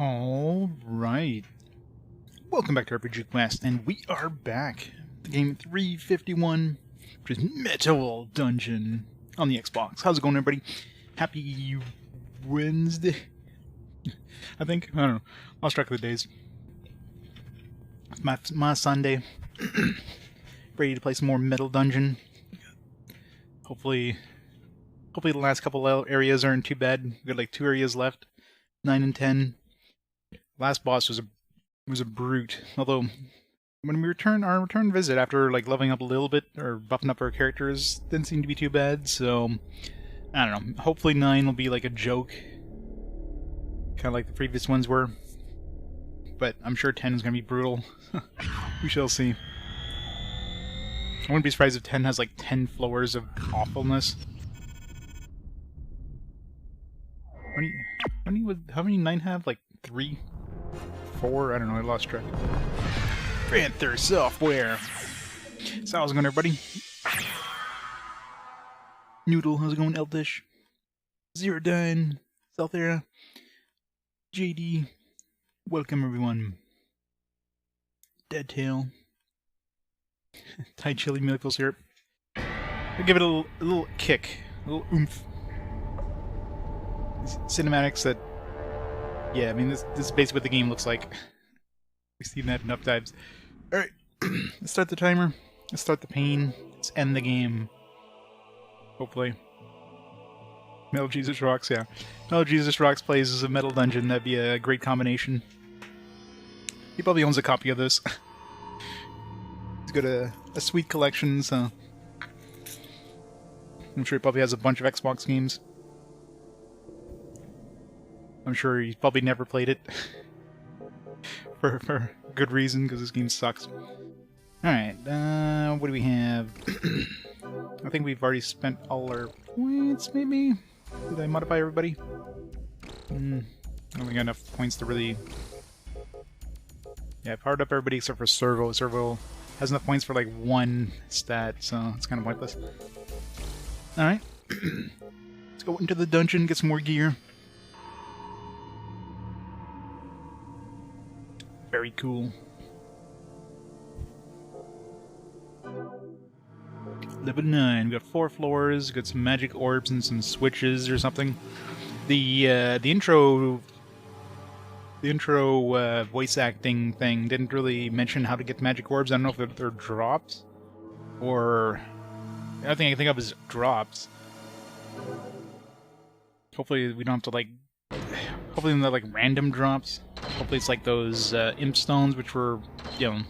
All right. Welcome back to RPG Quest, and we are back. The game 351, which is Metal Dungeon on the Xbox. How's it going, everybody? Happy Wednesday, I think. I don't know. Lost track of the days. It's my Sunday. Ready to play some more Metal Dungeon. Hopefully the last couple areas aren't too bad. We've got like 2 areas left, 9 and 10. Last boss was a brute. Although when we our return visit after like leveling up a little bit or buffing up our characters didn't seem to be too bad. So I don't know. Hopefully 9 will be like a joke, kind of like the previous ones were. But I'm sure 10 is gonna be brutal. We shall see. I wouldn't be surprised if 10 has like 10 floors of awfulness. How many 9 have? Like 3? 4? I don't know, I lost track. Panther Software! So how's it going, everybody? Noodle, how's it going, Eldish? Zerodine, Southera, JD, welcome everyone. Deadtail, Thai chili maple syrup. I'll give it a little kick, a little oomph. Cinematics that, yeah, I mean, this is basically what the game looks like. We've seen that enough times. Alright, let's start the timer. Let's start the pain. Let's end the game. Hopefully. Metal Jesus Rocks, yeah. Metal Jesus Rocks plays as a Metal Dungeon. That'd be a great combination. He probably owns a copy of this. He's got a sweet collection, so I'm sure he probably has a bunch of Xbox games. I'm sure he's probably never played it. for good reason, because this game sucks. Alright, what do we have? I think we've already spent all our points, maybe? Did I modify everybody? I don't think I got enough points to really... Yeah, I powered up everybody except for Servo. Servo has enough points for like 1 stat, so it's kind of pointless. Alright. Let's go into the dungeon, get some more gear. Very cool. Level 9. We got 4 floors. Got some magic orbs and some switches or something. The intro voice acting thing didn't really mention how to get magic orbs. I don't know if they're drops or the other thing I can think of is drops. Hopefully we don't have to like. Hopefully they're like random drops. Hopefully it's like those imp stones, which were, you know,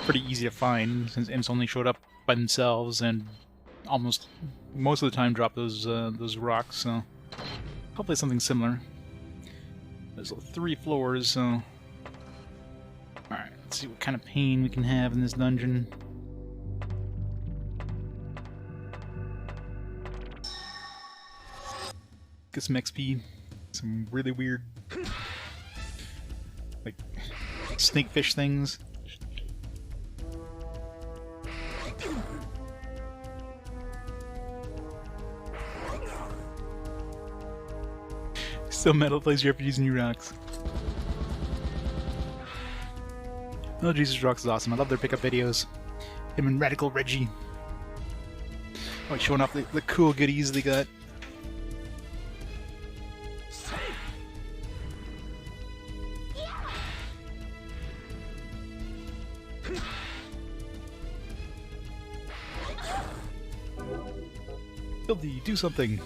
pretty easy to find since imps only showed up by themselves and most of the time drop those rocks. So hopefully something similar. There's 3 floors, so all right. Let's see what kind of pain we can have in this dungeon. Get some XP. Some really weird, like, snakefish things. Still Metal plays JRPGs and New Rocks. Oh, Jesus Rocks is awesome. I love their pickup videos. Him and Radical Reggie. Oh, showing off the cool goodies they got. Buildy, do something!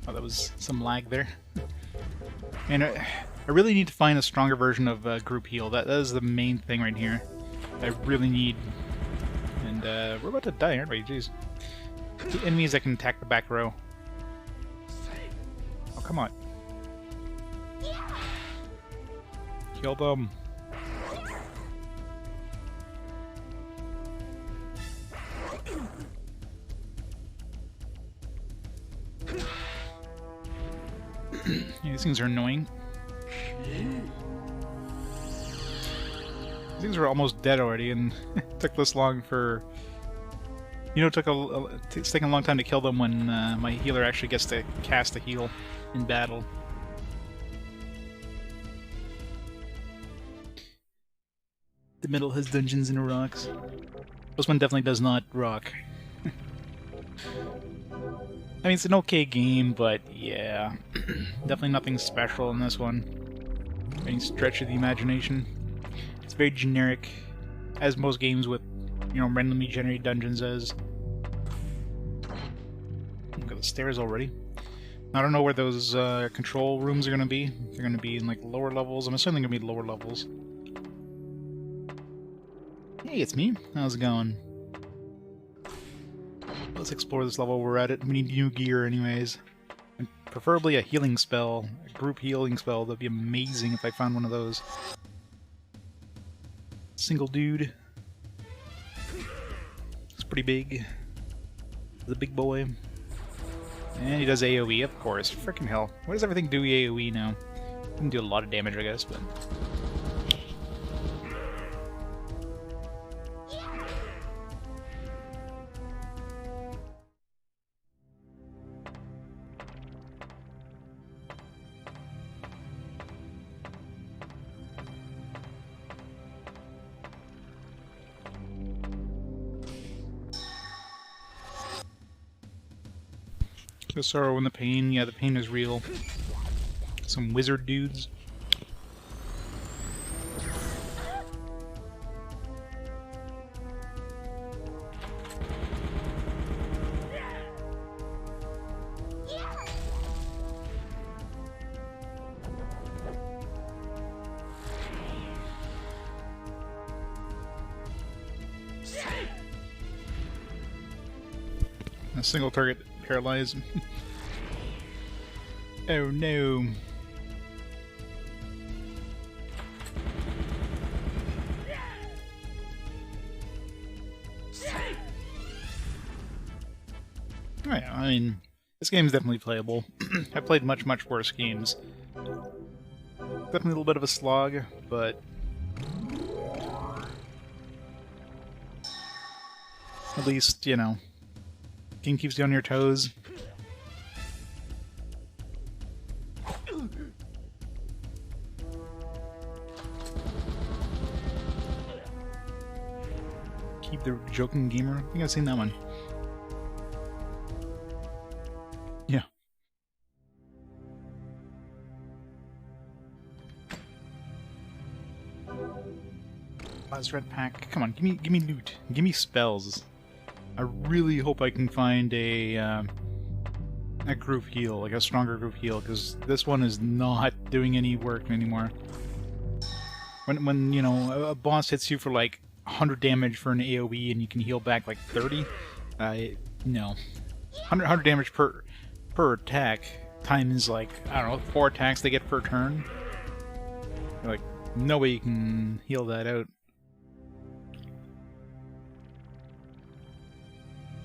Oh, that was some lag there. And I really need to find a stronger version of group heal. That is the main thing right here. I really need. And we're about to die, aren't we? Jeez. 2 enemies that can attack the back row. Oh, come on. Kill them. Yeah, these things are annoying. These things are almost dead already, and it took this long for... You know, it's taken a long time to kill them when my healer actually gets to cast a heal in battle. The middle has dungeons and rocks. This one definitely does not rock. I mean, it's an okay game, but yeah, definitely nothing special in this one. Any stretch of the imagination. It's very generic, as most games with, you know, randomly generated dungeons is. Look at the stairs already. I don't know where those control rooms are going to be. They're going to be in like lower levels. I'm assuming they're going to be lower levels. Hey, it's me. How's it going? Let's explore this level. We're at it. We need new gear anyways. And preferably a healing spell. A group healing spell. That'd be amazing if I found one of those. Single dude. It's pretty big. The big boy. And he does AoE, of course. Frickin' hell. Why does everything do AoE now? It can do a lot of damage, I guess, but... The sorrow and the pain. Yeah, the pain is real. Some wizard dudes. A single target paralyzed. Oh no. Oh yeah, I mean, this game's definitely playable. I've played much, much worse games. Definitely a little bit of a slog, but... at least, you know, game keeps you on your toes. Keep the joking gamer. I think I've seen that one. Yeah. Last red pack. Come on, give me loot. Give me spells. I really hope I can find a group heal, like a stronger group heal, because this one is not doing any work anymore. When you know a boss hits you for like 100 damage for an AoE and you can heal back like 30, no. 100 damage per attack times like, I don't know, 4 attacks they get per turn. Like, no way you can heal that out.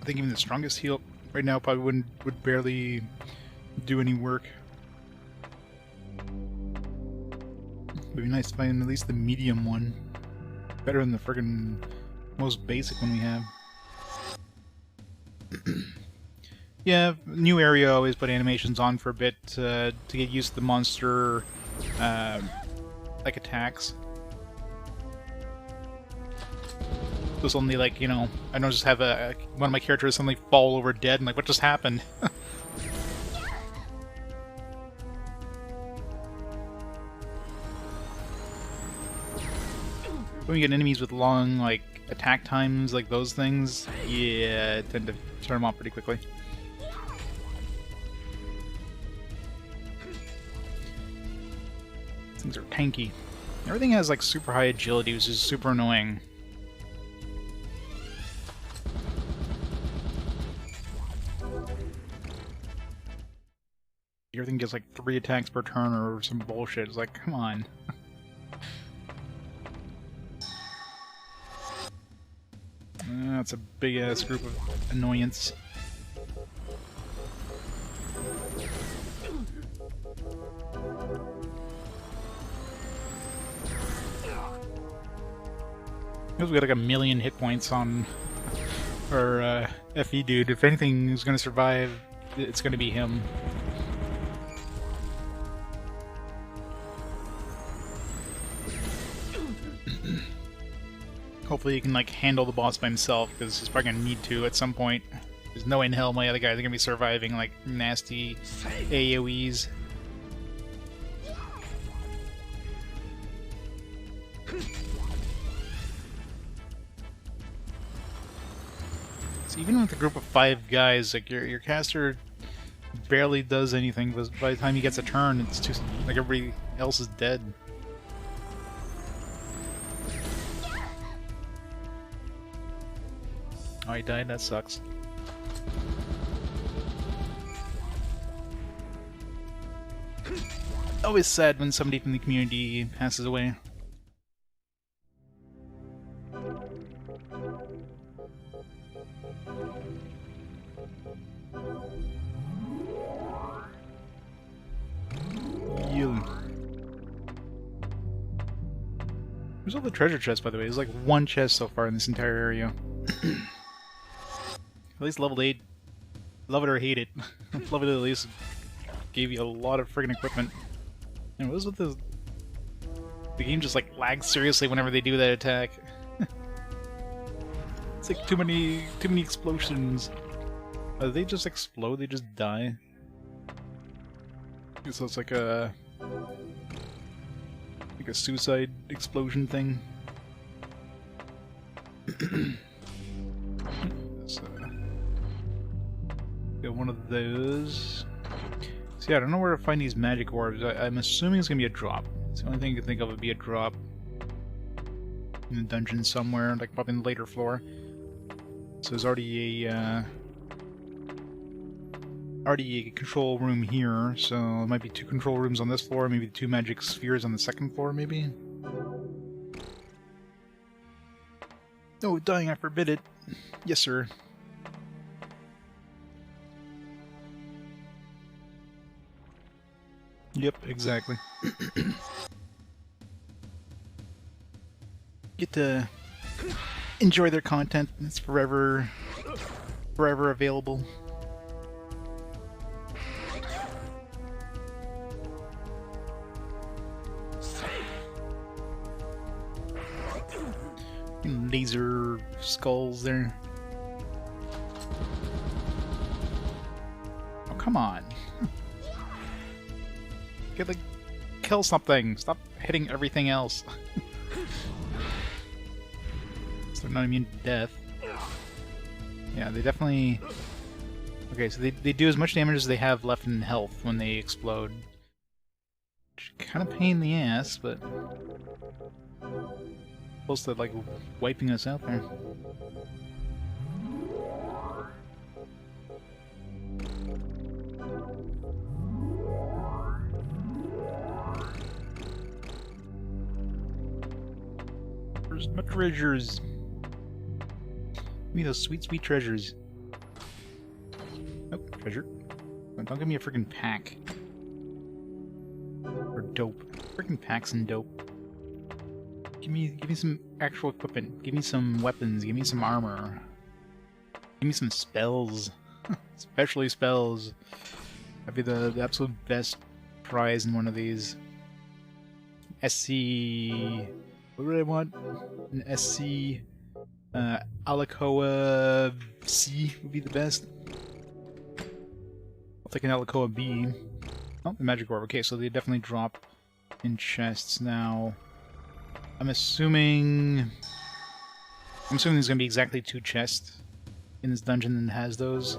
I think even the strongest heal right now probably would barely do any work. Would be nice to find at least the medium one. Better than the friggin' most basic one we have. Yeah, new area, always put animations on for a bit to get used to the monster like attacks. So suddenly, like, you know, I don't just have one of my characters suddenly fall over dead and like, what just happened? When you get enemies with long, like, attack times, like those things, yeah, I tend to turn them off pretty quickly. Things are tanky. Everything has, like, super high agility, which is super annoying. Everything gets, like, 3 attacks per turn or some bullshit. It's like, come on. That's a big-ass group of annoyance. We got like 1,000,000 hit points on our FE dude. If anything is going to survive, it's going to be him. Hopefully he can like handle the boss by himself, because he's probably gonna need to at some point. There's no way in hell my other guys are gonna be surviving like nasty AoEs. So even with a group of 5 guys, like your caster barely does anything, because by the time he gets a turn, it's too like everybody else is dead. Oh, he died? That sucks. Always sad when somebody from the community passes away. Where's all the treasure chests, by the way? There's like 1 chest so far in this entire area. At least level 8. Love it or hate it. Love it at least gave you a lot of friggin' equipment. And what is with this? The game just like lags seriously whenever they do that attack. It's like too many explosions. They just explode, they just die. So it's like a suicide explosion thing. Let's get one of those. So yeah, I don't know where to find these magic orbs. I'm assuming it's gonna be a drop. It's the only thing I can think of would be a drop in the dungeon somewhere, like probably in the later floor. So there's already a control room here, so there might be 2 control rooms on this floor, maybe 2 magic spheres on the 2nd floor, maybe? No, dying, I forbid it. Yes, sir. Yep, exactly. Get to enjoy their content. It's forever available. Laser skulls there. Oh, come on. Get like kill something. Stop hitting everything else. So they're not immune to death. Yeah, they definitely... Okay, so they do as much damage as they have left in health when they explode. Kind of pain in the ass, but... Close to, like, wiping us out there. Where's my treasures? Give me those sweet, sweet treasures. Oh, treasure. Don't give me a freaking pack. Or dope. Freaking packs and dope. Give me some actual equipment. Give me some weapons. Give me some armor. Give me some spells. Especially spells. That'd be the absolute best prize in one of these. SC... What would I want? An SC... Alacoa C would be the best. I'll take an Alacoa B. Oh, the magic orb. Okay, so they definitely drop in chests now. I'm assuming there's gonna be exactly 2 chests in this dungeon that has those.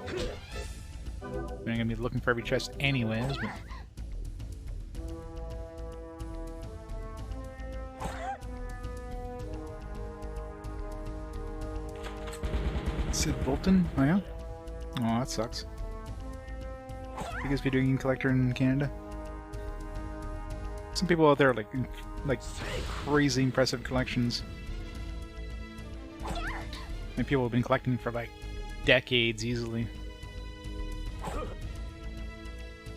I'm gonna be looking for every chest anyways, but... Sid Bolton? Oh yeah? Oh, that sucks. Biggest video game collector in Canada. Some people out there like crazy impressive collections. And people have been collecting for like decades easily.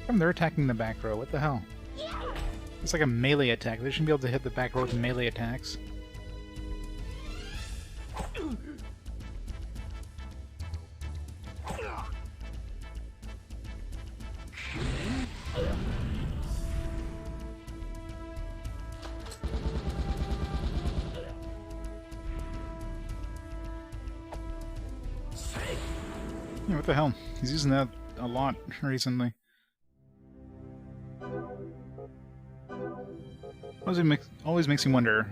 Come, they're attacking the back row. What the hell? It's like a melee attack. They shouldn't be able to hit the back row with melee attacks. Yeah, what the hell? He's using that a lot recently. Always makes me wonder,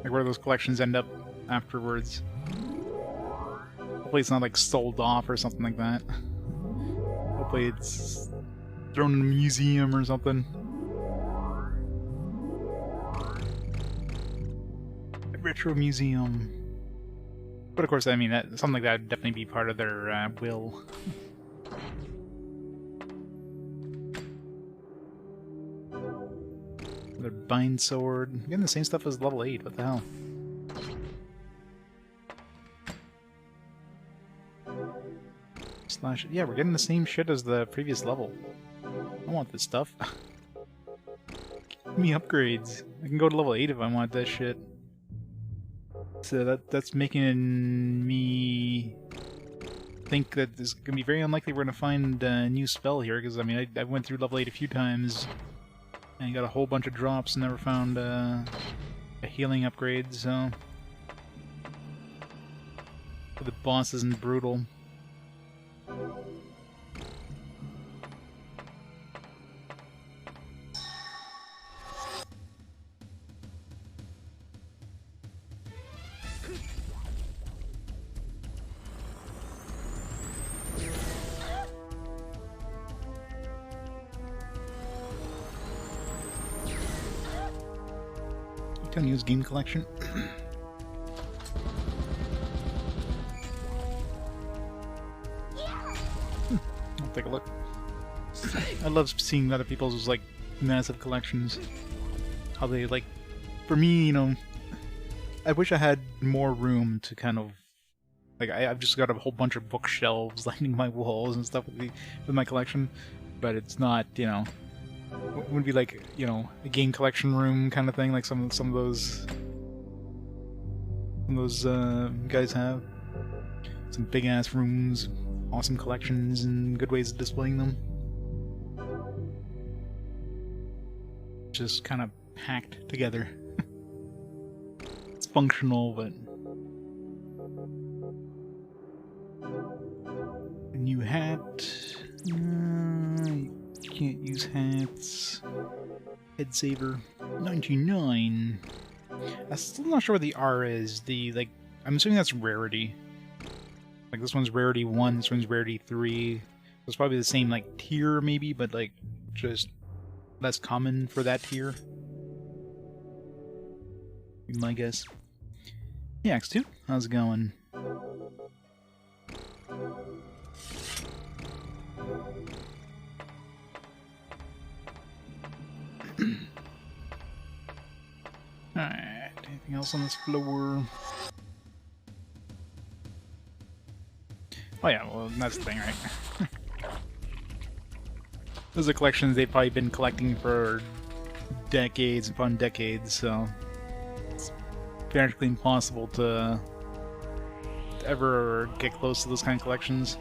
like, where those collections end up afterwards. Hopefully it's not, like, sold off or something like that. Hopefully it's thrown in a museum or something. A retro museum. But of course, I mean, something like that would definitely be part of their will. Their bind sword. Getting the same stuff as level 8, what the hell? Slash. Yeah, we're getting the same shit as the previous level. I want this stuff. Give me upgrades. I can go to level 8 if I want that shit. So that's making me think that it's gonna be very unlikely we're gonna find a new spell here, because I mean I went through level 8 a few times and got a whole bunch of drops and never found a healing upgrade, so the boss isn't brutal. Can use game collection. I'll take a look. I love seeing other people's like massive collections. How they like, for me, you know, I wish I had more room to kind of like I've just got a whole bunch of bookshelves lining my walls and stuff with my collection, but it's not, you know. It would be like, you know, a game collection room kind of thing, like some of those guys have. Some big ass rooms, awesome collections, and good ways of displaying them. Just kind of packed together. It's functional, but a new hat. Can't use hats. Head saver. 99. I'm still not sure what the R is. Like, I'm assuming that's rarity. Like, this one's rarity 1, this one's rarity 3. It's probably the same, like, tier, maybe, but, like, just less common for that tier. Be my guess. Yeah, X2, how's it going? Alright, anything else on this floor? Oh yeah, well, that's the thing, right? Those are collections they've probably been collecting for decades upon decades, so it's practically impossible to ever get close to those kind of collections.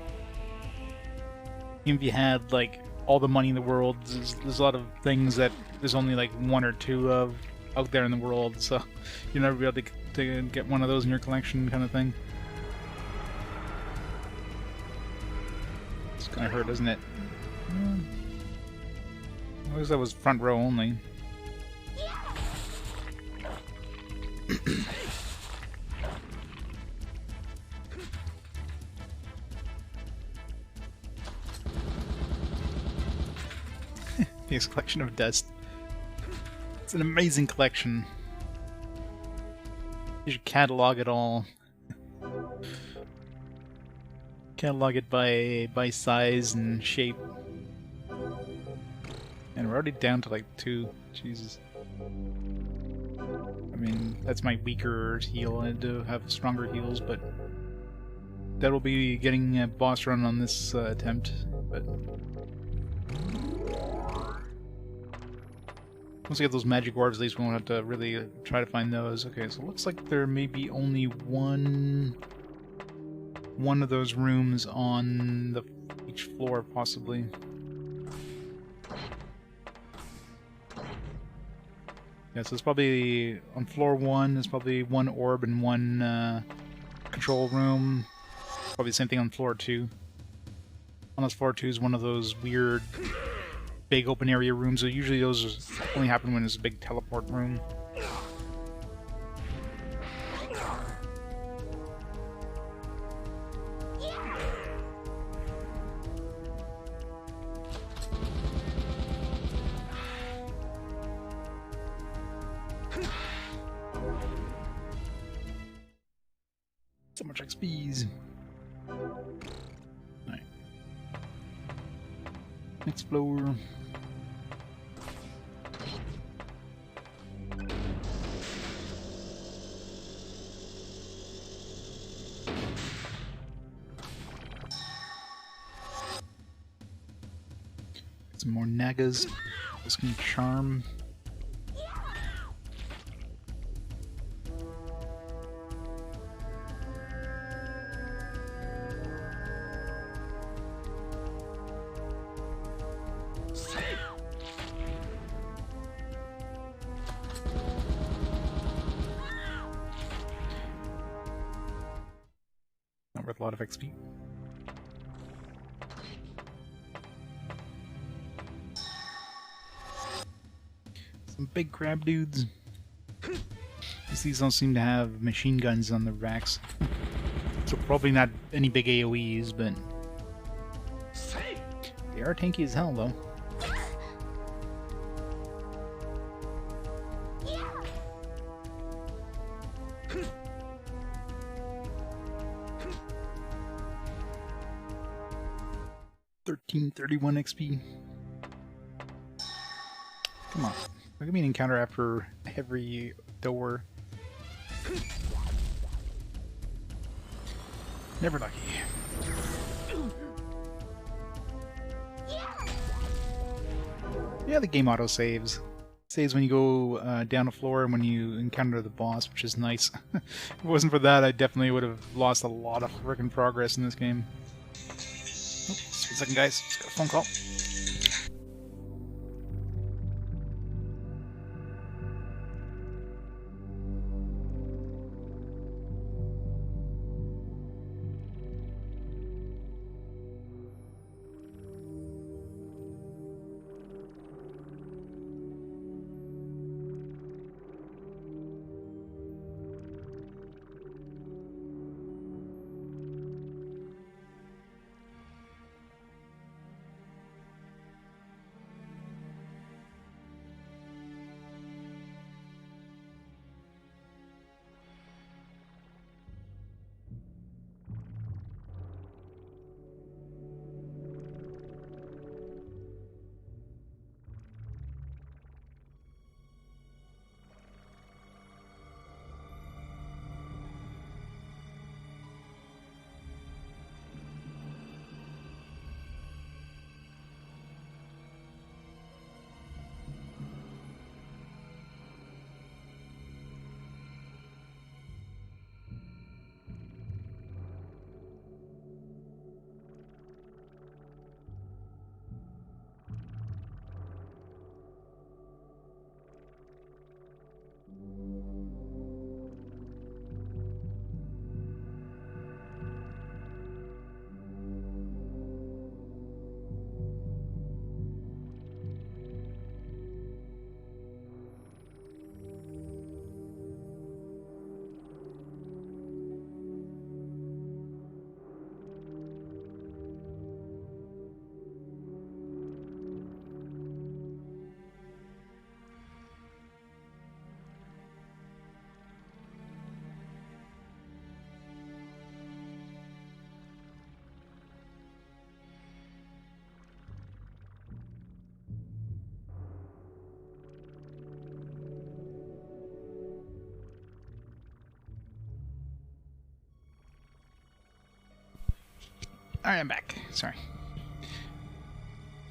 Even if you had, like, all the money in the world, there's a lot of things that there's only, like, 1 or 2 of out there in the world, so you'll never be able to get one of those in your collection, kind of thing. It's kind of hurt, doesn't it? I wish that was front row only. This collection of dust. It's an amazing collection. You should catalog it all. Catalog it by size and shape. And we're already down to like 2. Jesus. I mean, that's my weaker heal. I do have stronger heals, but that will be getting a boss run on this attempt. But once we get those magic orbs, at least we won't have to really try to find those. Okay, so it looks like there may be only one of those rooms on each floor, possibly. Yeah, so it's probably on floor 1. There's probably 1 orb and 1 control room. Probably the same thing on floor 2. on this floor 2 is one of those weird big open area rooms. So usually those only happen when there's a big teleport room. So much XPs. Alright. Next floor. Some more Nagas. This can charm. Not worth a lot of XP. Some big crab dudes. These don't seem to have machine guns on their backs. So probably not any big AoEs, but they are tanky as hell though. $1331 XP. Come on. Look at me an encounter after every door. Never lucky. Yeah, the game auto saves. Saves when you go down a floor and when you encounter the boss, which is nice. If it wasn't for that, I definitely would have lost a lot of frickin' progress in this game. Oh, just a second, guys. Just got a phone call. Alright, I'm back. Sorry.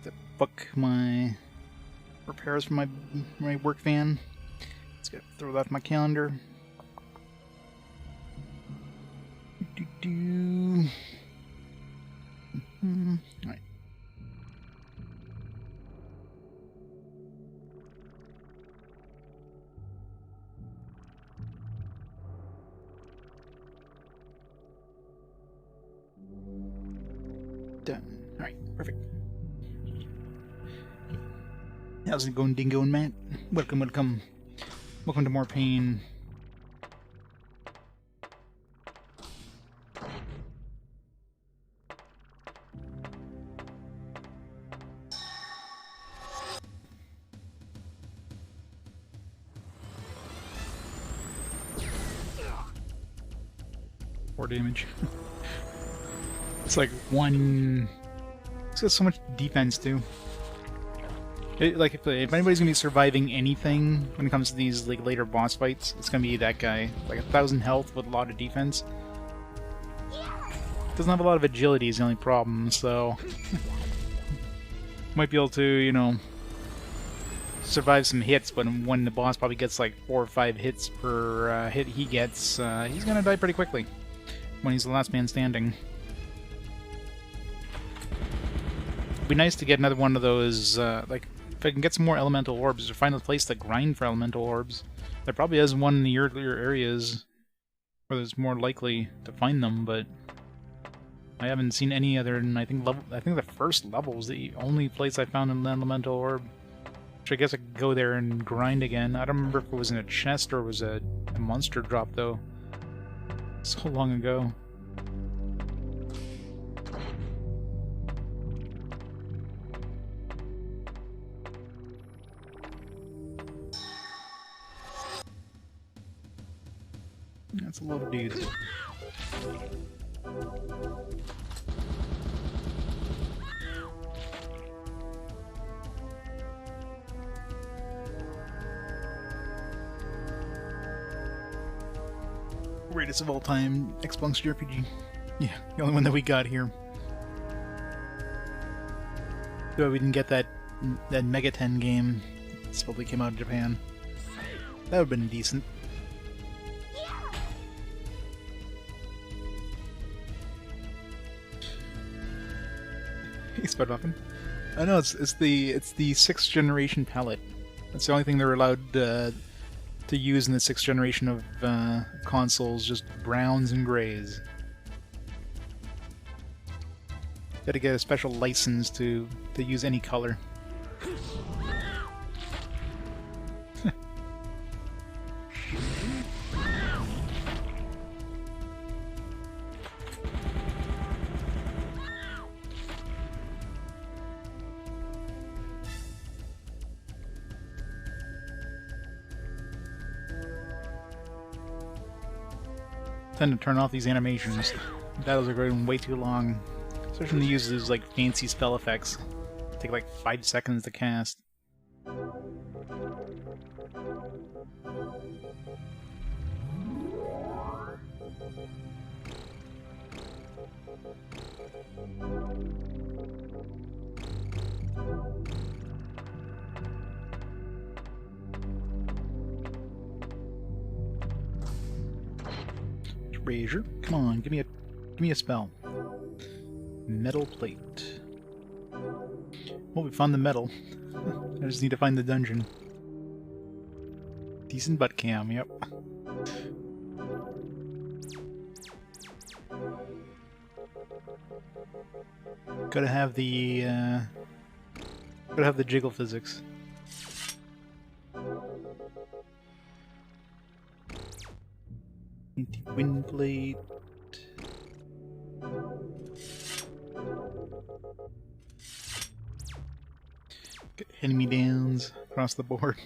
To book my repairs for my work van. Let's go throw that in my calendar. Alright. Done. Alright. Perfect. How's it going, Dingo and Matt? Welcome, welcome. Welcome to more pain. Damage. It's like one. It's got so much defense too. Like if anybody's gonna be surviving anything when it comes to these like later boss fights, it's gonna be that guy. Like 1,000 health with a lot of defense. Doesn't have a lot of agility is the only problem, so might be able to, you know, survive some hits, but when the boss probably gets like 4 or 5 hits per hit he gets, he's gonna die pretty quickly. When he's the last man standing. It'd be nice to get another one of those, like, if I can get some more elemental orbs, or find a place to grind for elemental orbs. There probably is one in the earlier areas where there's more likely to find them, but I haven't seen any other than I think the first level was the only place I found an elemental orb. Which I guess I could go there and grind again. I don't remember if it was in a chest or was a monster drop though. So long ago. That's a lot of dudes. Greatest of all time, Xbox JRPG. Yeah, the only one that we got here. Though we didn't get that Mega 10 game. It supposedly came out of Japan. That would have been decent. Hey, Spud Muffin. I know it's the 6th generation palette. That's the only thing they're allowed to use in the 6th generation of consoles, just browns and grays. Got to get a special license to use any color. Tend to turn off these animations. Battles are going way too long. Especially when they use those like fancy spell effects. Take like 5 seconds to cast. Treasure, come on, give me a spell. Metal plate. Well, we found the metal. I just need to find the dungeon. Decent butt cam, yep. Gotta have the jiggle physics. Wind plate. Get hand-me-downs across the board.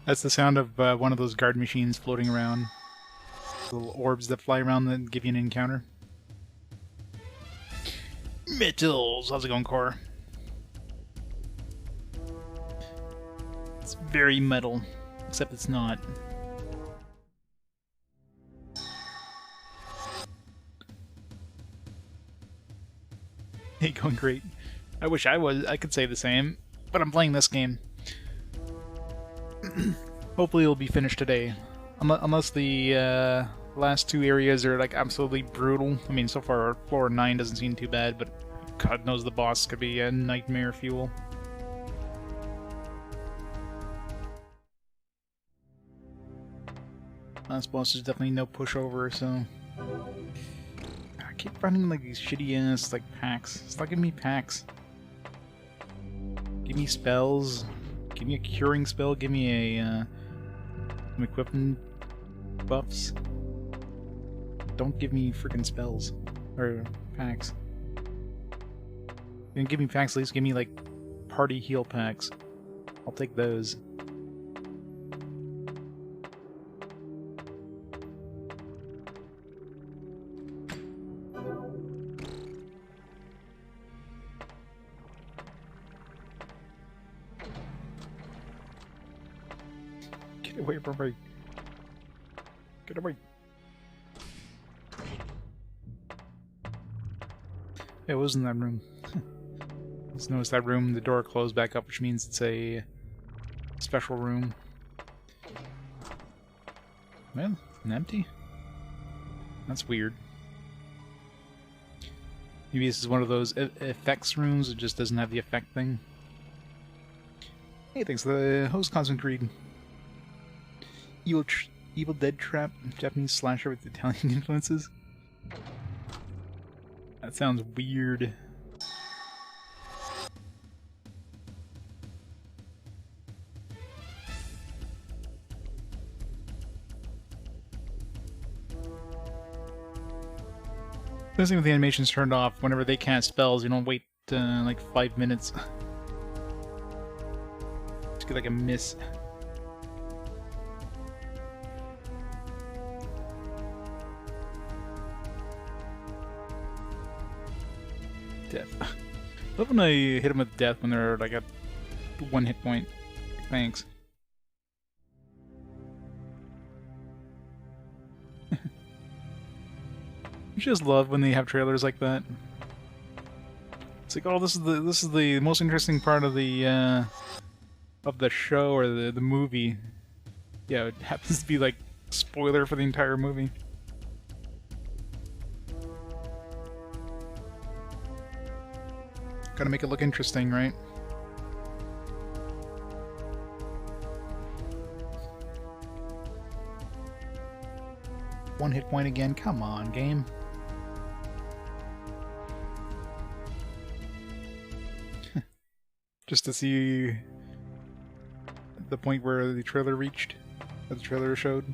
That's the sound of one of those guard machines floating around. Little orbs that fly around that give you an encounter. Metals! How's it going, Core? It's very metal, except it's not. Hey, going great. I wish I could say the same, but I'm playing this game. Hopefully it'll be finished today. Unless the last 2 areas are like absolutely brutal. I mean, so far floor 9 doesn't seem too bad, but God knows the boss could be a nightmare fuel. Last boss is definitely no pushover, so... I keep running like these shitty ass like packs. Stop giving me packs. Give me spells. Give me a curing spell. Give me a some equipment buffs. Don't give me freaking spells or packs. You can give me packs, at least give me like party heal packs. I'll take those. Get away from me. Get away. It was in that room. Just notice that room, the door closed back up, which means it's a special room. Well, empty? That's weird. Maybe this is one of those effects rooms, it just doesn't have the effect thing. Hey, thanks for the host, Cosmic Reed. Evil Dead Trap, Japanese slasher with Italian influences. That sounds weird. The same with the animations turned off. Whenever they cast spells, you don't wait like 5 minutes. Just get like a miss. Death. I love when I hit them with death when they're like at 1 hit point. Thanks. I just love when they have trailers like that. It's like, oh, this is the most interesting part of the show or the movie. Yeah, it happens to be like spoiler for the entire movie. Gotta make it look interesting, right? One hit point again. Come on, game. Just to see the point where the trailer reached, that the trailer showed.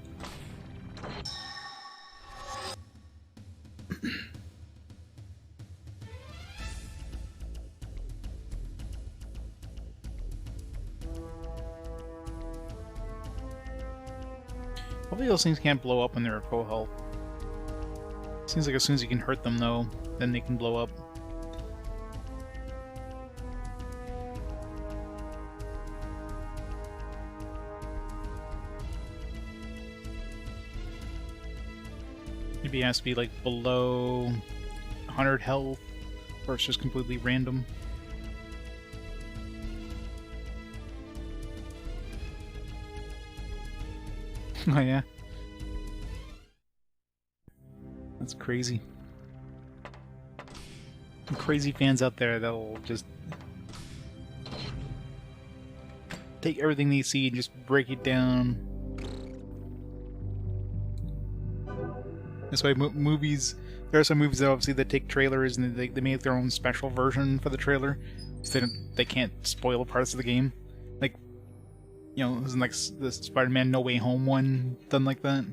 Hopefully those things can't blow up when they're at full health. Seems like as soon as you can hurt them, though, then they can blow up. Maybe it has to be like below 100 health, or it's just completely random. Oh yeah. That's crazy. Some crazy fans out there that'll just take everything they see and just break it down. That's why movies, there are some movies that obviously that take trailers and they make their own special version for the trailer, so they can't spoil parts of the game. Like, you know, isn't like the Spider-Man No Way Home one done like that?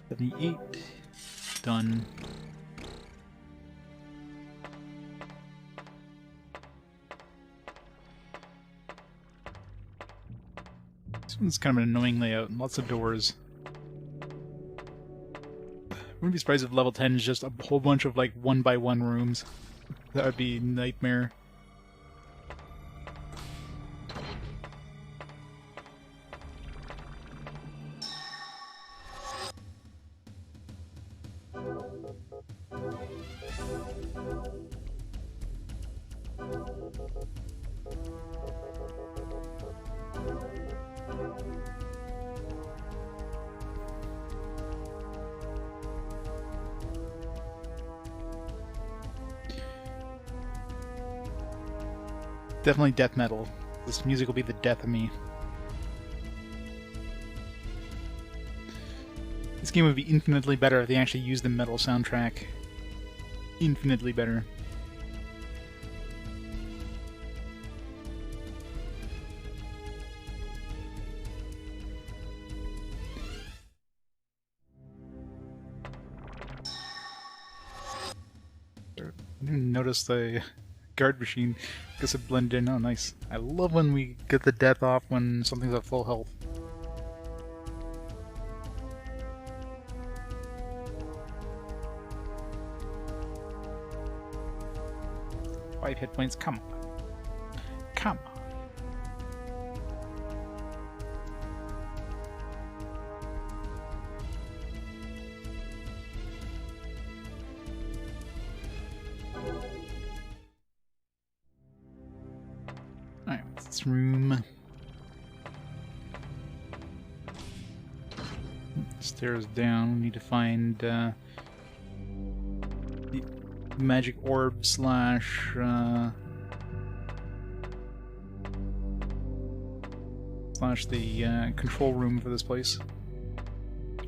$78. Done. This one's kind of an annoying layout, lots of doors. I wouldn't be surprised if level 10 is just a whole bunch of like 1x1 rooms. That would be a nightmare. definitely death metal. This music will be the death of me. This game would be infinitely better if they actually used the metal soundtrack. Infinitely better. I didn't notice the guard machine. Guess it blended in. Oh, nice. I love when we get the death off when something's at full health. Five hit points. Come on. Come on. Alright, what's this room? Stairs down. We need to find the magic orb slash the control room for this place.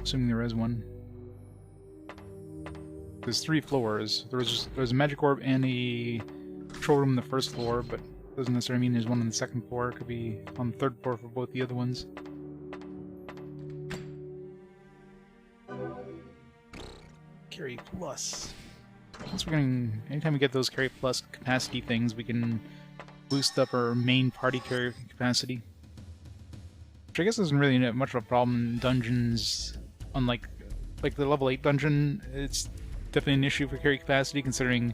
Assuming there is one. There's 3 floors. There's a magic orb and a control room on the first floor, but doesn't necessarily mean there's one on the second floor. It could be on the third floor for both the other ones. Carry plus. Once we're getting, anytime we get those carry plus capacity things, we can boost up our main party carry capacity. Which I guess isn't really much of a problem in dungeons. Unlike the level 8 dungeon, it's definitely an issue for carry capacity considering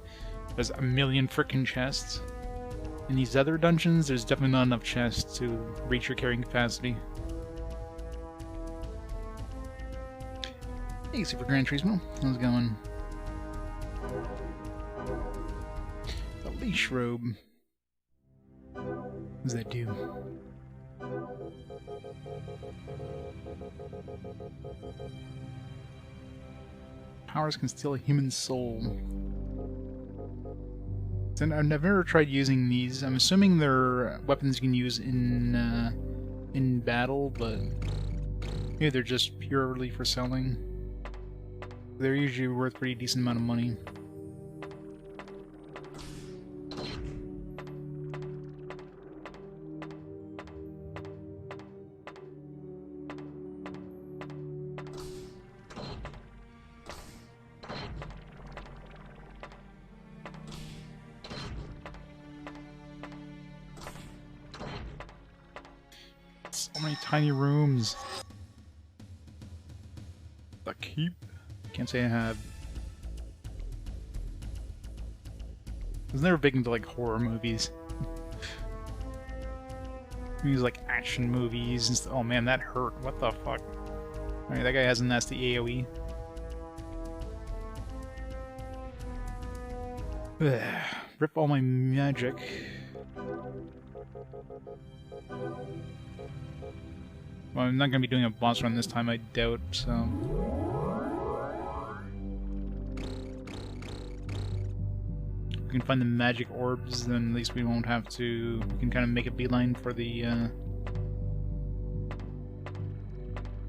there's a million frickin' chests. In these other dungeons, there's definitely not enough chests to reach your carrying capacity. Hey, Super Grand Turismo. How's it going? The leash robe. What does that do? Powers can steal a human soul. And I've never tried using these. I'm assuming they're weapons you can use in battle, but maybe they're just purely for selling. They're usually worth a pretty decent amount of money. So many tiny rooms. The keep? Can't say I have. I was never big into like horror movies. Movies like action movies and stuff. Oh man, that hurt. What the fuck? Alright, that guy has a nasty AoE. Ugh. Rip all my magic. Well, I'm not going to be doing a boss run this time, I doubt, so... If we can find the magic orbs, then at least we won't have to... We can kind of make a beeline for the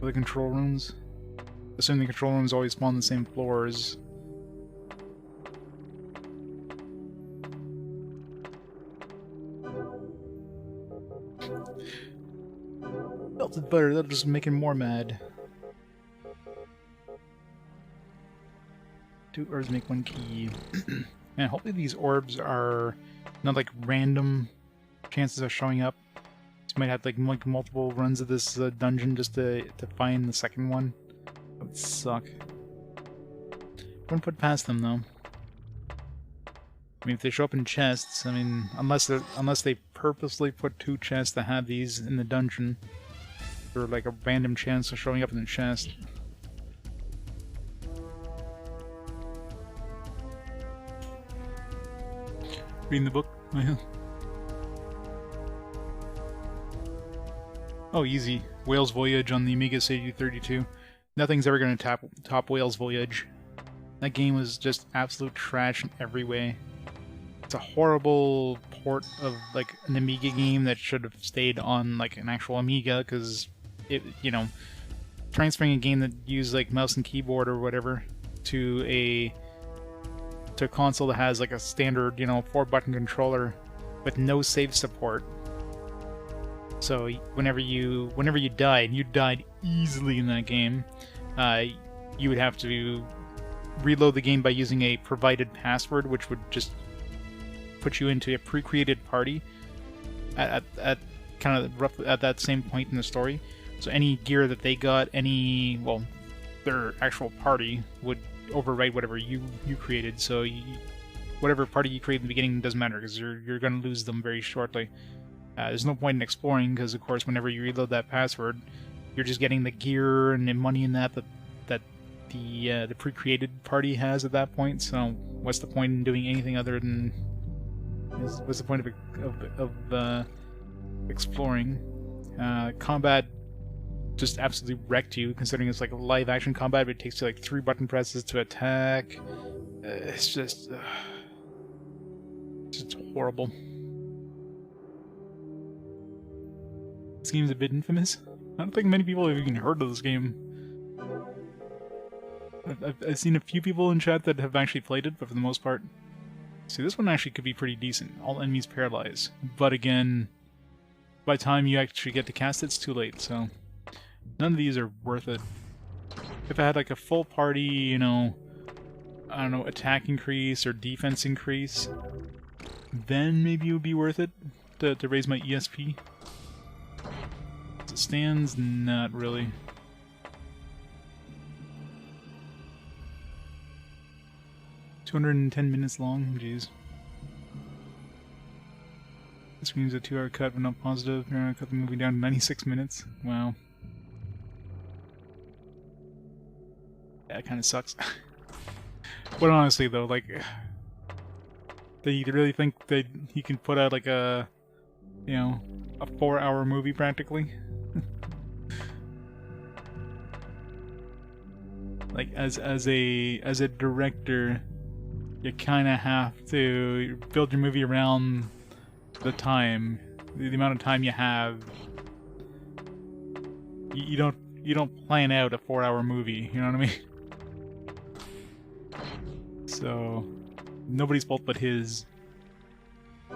control rooms. Assuming the control rooms always spawn on the same floors. Melted butter, that'll just make him more mad. 2 orbs make 1 key. And hopefully these orbs are not like random chances of showing up. So you might have like multiple runs of this dungeon just to find the second one. That would suck. Wouldn't put past them though. I mean, if they show up in chests, I mean, unless they purposely put 2 chests to have these in the dungeon, or like a random chance of showing up in the chest. Reading the book? Oh, yeah. Oh, easy. Whale's Voyage on the Amiga CD32. Nothing's ever going to top Whale's Voyage. That game was just absolute trash in every way. It's a horrible port of like an Amiga game that should have stayed on like an actual Amiga, because it, you know, transferring a game that used like mouse and keyboard or whatever to a console that has like a standard, you know, 4-button controller with no save support. So whenever you died, you died easily in that game. You would have to reload the game by using a provided password, which would just put you into a pre-created party at kind of roughly at that same point in the story. So any gear that they got, their actual party would overwrite whatever you created. So whatever party you create in the beginning doesn't matter, because you're going to lose them very shortly. There's no point in exploring, because of course whenever you reload that password, you're just getting the gear and the money in that the pre-created party has at that point. So what's the point in doing anything other than what's the point of exploring? Combat just absolutely wrecked you, considering it's like a live action combat, but it takes you like 3 button presses to attack. It's just horrible. This game's a bit infamous. I don't think many people have even heard of this game. I've seen a few people in chat that have actually played it, but for the most part... See, this one actually could be pretty decent. All enemies paralyze. But again, by the time you actually get to cast it, it's too late, so... None of these are worth it. If I had like a full party, you know... I don't know, attack increase or defense increase, then maybe it would be worth it to raise my ESP. As it stands, not really. $210 minutes long, jeez. This screams a 2-hour cut, but not positive. They're gonna cut the movie down to 96 minutes. Wow. Yeah, it kind of sucks. But honestly, though, like, do you really think that he can put out like a, you know, a 4-hour movie practically? Like, as a director, you kind of have to build your movie around the time, the amount of time you have. You don't plan out a 4-hour movie. You know what I mean? So, nobody's fault but his. I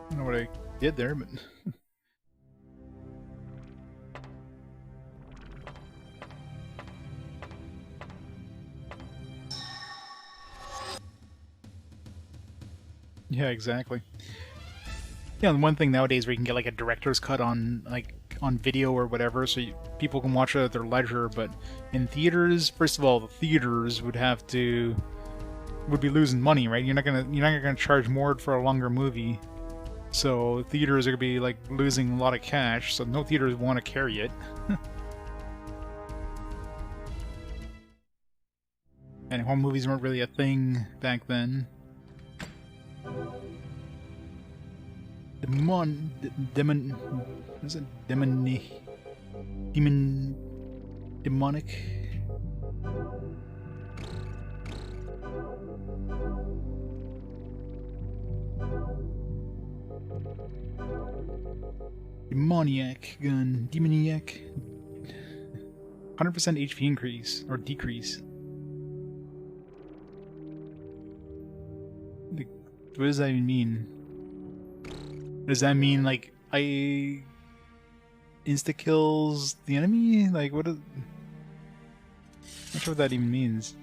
don't know what I did there, but... Yeah, exactly. Yeah, and one thing nowadays where you can get like a director's cut on video or whatever, so people can watch it at their leisure. But in theaters, first of all, the theaters would be losing money, right? You're not gonna charge more for a longer movie, so theaters are gonna be like losing a lot of cash. So no theaters want to carry it. And home movies weren't really a thing back then. Demonic. Demoniac gun. Demoniac. 100% HP increase or decrease. What does that even mean? Does that mean like I insta kills the enemy? Like what is... Not sure what that even means.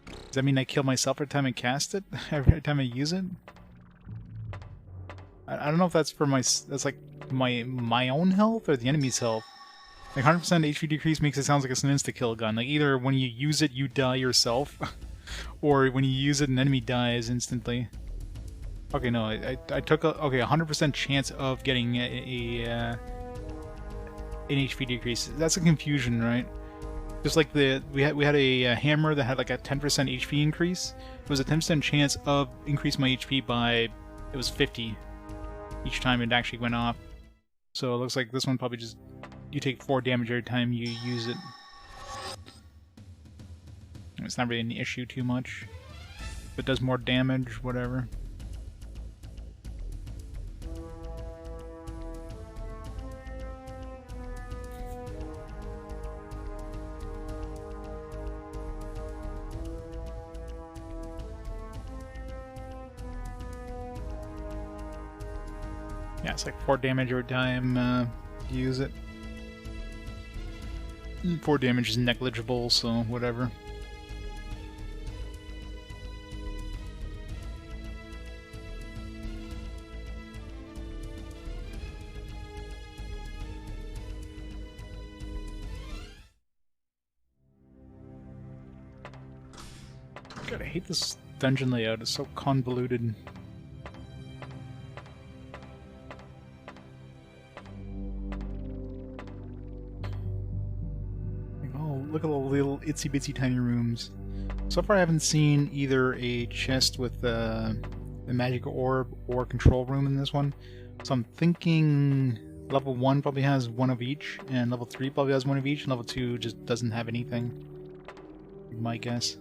Does that mean I kill myself every time I cast it? Every time I use it? I don't know if that's for that's like my own health or the enemy's health. Like 100% HP decrease makes it sound like it's an insta kill gun. Like either when you use it you die yourself, or when you use it an enemy dies instantly. Okay, no, I took a 100% chance of getting an HP decrease. That's a confusion, right? Just like we had a hammer that had like a 10% HP increase. It was a 10% chance of increasing my HP by, it was 50 each time it actually went off. So it looks like this one probably just, you take 4 damage every time you use it. It's not really an issue too much. If it does more damage, whatever. Yeah, it's like 4 damage every time you use it. 4 damage is negligible, so whatever. God, I hate this dungeon layout. It's so convoluted. Look at the little itsy bitsy tiny rooms. So far I haven't seen either a chest with a magic orb or control room in this one. So I'm thinking level 1 probably has one of each, and level 3 probably has one of each, and level 2 just doesn't have anything. My guess.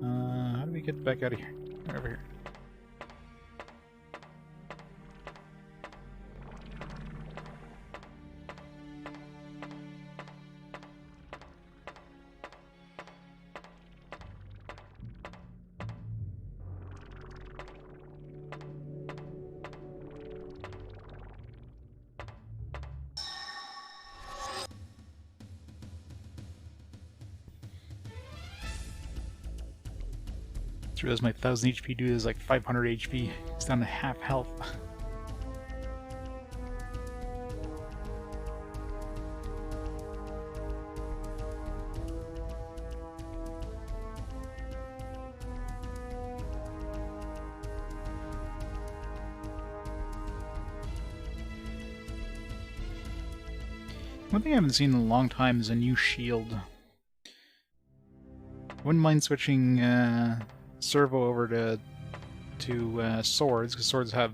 How do we get back out of here? Over here. Just realized my 1000 HP dude is like 500 HP. It's down to half health. One thing I haven't seen in a long time is a new shield. Wouldn't mind switching servo over to swords, because swords have,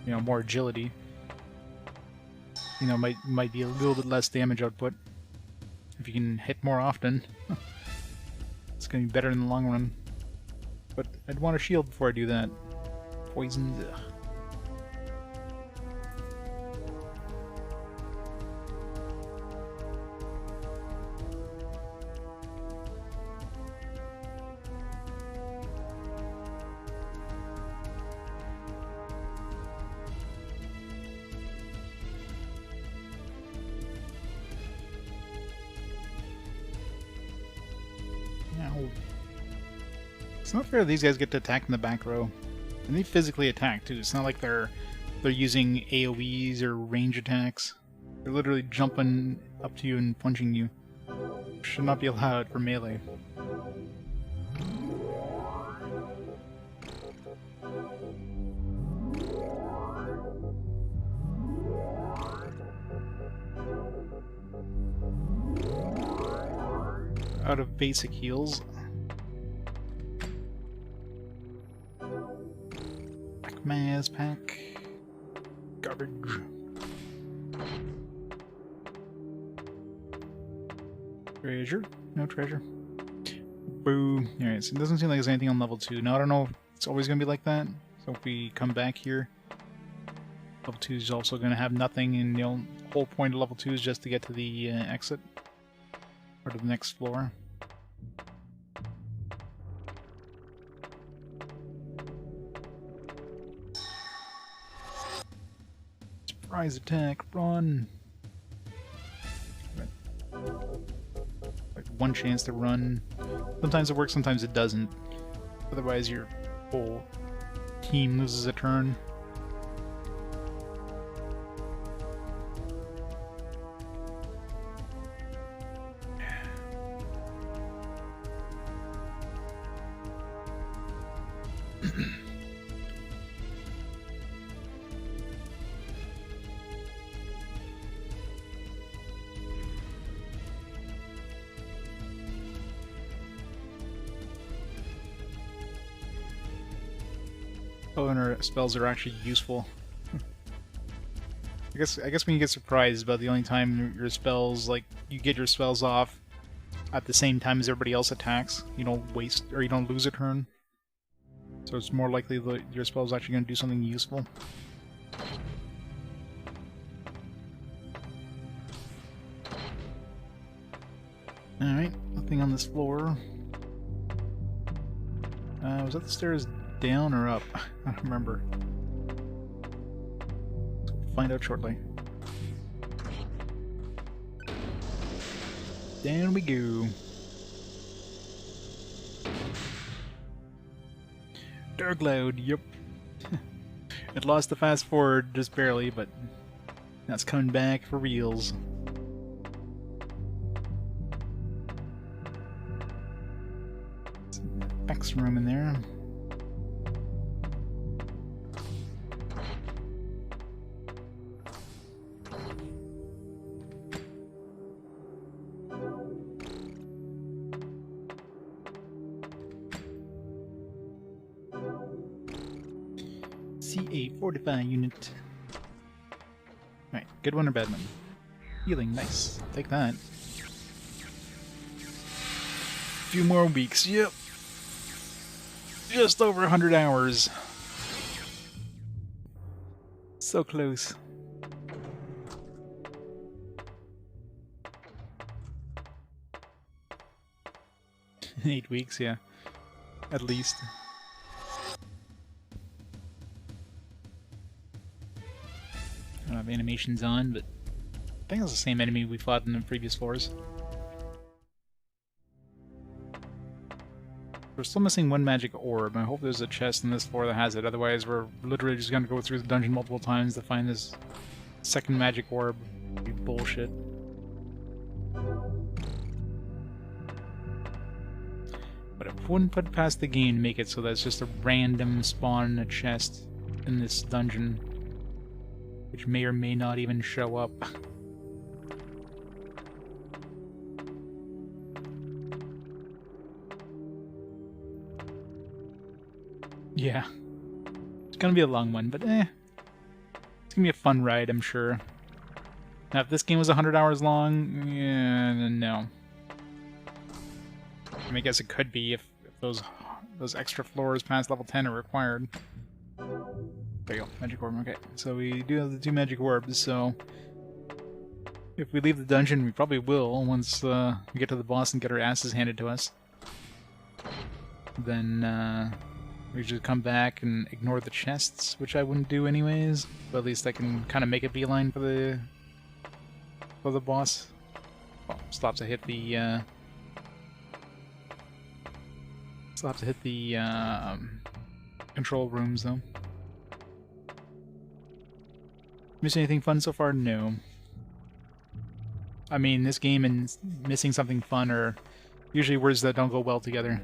you know, more agility. You know, might be a little bit less damage output if you can hit more often. It's gonna be better in the long run. But I'd want a shield before I do that. Poisoned. Ugh. It's not fair these guys get to attack in the back row. And they physically attack too. It's not like they're using AoEs or range attacks. They're literally jumping up to you and punching you. Should not be allowed for melee. Out of basic heals. Maz pack. Garbage. Treasure? No treasure. Boo. Alright, so it doesn't seem like there's anything on level 2. Now I don't know if it's always going to be like that. So if we come back here, level 2 is also going to have nothing, and the whole point of level 2 is just to get to the exit. Or to the next floor. Surprise attack, run! Like one chance to run. Sometimes it works, sometimes it doesn't. Otherwise your whole team loses a turn. Oh, and our spells are actually useful. I guess when you get surprised about the only time your spells, like, you get your spells off at the same time as everybody else attacks, you don't waste, or you don't lose a turn. So it's more likely that your spell's actually going to do something useful. Alright, nothing on this floor. Was that the stairs down or up? I don't remember. We'll find out shortly. Down we go. Dark Cloud, yep. It lost the fast forward just barely, but that's coming back for reals. X room in there. C8 fortify unit. Alright, good one or bad one? Healing, nice. I'll take that. Few more weeks, yep. Just over 100 hours. So close. 8 weeks, yeah. At least. I don't have animations on, but I think it's the same enemy we fought in the previous floors. We're still missing one magic orb. I hope there's a chest in this floor that has it, otherwise we're literally just going to go through the dungeon multiple times to find this second magic orb. It'd be bullshit. But it wouldn't put past the game to make it so that it's just a random spawn in a chest in this dungeon, which may or may not even show up. Yeah. It's gonna be a long one, but It's gonna be a fun ride, I'm sure. Now, if this game was 100 hours long, yeah, no. I mean, I guess it could be if those extra floors past level 10 are required. There you go, magic orb, okay. So we do have the 2 magic orbs, so if we leave the dungeon, we probably will once we get to the boss and get our asses handed to us. Then we should come back and ignore the chests, which I wouldn't do anyways, but at least I can kind of make a beeline for the boss. Well, still have to hit the control rooms though. Miss anything fun so far? No. I mean, this game and missing something fun are usually words that don't go well together.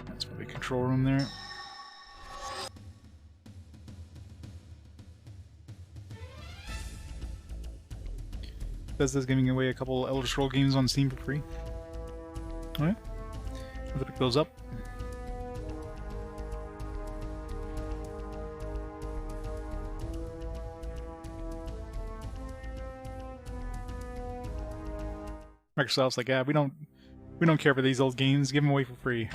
That's probably a control room there. Bethesda's giving away a couple Elder Scrolls games on Steam for free. Alright. I'll pick those up. Microsoft's like, yeah, we don't care for these old games. Give them away for free.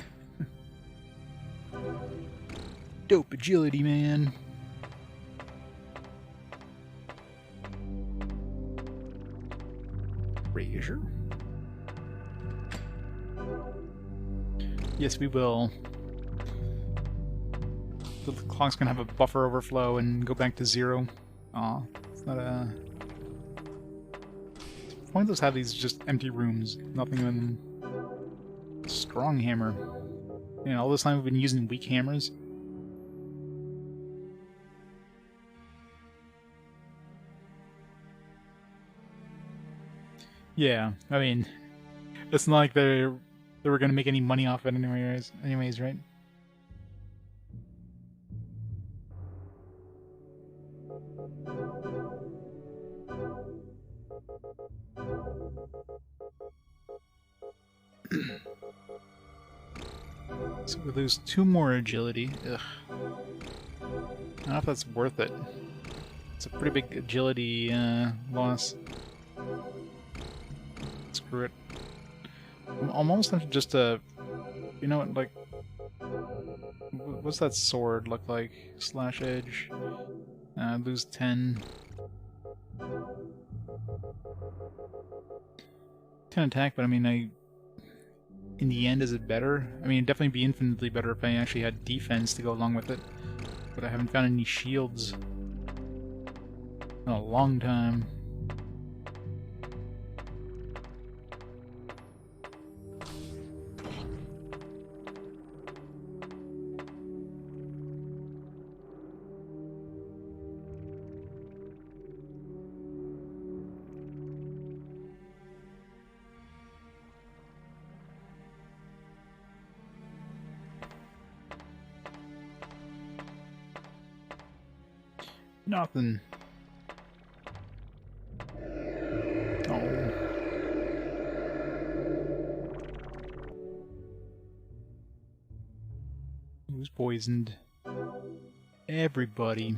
Dope agility, man. Brazier. Yes, we will. The clock's gonna have a buffer overflow and go back to 0. Aw, it's not a... Why don't those have these just empty rooms? Nothing in them. Strong hammer. You know, all this time we've been using weak hammers. Yeah, I mean, it's not like they were gonna make any money off it anyways, right? So we lose 2 more agility. Ugh. I don't know if that's worth it. It's a pretty big agility loss. Screw it. I'm almost tempted just to... You know what, like... What's that sword look like? Slash edge. Lose 10. 10 attack, but I mean, in the end, is it better? I mean, it'd definitely be infinitely better if I actually had defense to go along with it. But I haven't found any shields in a long time. Nothing. Oh. Who's poisoned? Everybody.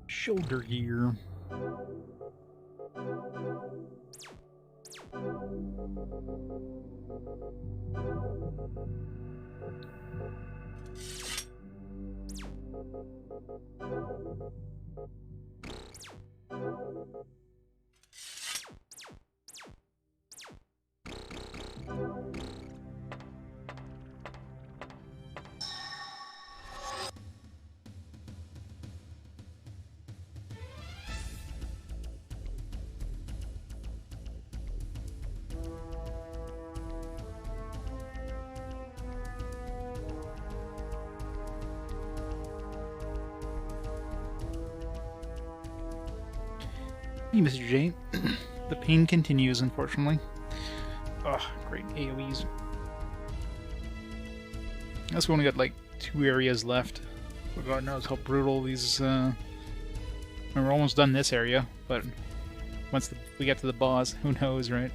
Shoulder gear. Hey, Mr. J. The pain continues, unfortunately. Ugh, great AoEs. I guess we only got like 2 areas left. But God knows how brutal these. We're almost done this area, but once we get to the boss, who knows, right?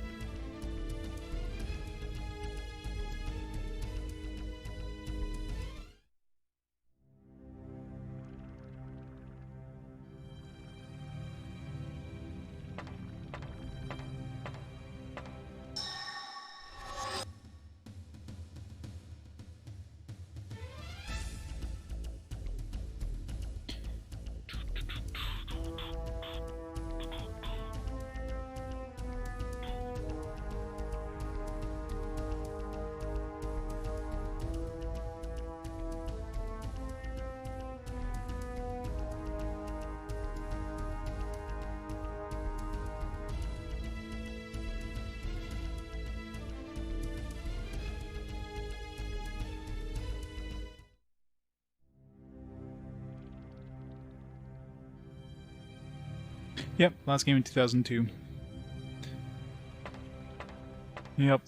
Yep, last game in 2002. Yep,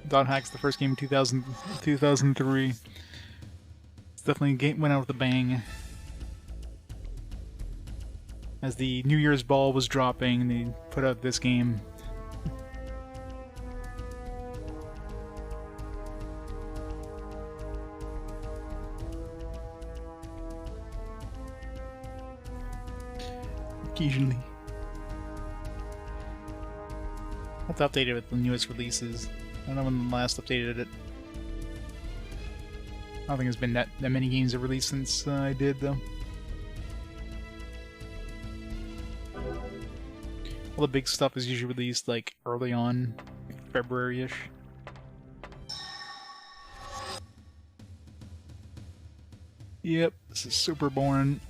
Dot Hack's the first game in 2003. It's definitely a game went out with a bang. As the New Year's ball was dropping, they put out this game. Occasionally. I have to update it with the newest releases. I don't know when the last updated it. I don't think there's been that many games have released since I did, though. All the big stuff is usually released like early on, like February-ish. Yep, this is super boring.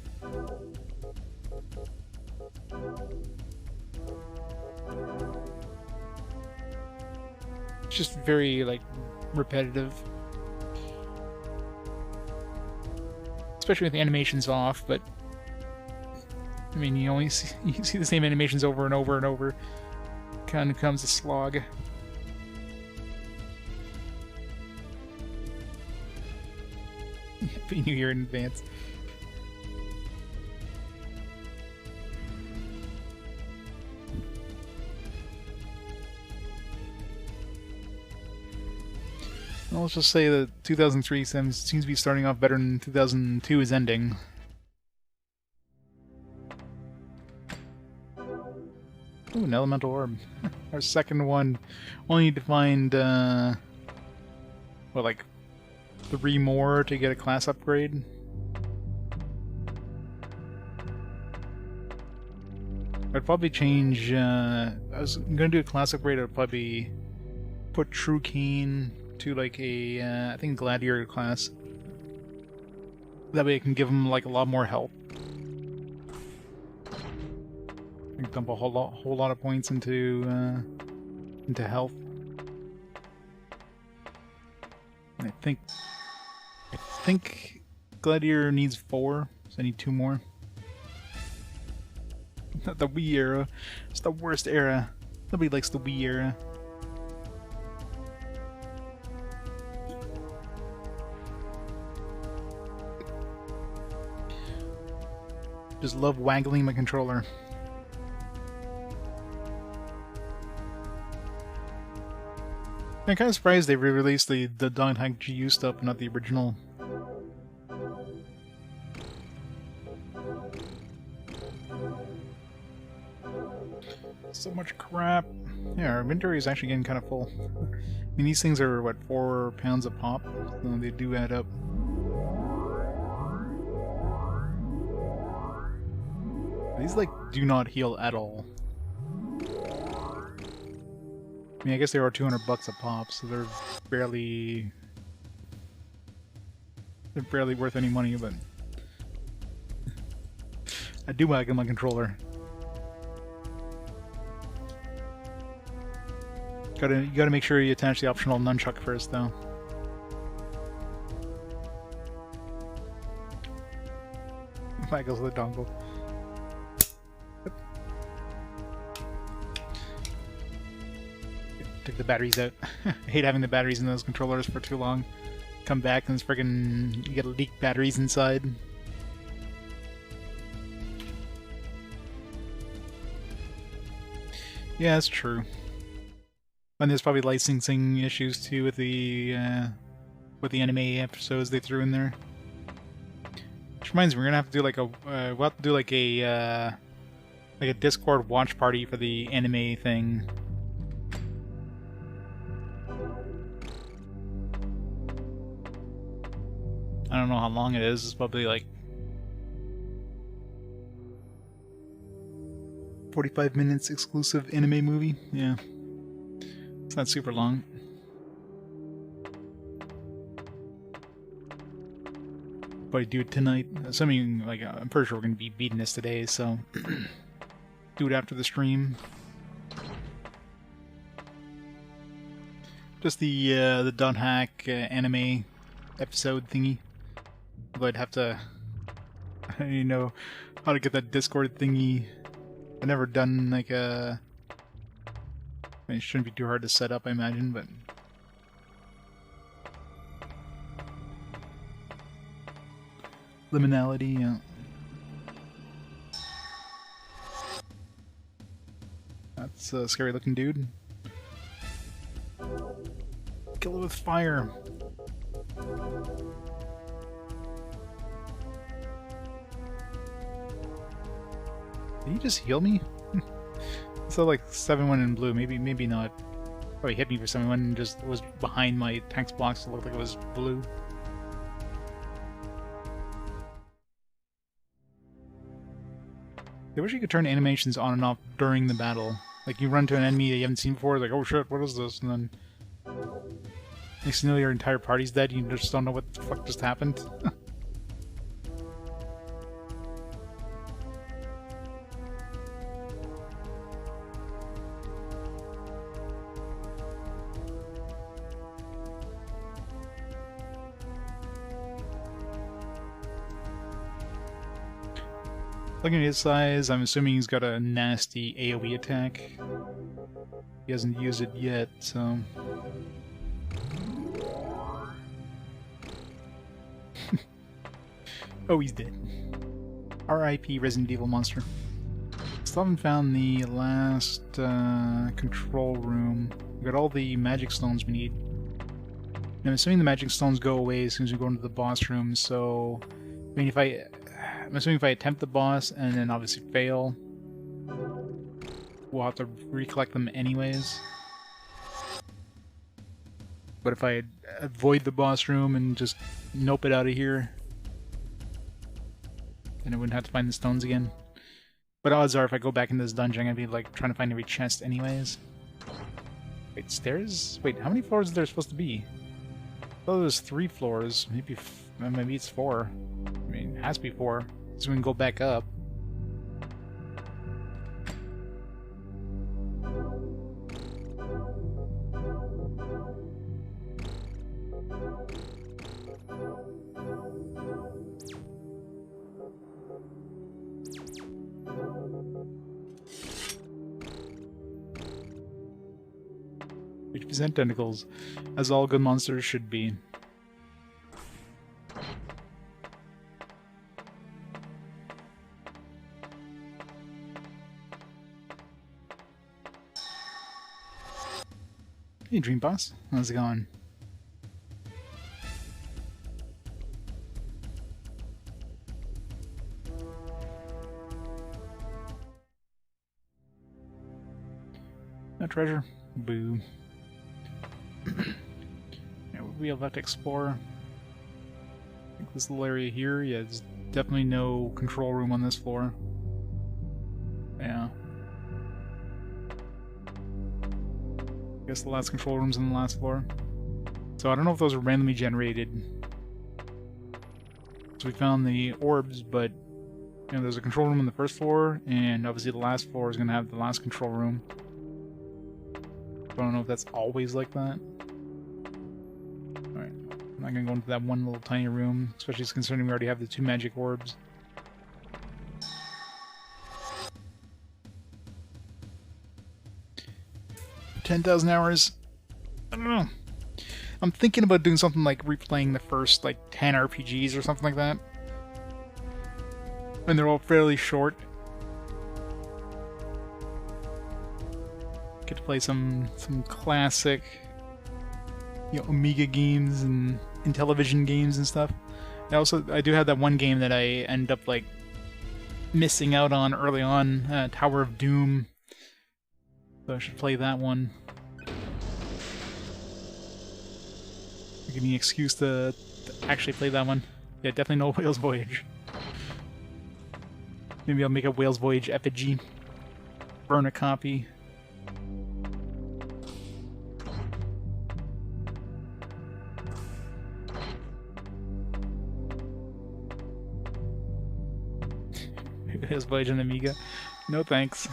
It's just very, like, repetitive. Especially with the animations off, but I mean, you see the same animations over and over and over. Kind of comes a slog. Happy New Year in advance. Well, let's just say that 2003 seems to be starting off better than 2002 is ending. Ooh, an elemental orb. Our second one. Only need to find, what, like 3 more to get a class upgrade? I'd probably change, I was gonna do a class upgrade. I'd probably put True Keen to like a, I think Gladiator class. That way I can give him like a lot more health. I can dump a whole lot of points into health. And I think Gladiator needs 4, so I need 2 more. Not the Wii era. It's the worst era. Nobody likes the Wii era. Just love waggling my controller. I'm kind of surprised they re-released the Don't Hack GU stuff, not the original. So much crap. Yeah, our inventory is actually getting kind of full. I mean, these things are, what, 4 pounds a pop? So they do add up. These, like, do not heal at all. I mean, I guess they are 200 bucks a pop, so they're barely worth any money, but I do wag on my controller. You gotta make sure you attach the optional nunchuck first, though. Waggles the dongle. Took the batteries out. I hate having the batteries in those controllers for too long. Come back and it's friggin' you get leaked batteries inside. Yeah, that's true. And there's probably licensing issues too with the anime episodes they threw in there. Which reminds me, we're gonna have to do like a we'll have to do like a Discord watch party for the anime thing. I don't know how long it is. It's probably like 45 minutes exclusive anime movie. Yeah. It's not super long. But I do it tonight. Assuming, like, I'm pretty sure we're going to be beating this today, so do it after the stream. Just the Don't Hack anime episode thingy. Although I'd have to, I don't even know how to get that Discord thingy. I've never done like a. I mean, it shouldn't be too hard to set up, I imagine, but. Liminality, yeah. That's a scary looking dude. Kill it with fire. Did he just heal me? So like 7-1 in blue, maybe not. Probably hit me for 7-1 and just was behind my text box, so it looked like it was blue. I wish you could turn animations on and off during the battle. Like you run to an enemy that you haven't seen before, like, oh shit, what is this? And then next thing you know, your entire party's dead, you just don't know what the fuck just happened. Looking at his size, I'm assuming he's got a nasty AoE attack. He hasn't used it yet, so... Oh, he's dead. R.I.P. Resident Evil monster. Still haven't found the last control room. We've got all the magic stones we need. And I'm assuming the magic stones go away as soon as we go into the boss room, so... I mean, I'm assuming if I attempt the boss and then obviously fail, we'll have to recollect them anyways. But if I avoid the boss room and just nope it out of here, then I wouldn't have to find the stones again. But odds are if I go back into this dungeon, I'm gonna be like trying to find every chest anyways. Wait, stairs? Wait, how many floors is there supposed to be? I thought there was 3 floors. Maybe it's 4. I mean, it has to be 4. So we can go back up. Which present tentacles, as all good monsters should be. Hey, Dream Boss. How's it going? No treasure? Boo. Yeah, we have left to explore. I think this little area here, yeah, there's definitely no control room on this floor. Yeah. I guess the last control room's on the last floor. So I don't know if those are randomly generated. So we found the orbs, but you know, there's a control room on the first floor, and obviously the last floor is going to have the last control room. I don't know if that's always like that. Alright, I'm not going to go into that one little tiny room, especially considering we already have the 2 magic orbs. $10,000 hours? I don't know. I'm thinking about doing something like replaying the first, like, 10 RPGs or something like that. And they're all fairly short. Get to play some classic, you know, Amiga games and Intellivision games and stuff. I do have that one game that I end up, like, missing out on early on, Tower of Doom. So I should play that one. Give me an excuse to actually play that one. Yeah, definitely no Whale's Voyage. Maybe I'll make a Whale's Voyage effigy. Burn a copy. Whale's Voyage on Amiga. No thanks.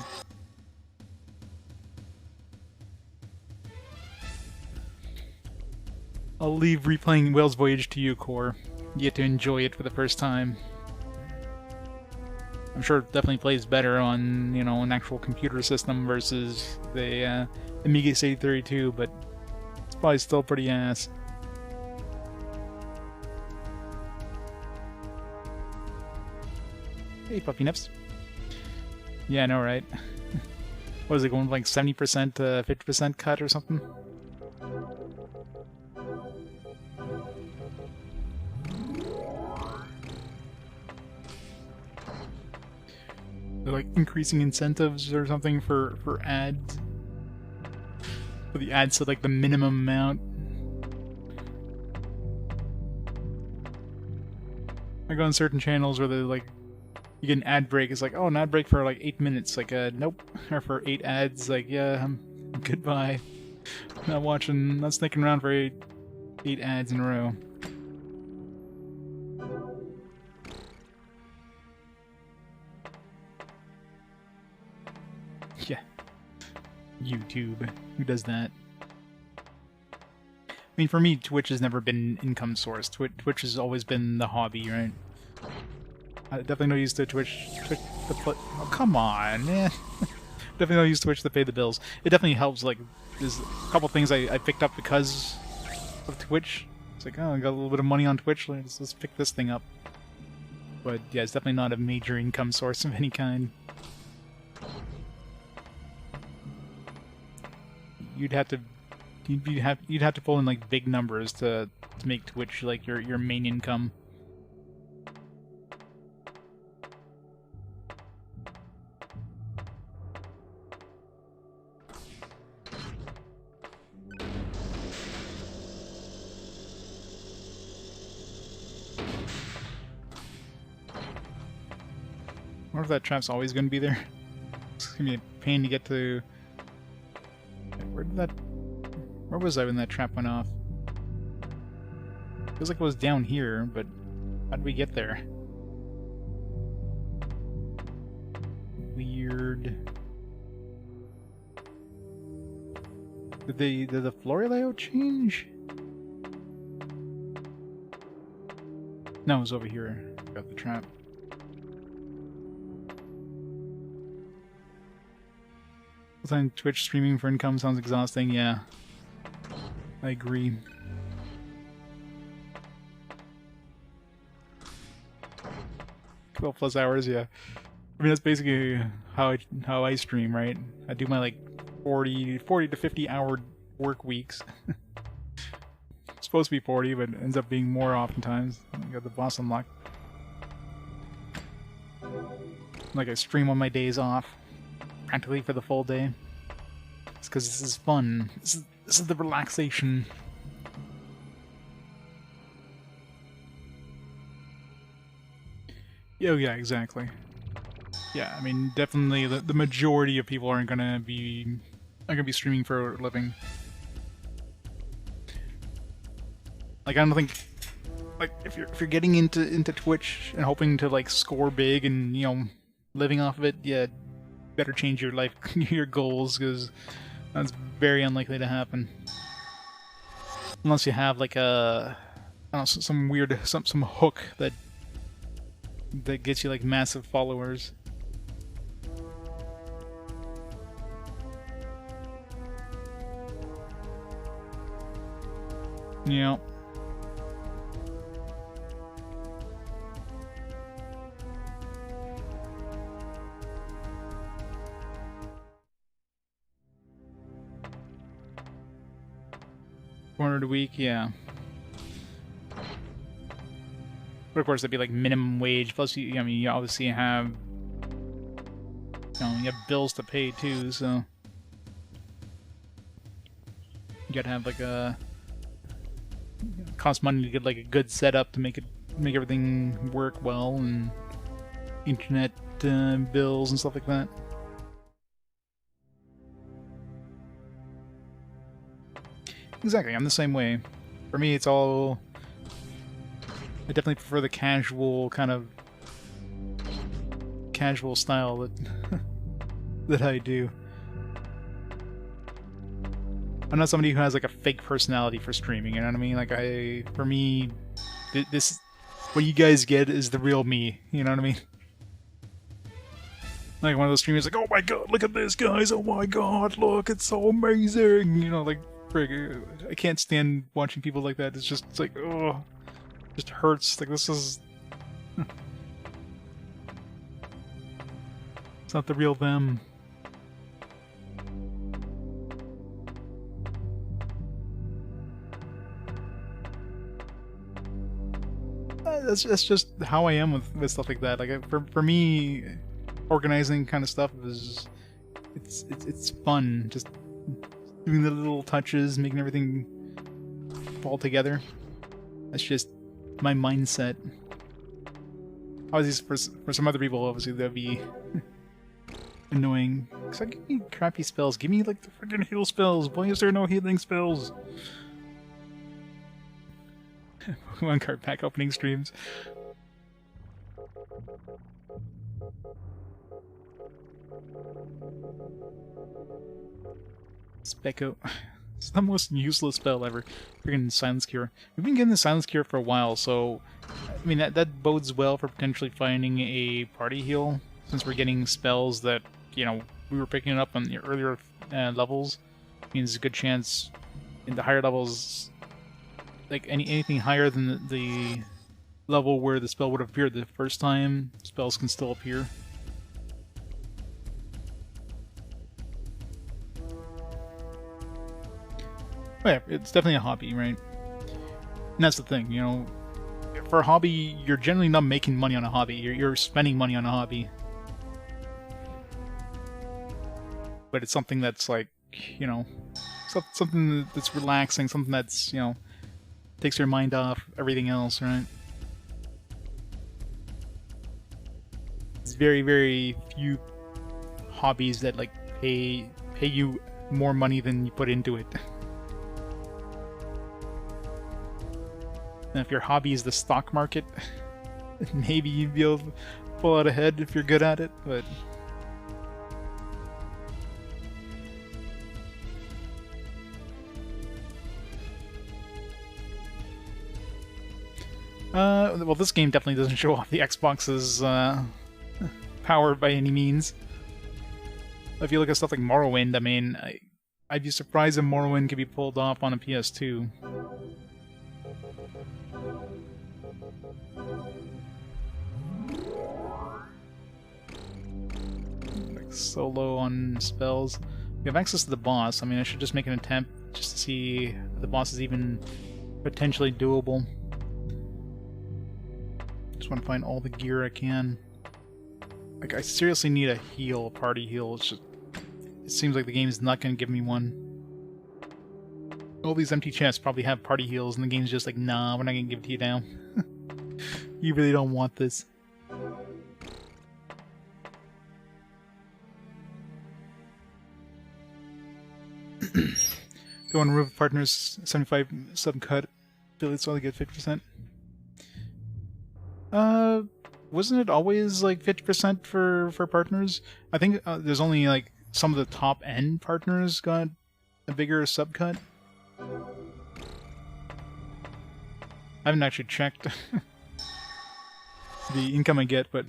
I'll leave replaying Whale's Voyage to you, Core. You get to enjoy it for the first time. I'm sure it definitely plays better on, you know, an actual computer system versus the Amiga 8032, but it's probably still pretty ass. Hey, Puppy Nips. Yeah, I know, right? What is it, going like 70% to 50% cut or something? They're like increasing incentives or something for ads. For the ads to like the minimum amount. I go on certain channels where they're like, you get an ad break. It's like, oh, an ad break for like 8 minutes. Like, nope. Or for 8 ads. Like, yeah, goodbye. Not sticking around for eight ads in a row. Yeah. YouTube. Who does that? I mean, for me, Twitch has never been an income source. Twitch has always been the hobby, right? Definitely no use to Twitch to put. Oh, come on, man. Definitely no use to Twitch to pay the bills. It definitely helps. Like, there's a couple things I picked up because of Twitch. It's like, oh, I got a little bit of money on Twitch. Let's pick this thing up. But yeah, it's definitely not a major income source of any kind. You'd have to pull in like big numbers to make Twitch like your main income. I wonder if that trap's always going to be there. It's going to be a pain to get to... Where was I when that trap went off? Feels like it was down here, but how did we get there? Weird. Did the floor layout change? No, it was over here. Got the trap. Full-time Twitch streaming for income sounds exhausting, yeah. I agree. 12+ hours, yeah. I mean, that's basically how I stream, right? I do my like 40 to 50 hour work weeks. It's supposed to be 40, but it ends up being more oftentimes. I got the boss unlocked. Like I stream on my days off, practically for the full day. It's because this is fun. This is the relaxation. Oh yeah, exactly. Yeah, I mean, definitely the majority of people aren't gonna be streaming for a living. Like, I don't think, like, if you're getting into Twitch and hoping to like score big and, you know, living off of it, yeah, better change your life your goals, because that's very unlikely to happen. Unless you have like a, I don't know, some weird some hook that gets you like massive followers. Yeah. $400 a week, yeah. But of course, that'd be like minimum wage. Plus, I mean, you obviously have, you have bills to pay too. So you gotta have like a cost money to get like a good setup to make everything work well, and internet bills and stuff like that. Exactly, I'm the same way. For me, it's all... I definitely prefer the casual kind of... casual style that that I do. I'm not somebody who has like a fake personality for streaming, you know what I mean? Like, for me, this... what you guys get is the real me, you know what I mean? Like one of those streamers like, oh my god, look at this, guys, oh my god, look, it's so amazing, you know, like... I can't stand watching people like that. It's like, oh, it just hurts. Like, this is... It's not the real them. That's just how I am with stuff like that. Like, for me, organizing kind of stuff is... It's fun. Just... doing the little touches, making everything fall together. That's just my mindset. Obviously, for some other people, obviously, that'd be annoying. Cause I give me crappy spells. Give me, like, the freaking heal spells. Why is there no healing spells? Pokemon card pack opening streams. Specco. It's the most useless spell ever. Freaking Silence Cure. We've been getting the Silence Cure for a while, so I mean, that bodes well for potentially finding a party heal, since we're getting spells that, you know, we were picking up on the earlier levels. Means there's a good chance in the higher levels, like anything higher than the level where the spell would have appeared the first time, spells can still appear. Oh yeah, it's definitely a hobby, right? And that's the thing, you know, for a hobby, you're generally not making money on a hobby, you're spending money on a hobby. But it's something that's like, you know, something that's relaxing, something that's, you know, takes your mind off everything else, right? It's very, very few hobbies that like pay you more money than you put into it. And if your hobby is the stock market, maybe you'd be able to pull out ahead if you're good at it, but well, this game definitely doesn't show off the Xbox's power by any means. If you look at stuff like Morrowind, I mean, I'd be surprised if Morrowind could be pulled off on a PS2. Like solo on spells. We have access to the boss. I mean, I should just make an attempt just to see if the boss is even potentially doable. Just want to find all the gear I can. Like, I seriously need a heal, a party heal. It's just, it seems like the game is not going to give me one. All these empty chests probably have party heals, and the game's just like, nah, we're not going to give it to you now. You really don't want this. Go on River Partners, 75 sub-cut. Affiliates only get 50%. Wasn't it always like 50% for partners? I think there's only like some of the top end partners got a bigger subcut. I haven't actually checked the income I get, but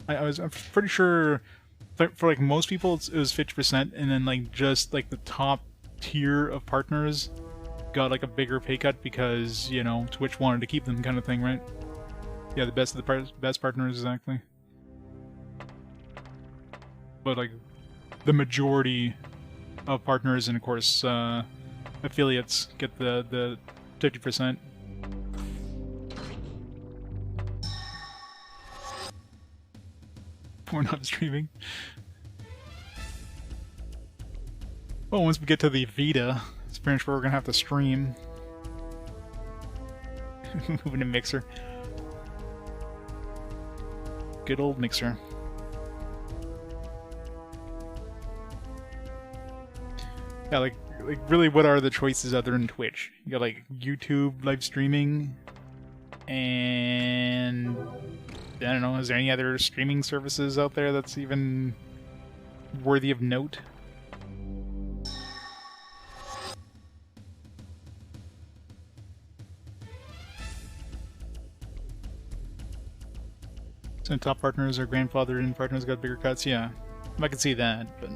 I'm pretty sure for like most people it was 50%, and then like just like the top tier of partners got like a bigger pay cut because, you know, Twitch wanted to keep them, kind of thing, right? Yeah, the best of the best partners, exactly. But like the majority of partners and of course affiliates get the 50%. We're not streaming. Well, once we get to the Vita, it's pretty much where we're gonna have to stream. Moving to Mixer. Good old Mixer. Yeah, like really, what are the choices other than Twitch? You got like YouTube live streaming, and I don't know. Is there any other streaming services out there that's even worthy of note? So top partners are grandfathered and partners got bigger cuts, yeah. I can see that, but...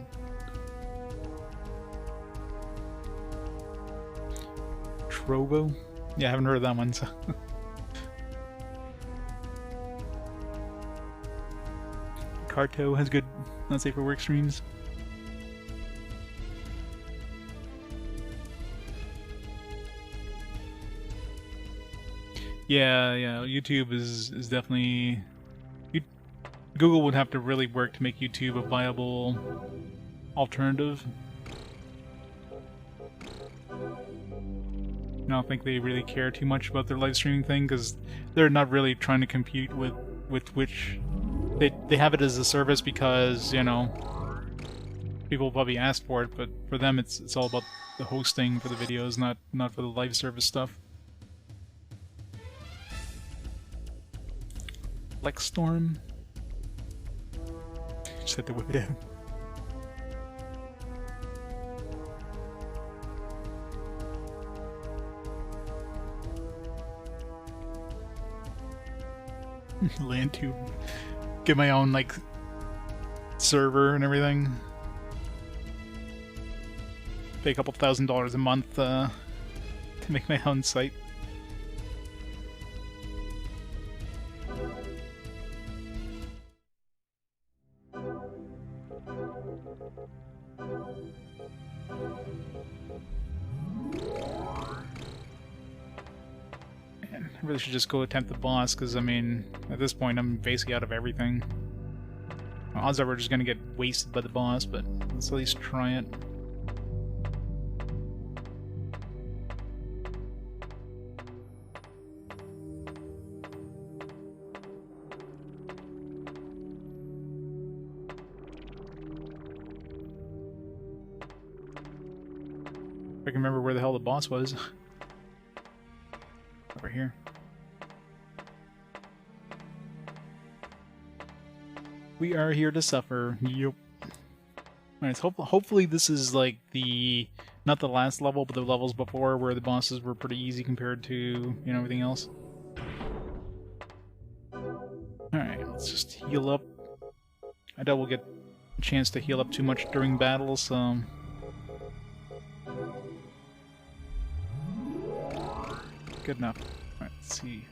Trovo? Yeah, I haven't heard of that one, so... Carto has good not safe for work streams. Yeah, YouTube is definitely... Google would have to really work to make YouTube a viable alternative. I don't think they really care too much about their live streaming thing, because they're not really trying to compete with Twitch. They have it as a service because, you know, people probably asked for it, but for them it's all about the hosting for the videos, not for the live service stuff. Lexstorm. Just had to whip it out. Land tube. Get my own, like, server and everything. Pay a couple $1,000s a month to make my own site. I really should just go attempt the boss, because, I mean, at this point I'm basically out of everything. Odds are we're just gonna get wasted by the boss, but let's at least try it. If I can remember where the hell the boss was. Over here. We are here to suffer. Yup. Alright, so hopefully this is like the... not the last level, but the levels before where the bosses were pretty easy compared to, you know, everything else. Alright, let's just heal up. I doubt we'll get a chance to heal up too much during battle, so... good enough. Alright, let's see.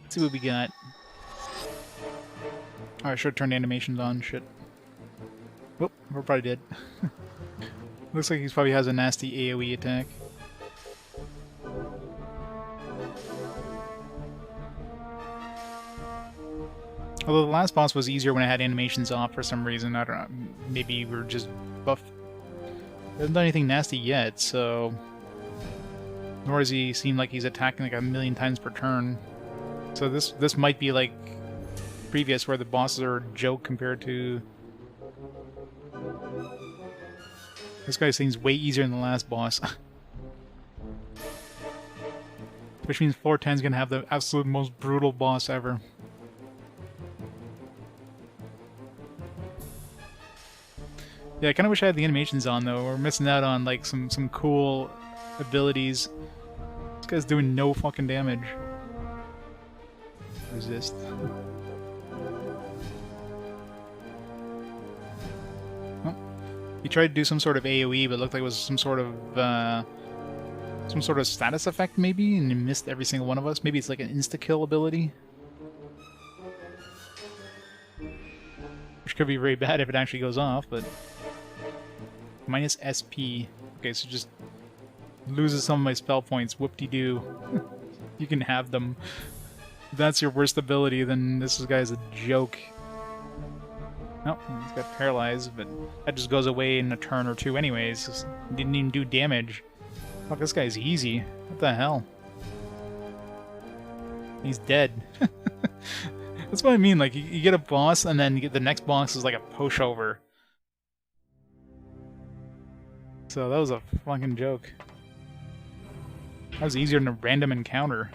Let's see what we got. Oh, I should have turned animations on. Shit. Whoop, we're probably dead. Looks like he probably has a nasty AoE attack. Although the last boss was easier when I had animations off for some reason. I don't know. Maybe we're just buffed. He hasn't done anything nasty yet, so... nor does he seem like he's attacking like 1,000,000 times per turn. So this might be like previous, where the bosses are a joke compared to... this guy seems way easier than the last boss. Which means floor 10 is going to have the absolute most brutal boss ever. Yeah, I kind of wish I had the animations on, though. We're missing out on like some cool abilities. This guy's doing no fucking damage. Resist. Oh. He tried to do some sort of AoE, but it looked like it was some sort of status effect, maybe, and he missed every single one of us. Maybe it's like an insta-kill ability. Which could be very bad if it actually goes off, but... minus SP. Okay, so just loses some of my spell points. Whoop-de-doo. You can have them. If that's your worst ability, then this guy's a joke. Nope, he's got paralyzed, but that just goes away in a turn or two anyways. Didn't even do damage. Fuck, this guy's easy. What the hell? He's dead. That's what I mean, like, you get a boss, and then you get the next boss is like a pushover. So that was a fucking joke. That was easier than a random encounter.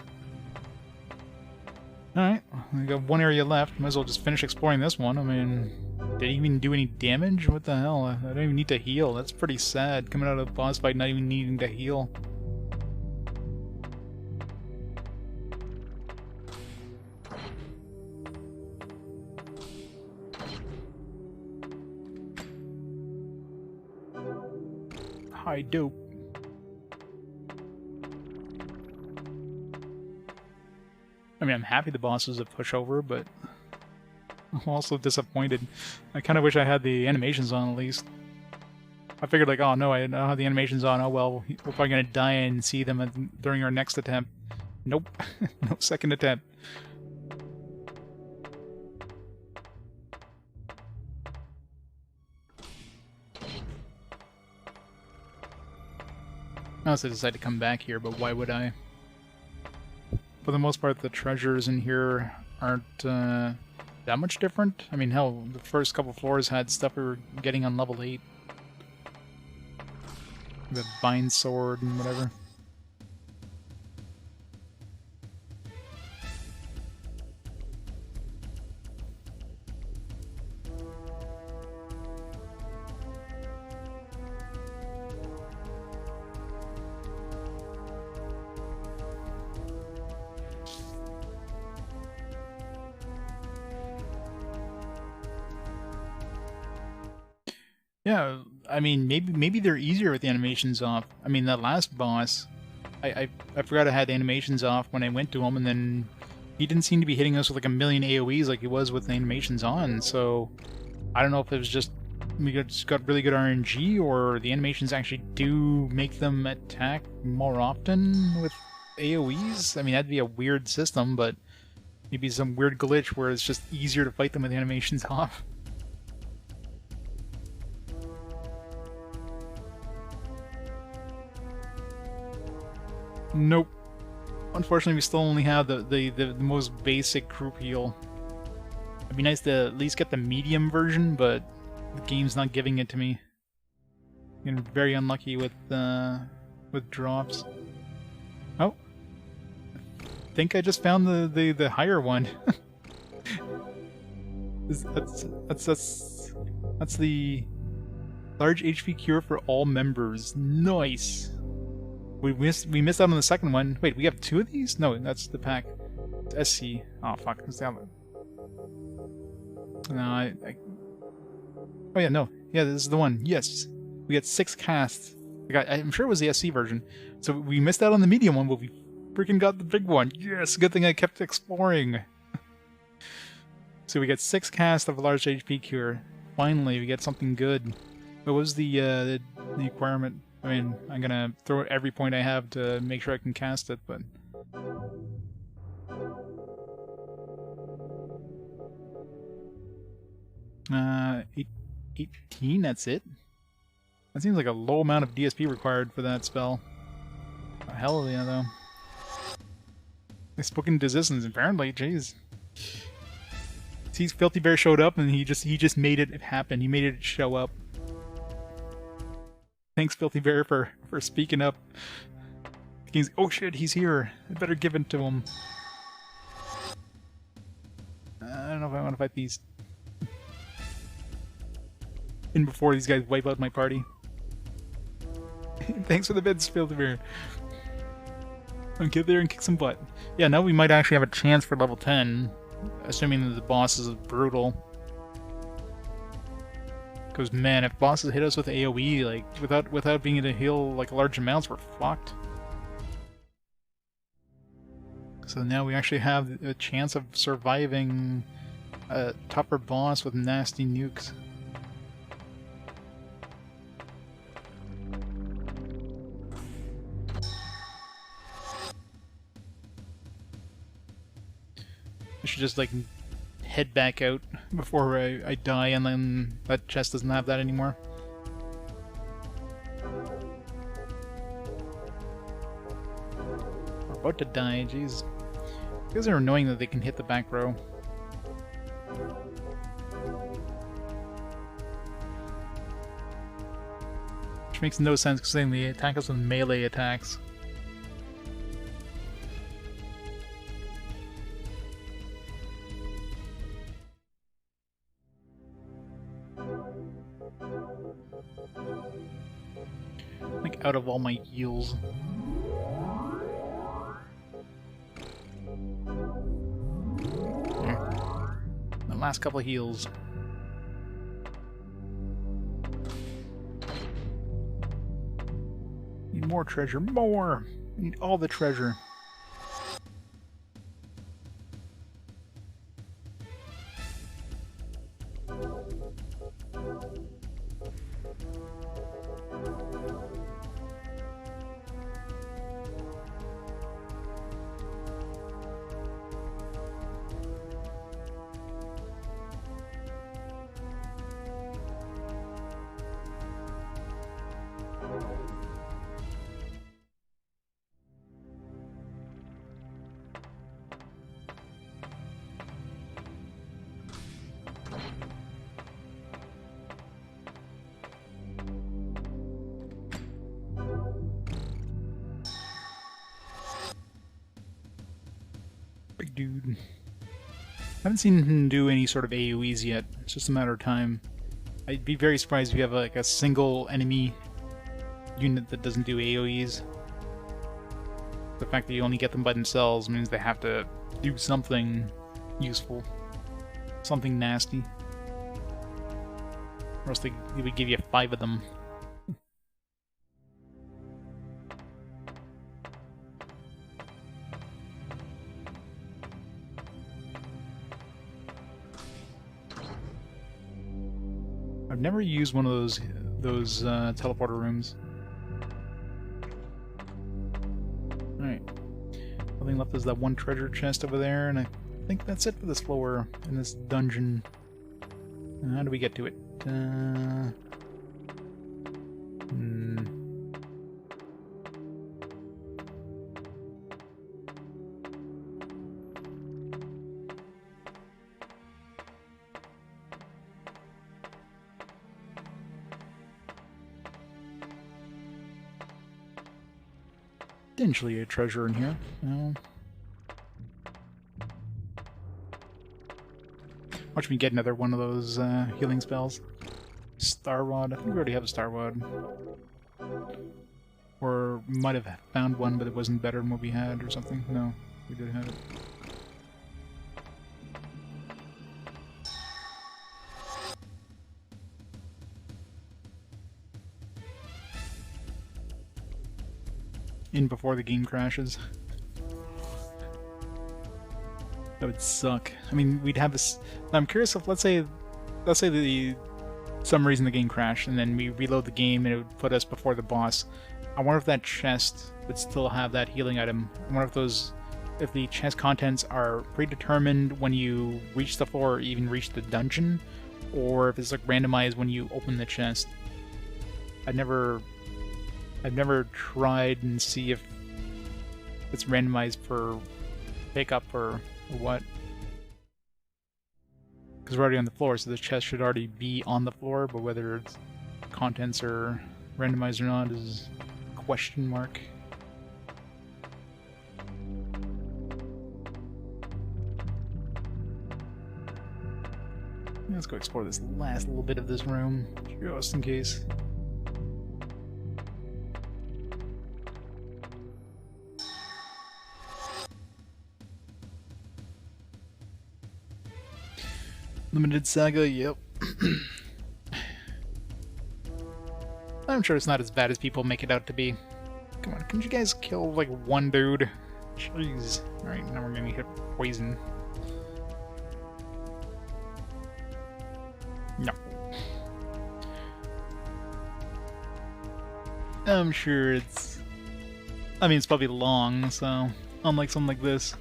Alright, we got one area left. Might as well just finish exploring this one. I mean, did he even do any damage? What the hell? I don't even need to heal. That's pretty sad, coming out of the boss fight not even needing to heal. Hi, dope. I mean, I'm happy the boss is a pushover, but I'm also disappointed. I kind of wish I had the animations on at least. I figured like, oh no, I don't have the animations on. Oh well, we're probably gonna die and see them during our next attempt. Nope, no second attempt. Unless I decide to come back here, but why would I? For the most part, the treasures in here aren't that much different. I mean, hell, the first couple floors had stuff we were getting on level 8. The bind sword and whatever. Yeah, I mean, maybe they're easier with the animations off. I mean, that last boss, I forgot I had the animations off when I went to him, and then he didn't seem to be hitting us with like a million AoEs like he was with the animations on, so I don't know if it was just we just got really good RNG, or the animations actually do make them attack more often with AoEs. I mean, that'd be a weird system, but maybe some weird glitch where it's just easier to fight them with the animations off. Nope. Unfortunately, we still only have the most basic group heal. It'd be nice to at least get the medium version, but the game's not giving it to me. I'm very unlucky with drops. Oh, I think I just found the higher one. That's the large HP cure for all members. Nice. We missed out on the second one. Wait, we have two of these? No, that's the pack. It's SC. Oh fuck, that's the other. No, oh yeah, no. Yeah, this is the one. Yes. We got 6 casts. I'm sure it was the SC version. So we missed out on the medium one, but we freaking got the big one. Yes, good thing I kept exploring. So we got 6 casts of a large HP cure. Finally, we get something good. What was the requirement? I mean, I'm gonna throw every point I have to make sure I can cast it, but... 18, that's it? That seems like a low amount of DSP required for that spell. Oh, hell yeah, though. They spoke into existence, apparently, jeez. See, Filthy Bear showed up and he just made it happen. He made it show up. Thanks, Filthy Bear, for speaking up. Oh shit, he's here. I better give it to him. I don't know if I want to fight these. In before these guys wipe out my party. Thanks for the bits, Filthy Bear. I'll get there and kick some butt. Yeah, now we might actually have a chance for level 10, assuming that the boss is brutal. Because man, if bosses hit us with AoE, like without being able to heal like large amounts, we're fucked. So now we actually have a chance of surviving a tougher boss with nasty nukes. I should just like head back out before I die, and then that chest doesn't have that anymore. We're about to die, jeez. You guys are annoying that they can hit the back row. Which makes no sense considering they attack us with melee attacks. Like out of all my heals. There. The last couple of heals. Need more treasure, more! I need all the treasure. Big dude. I haven't seen him do any sort of AoEs yet. It's just a matter of time. I'd be very surprised if you have like a single enemy unit that doesn't do AoEs. The fact that you only get them by themselves means they have to do something useful. Something nasty. Or else they would give you 5 of them. I've never used one of those teleporter rooms. Alright. Nothing left is that one treasure chest over there, and I think that's it for this floor in this dungeon. How do we get to it? Potentially a treasure in here. No. Watch me get another one of those healing spells. Star Rod. I think we already have a Star Rod. Or might have found one, but it wasn't better than what we had or something. No, we did have it. In before the game crashes. That would suck. I mean, we'd have this. I'm curious if let's say some reason the game crashed, and then we reload the game and it would put us before the boss. I wonder if that chest would still have that healing item. I wonder if the chest contents are predetermined when you reach the floor or even reach the dungeon, or if it's like randomized when you open the chest. I've never tried and see if it's randomized for pickup or what. Because we're already on the floor, so the chest should already be on the floor, but whether its contents are randomized or not is a question mark. Let's go explore this last little bit of this room, just in case. Limited Saga, yep. I'm sure it's not as bad as people make it out to be. Come on, couldn't you guys kill, like, one dude? Jeez. Alright, now we're gonna hit poison. No. I'm sure it's... I mean, it's probably long, so... Unlike something like this,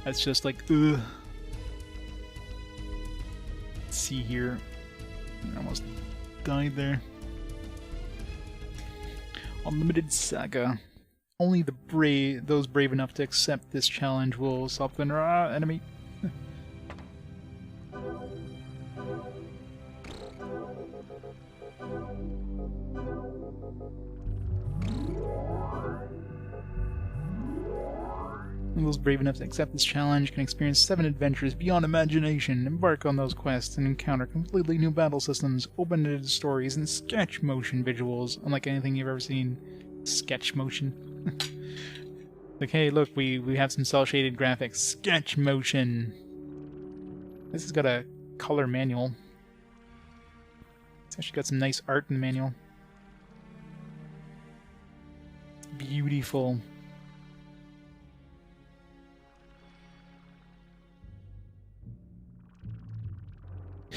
that's just like, ugh. See here. I almost died there. Unlimited Saga. Only those brave enough to accept this challenge will stop the enemy. Those brave enough to accept this challenge can experience 7 adventures beyond imagination, embark on those quests, and encounter completely new battle systems, open-ended stories, and sketch motion visuals, unlike anything you've ever seen. Sketch motion. Like, hey, look, we have some cel-shaded graphics. Sketch motion! This has got a color manual. It's actually got some nice art in the manual. Beautiful.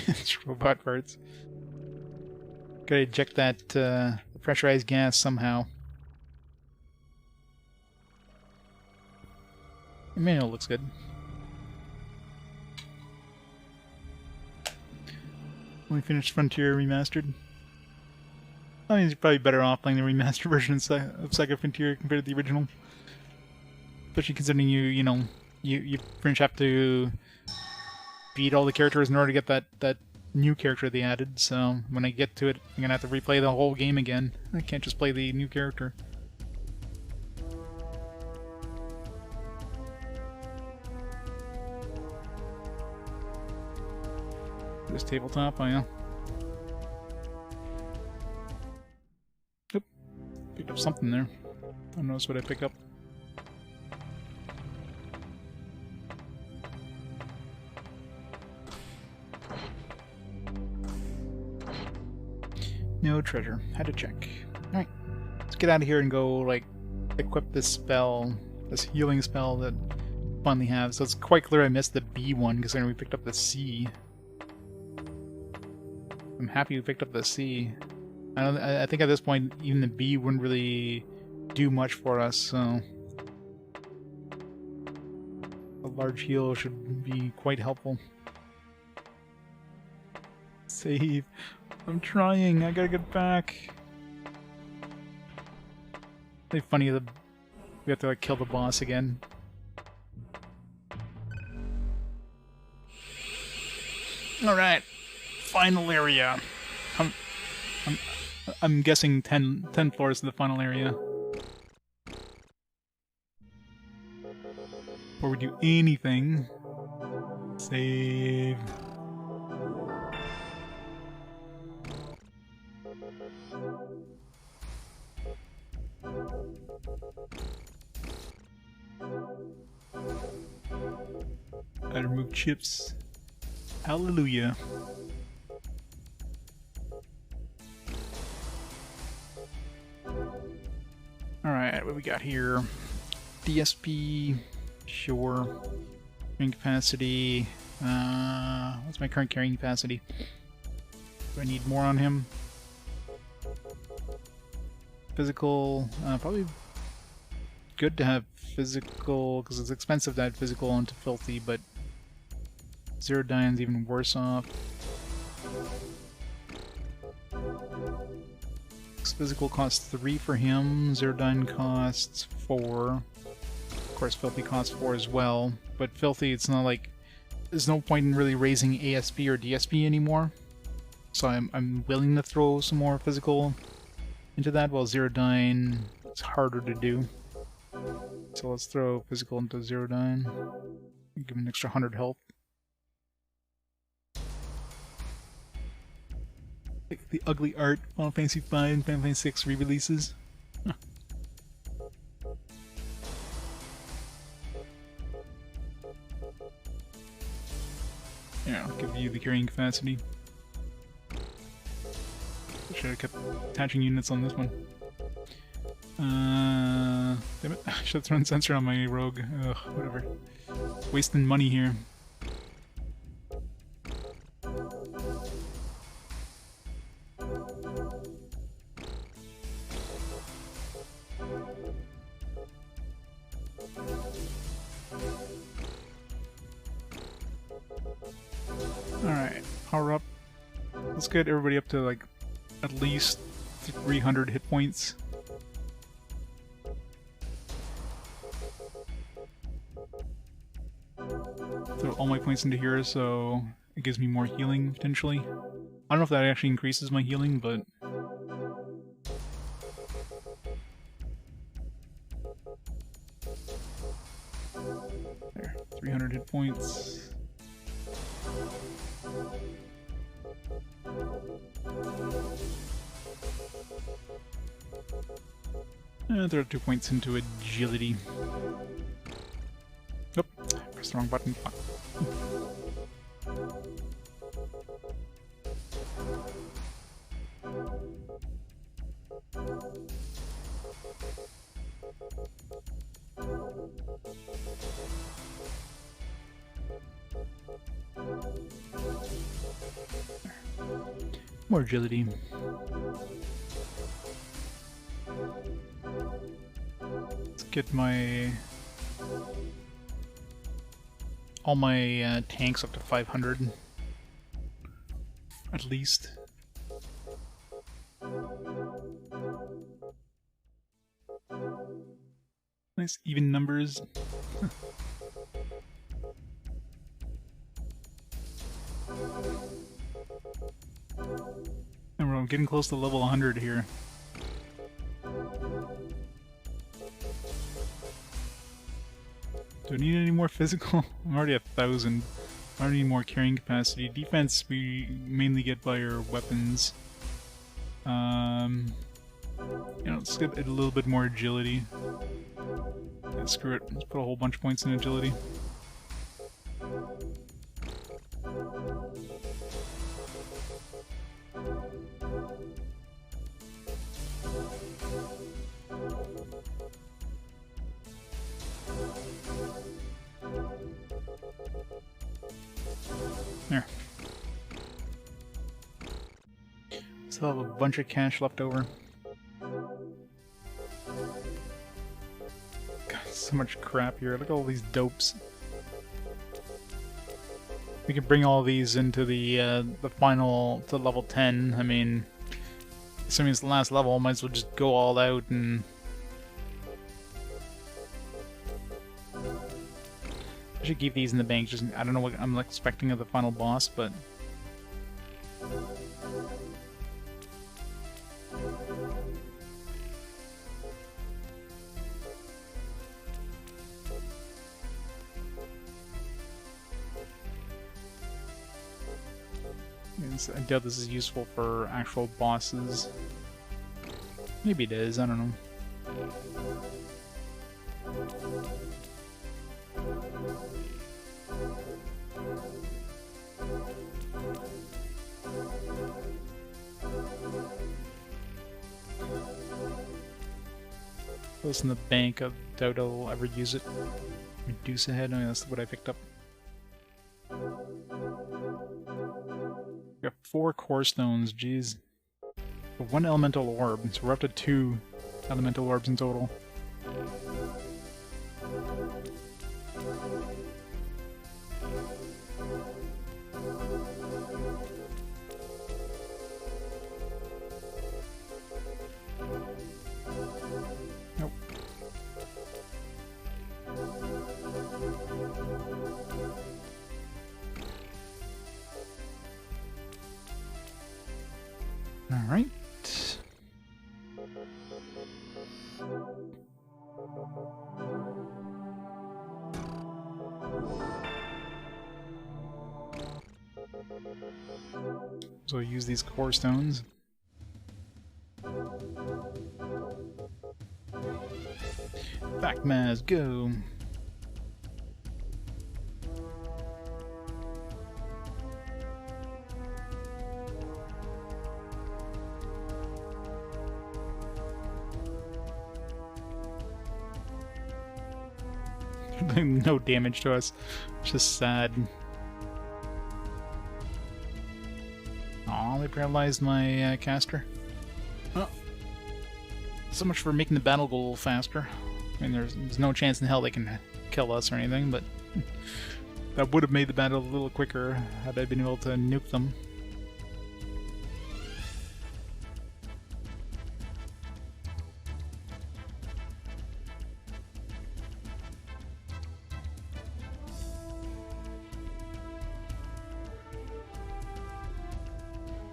It's robot parts. Gotta eject that pressurized gas somehow. The manual looks good. When we finished Frontier Remastered. I mean, it's probably better off playing the remastered version of Saga Frontier compared to the original. Especially considering you pretty much have to beat all the characters in order to get that new character they added, so when I get to it, I'm gonna have to replay the whole game again. I can't just play the new character. This tabletop, oh yeah. Oop. Picked up something there. I don't notice what I picked up. No treasure. Had to check. Alright. Let's get out of here and go, like, equip this spell, this healing spell that I finally have. So it's quite clear I missed the B one, because we picked up the C. I'm happy we picked up the C. I think at this point, even the B wouldn't really do much for us, so... a large heal should be quite helpful. Save. I'm trying. I gotta get back. It's funny that we have to like kill the boss again. All right, final area. I'm guessing 10 floors to the final area. Before we do anything, save. I remove chips. Hallelujah. Alright, what we got here? DSP, sure. Carrying capacity. What's my current carrying capacity? Do I need more on him? Physical, probably good to have physical, because it's expensive to add physical onto filthy, but Zero Dine's even worse off. Physical costs 3 for him, Zero Dine costs 4. Of course, Filthy costs 4 as well, but Filthy, it's not like... there's no point in really raising ASP or DSP anymore, so I'm willing to throw some more physical into that, while Zero Dine is harder to do. So let's throw physical into Zero Dine. Give him an extra 100 health. Like the ugly art Final Fantasy V and Final Fantasy VI re-releases. Huh. Yeah, I'll give you the carrying capacity. Should have kept attaching units on this one. Damn it. I should have thrown sensor on my rogue. Ugh, whatever. Wasting money here. Alright, power up. Let's get everybody up to like at least 300 hit points. Throw all my points into here so it gives me more healing potentially. I don't know if that actually increases my healing, but... there, 300 hit points. And throw 2 points into agility. Nope, pressed the wrong button. Fuck. More agility. Let's get my... all my tanks up to 500. At least. Nice even numbers. And we're getting close to level 100 here. Do I need any more physical? I'm already at 1,000. I don't need more carrying capacity. Defense we mainly get by our weapons. You know, let's get a little bit more agility. Yeah, screw it. Let's put a whole bunch of points in agility. There. Still have a bunch of cash left over. God, so much crap here. Look at all these dopes. We can bring all these into the final, to level 10. I mean, assuming it's the last level, I might as well just go all out and... I should keep these in the bank, just, I don't know what I'm expecting of the final boss, but... I doubt this is useful for actual bosses. Maybe it is, I don't know. Close in the bank, I doubt I'll ever use it. Reduce ahead, oh yeah, that's what I picked up. We got 4 core stones, jeez. 1 elemental orb, so we're up to 2 elemental orbs in total. Nope. Alright. So I'll use these core stones. Back Maz, go! No damage to us. It's just sad. Aw, they paralyzed my caster. Oh. So much for making the battle go a little faster. I mean, there's no chance in hell they can kill us or anything, but that would have made the battle a little quicker had I been able to nuke them.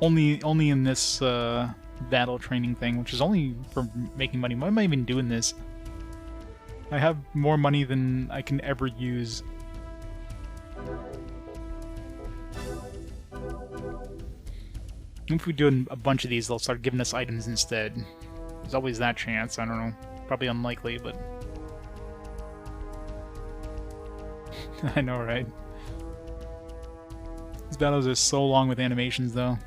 Only in this battle training thing, which is only for making money. Why am I even doing this? I have more money than I can ever use. If we do a bunch of these, they'll start giving us items instead. There's always that chance, I don't know. Probably unlikely, but... I know, right? These battles are so long with animations, though.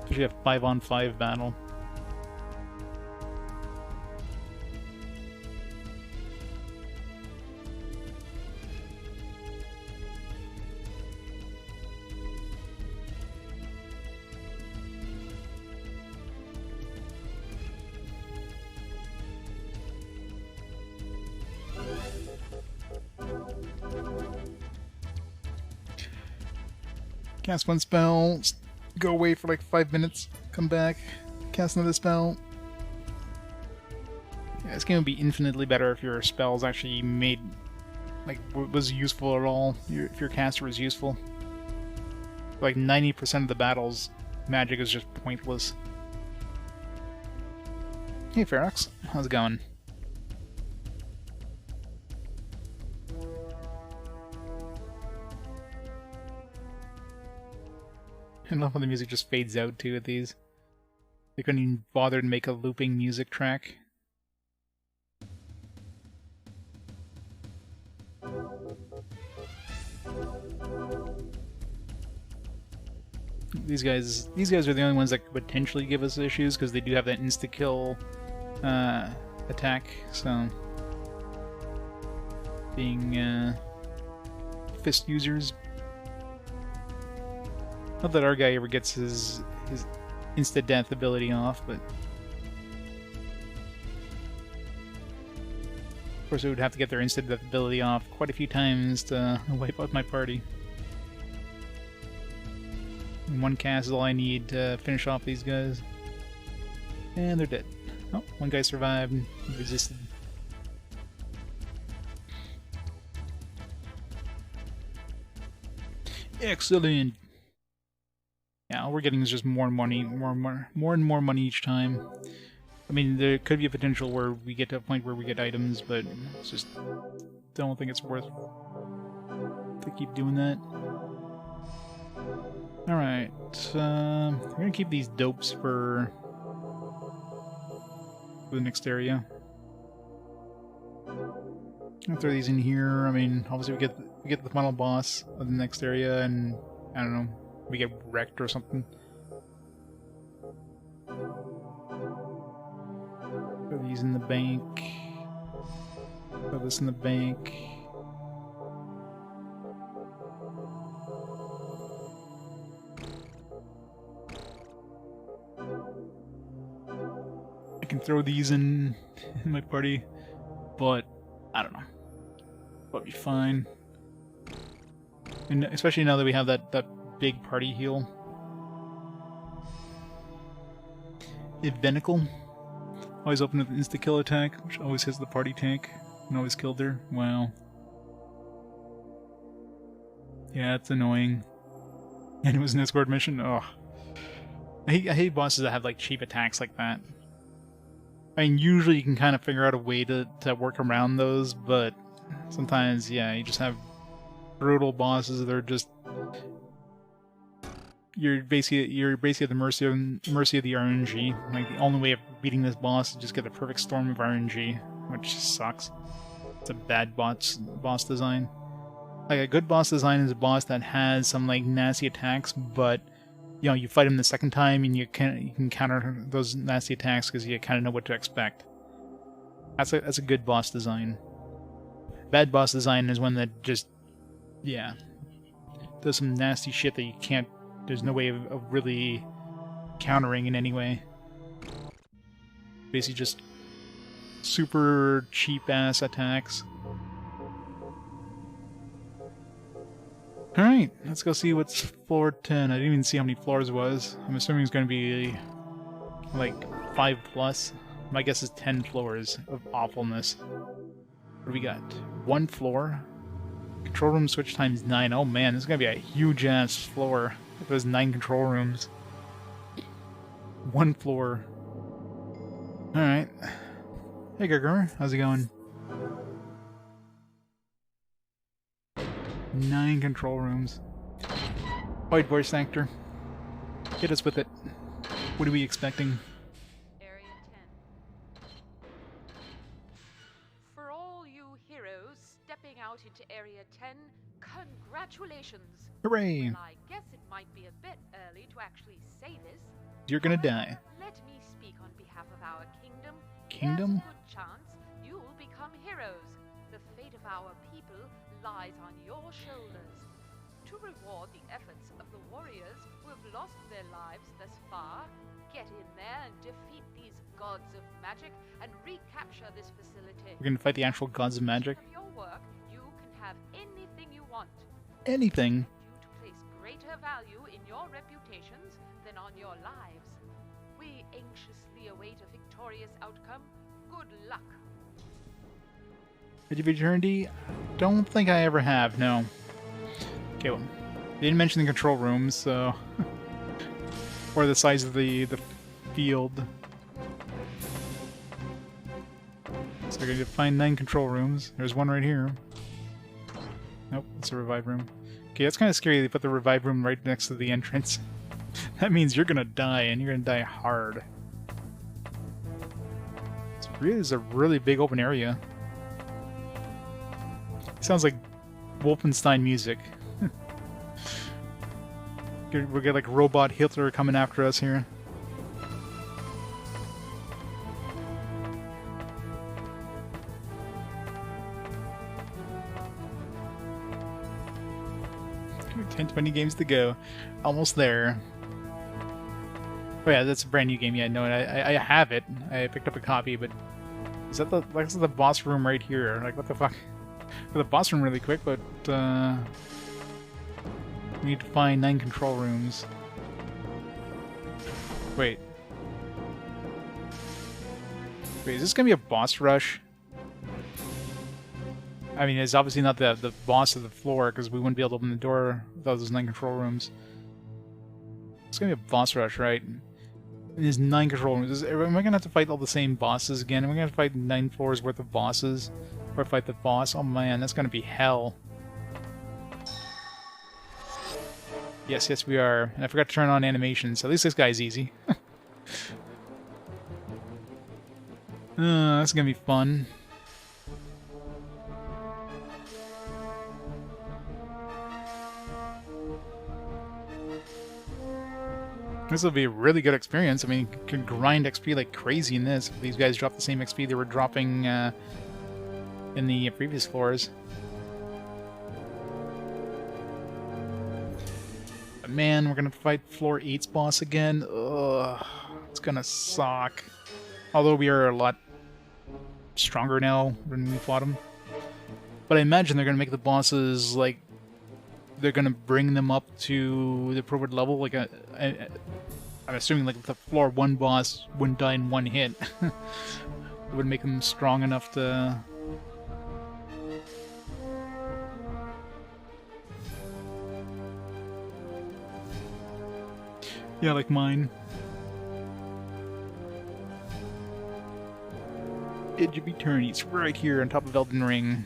Especially a 5-on-5 battle. Cast one spell, go away for like 5 minutes, come back, cast another spell. Yeah, this game would be infinitely better if your spells actually made, like, was useful at all, if your caster was useful. Like 90% of the battles, magic is just pointless. Hey Ferox, how's it going? I love how the music just fades out too at these. They couldn't even bother to make a looping music track. These guys are the only ones that could potentially give us issues because they do have that insta-kill attack, so being fist users. Not that our guy ever gets his insta-death ability off, but... Of course, we would have to get their insta-death ability off quite a few times to wipe out my party. And one cast is all I need to finish off these guys. And they're dead. Oh, one guy survived and resisted. Excellent! Yeah, all we're getting is just more money, more and more money each time. I mean, there could be a potential where we get to a point where we get items, but it's just don't think it's worth to keep doing that. Alright, we're gonna keep these dopes for the next area. I'll throw these in here. I mean, obviously we get the final boss of the next area, and I don't know, we get wrecked or something. Throw these in the bank. Throw this in the bank. I can throw these in my party, but I don't know. But be fine. And especially now that we have that big party heal. Evenical. Always open with an insta-kill attack, which always hits the party tank and always killed her. Wow. Yeah, it's annoying. And it was an escort mission? Ugh. I hate bosses that have like cheap attacks like that. I mean, usually you can kind of figure out a way to work around those, but sometimes, yeah, you just have brutal bosses that are just... You're basically at the mercy of the RNG. Like, the only way of beating this boss is just get a perfect storm of RNG, which sucks. It's a bad boss design. Like, a good boss design is a boss that has some, like, nasty attacks, but, you know, you fight him the second time and you can counter those nasty attacks because you kind of know what to expect. That's a good boss design. Bad boss design is one that just, yeah, does some nasty shit that you can't... There's no way of really countering in any way. Basically just super cheap-ass attacks. Alright, let's go see what's floor 10. I didn't even see how many floors it was. I'm assuming it's going to be like 5 plus. My guess is 10 floors of awfulness. What do we got? 1 floor. Control room switch times 9. Oh man, this is going to be a huge-ass floor. There's 9 control rooms. 1 floor. Alright. Hey Gregor, how's it going? 9 control rooms. White voice actor. Hit us with it. What are we expecting? Area 10. For all you heroes stepping out into Area 10, congratulations! Hooray! Well, I guess it might be a bit early to actually say this. You're gonna However, die. Let me speak on behalf of our kingdom. Kingdom? There's a good chance you'll become heroes. The fate of our people lies on your shoulders. To reward the efforts of the warriors who have lost their lives thus far, get in there and defeat these gods of magic and recapture this facility. We're gonna fight the actual gods of magic? Of your work, you can have anything you want. Anything? You to place greater value in your reputations than on your lives. We anxiously await a victorious outcome. Good luck. Edge of Eternity? Don't think I ever have, no. Okay, well, they didn't mention the control rooms, so... or the size of the field. So we're going to find 9 control rooms. There's one right here. Nope, it's a revive room. Okay, that's kind of scary. They put the revive room right next to the entrance. That means you're gonna die, and you're gonna die hard. It's a really big open area. Sounds like Wolfenstein music. We'll get like robot Hitler coming after us here. 20 games to go. Almost there. Oh yeah, that's a brand new game. Yeah, no, I have it. I picked up a copy, but is that the boss room right here? Like, what the fuck? The boss room really quick, but we need to find 9 control rooms. Wait, is this gonna be a boss rush? I mean, it's obviously not the boss of the floor, because we wouldn't be able to open the door without those 9 control rooms. It's gonna be a boss rush, right? There's 9 control rooms. Am I gonna have to fight all the same bosses again? Am I gonna have to fight 9 floors worth of bosses? Or fight the boss? Oh man, that's gonna be hell. Yes, we are. And I forgot to turn on animation, so at least this guy's easy. That's gonna be fun. This will be a really good experience. I mean, you can grind XP like crazy in this. If these guys drop the same XP they were dropping in the previous floors. But man, we're gonna fight floor 8's boss again. Ugh, it's gonna suck. Although we are a lot stronger now when we fought him. But I imagine they're gonna make the bosses like they're gonna bring them up to the appropriate level. Like I'm assuming like the floor 1 boss wouldn't die in 1 hit. It would make them strong enough to. Yeah, like mine. Edge of Eternity's right here on top of Elden Ring.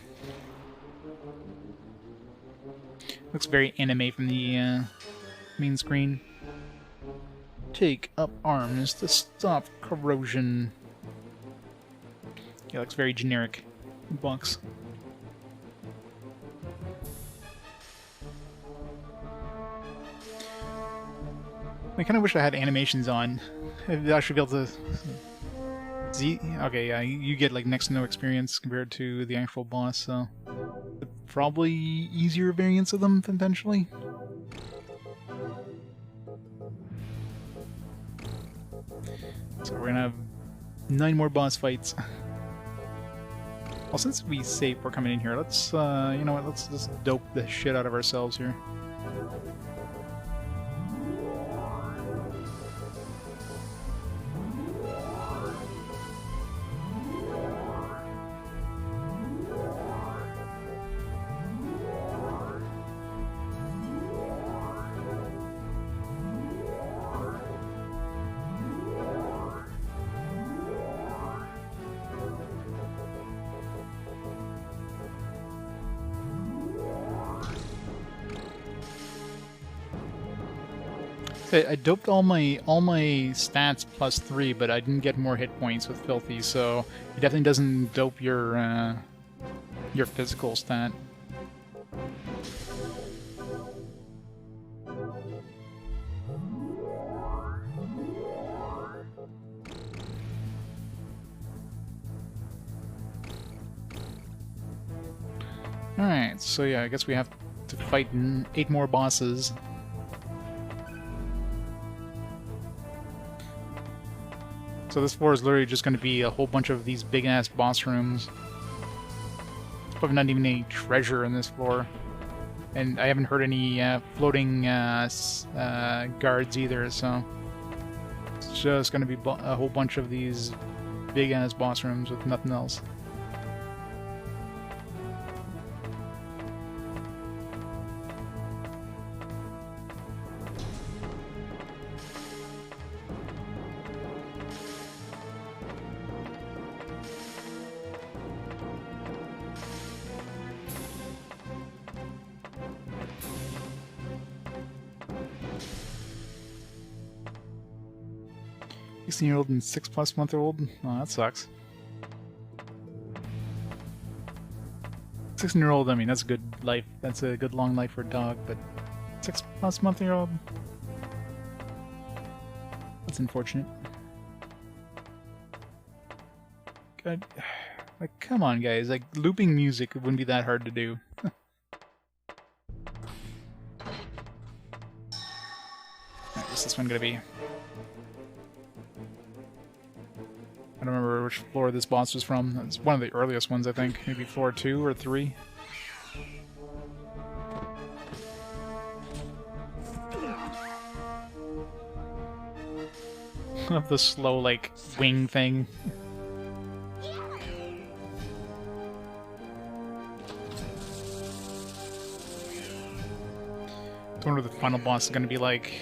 Looks very anime from the main screen. Take up arms to stop corrosion. Yeah, looks very generic box. I kind of wish I had animations on. I should be able to. Okay, yeah, you get like next to no experience compared to the actual boss, so probably easier variants of them potentially. So we're gonna have 9 more boss fights. Well, since we say we're coming in here, let's you know what? Let's just dope the shit out of ourselves here. I doped all my stats +3, but I didn't get more hit points with Filthy, so it definitely doesn't dope your physical stat. Alright, so yeah, I guess we have to fight 8 more bosses. So this floor is literally just going to be a whole bunch of these big-ass boss rooms. There's probably not even any treasure in this floor. And I haven't heard any floating guards either, so... It's just going to be a whole bunch of these big-ass boss rooms with nothing else. Year-old and 6+-month-old? Oh, that sucks. 16-year-old, I mean, that's a good life. That's a good long life for a dog, but 6+-month-old? That's unfortunate. God, like, come on, guys. Like, looping music wouldn't be that hard to do. What's this one gonna be? I don't remember which floor this boss was from. It's one of the earliest ones, I think. Maybe floor 2 or 3. Of the slow, like, wing thing. I wonder what the final boss is gonna be like.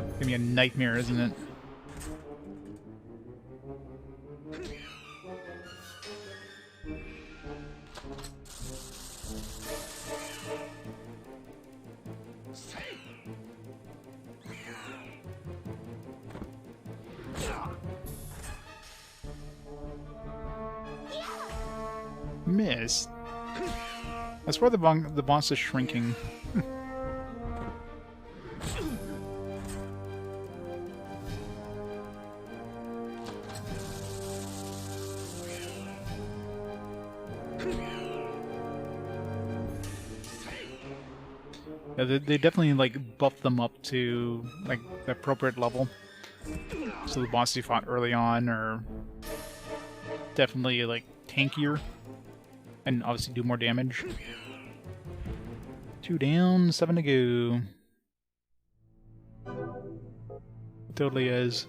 It's gonna be a nightmare, isn't it? Miss. That's where the boss is shrinking. Yeah, they definitely like buffed them up to like the appropriate level. So the bosses you fought early on are definitely like tankier and obviously do more damage. 2 down, 7 to go. It totally is.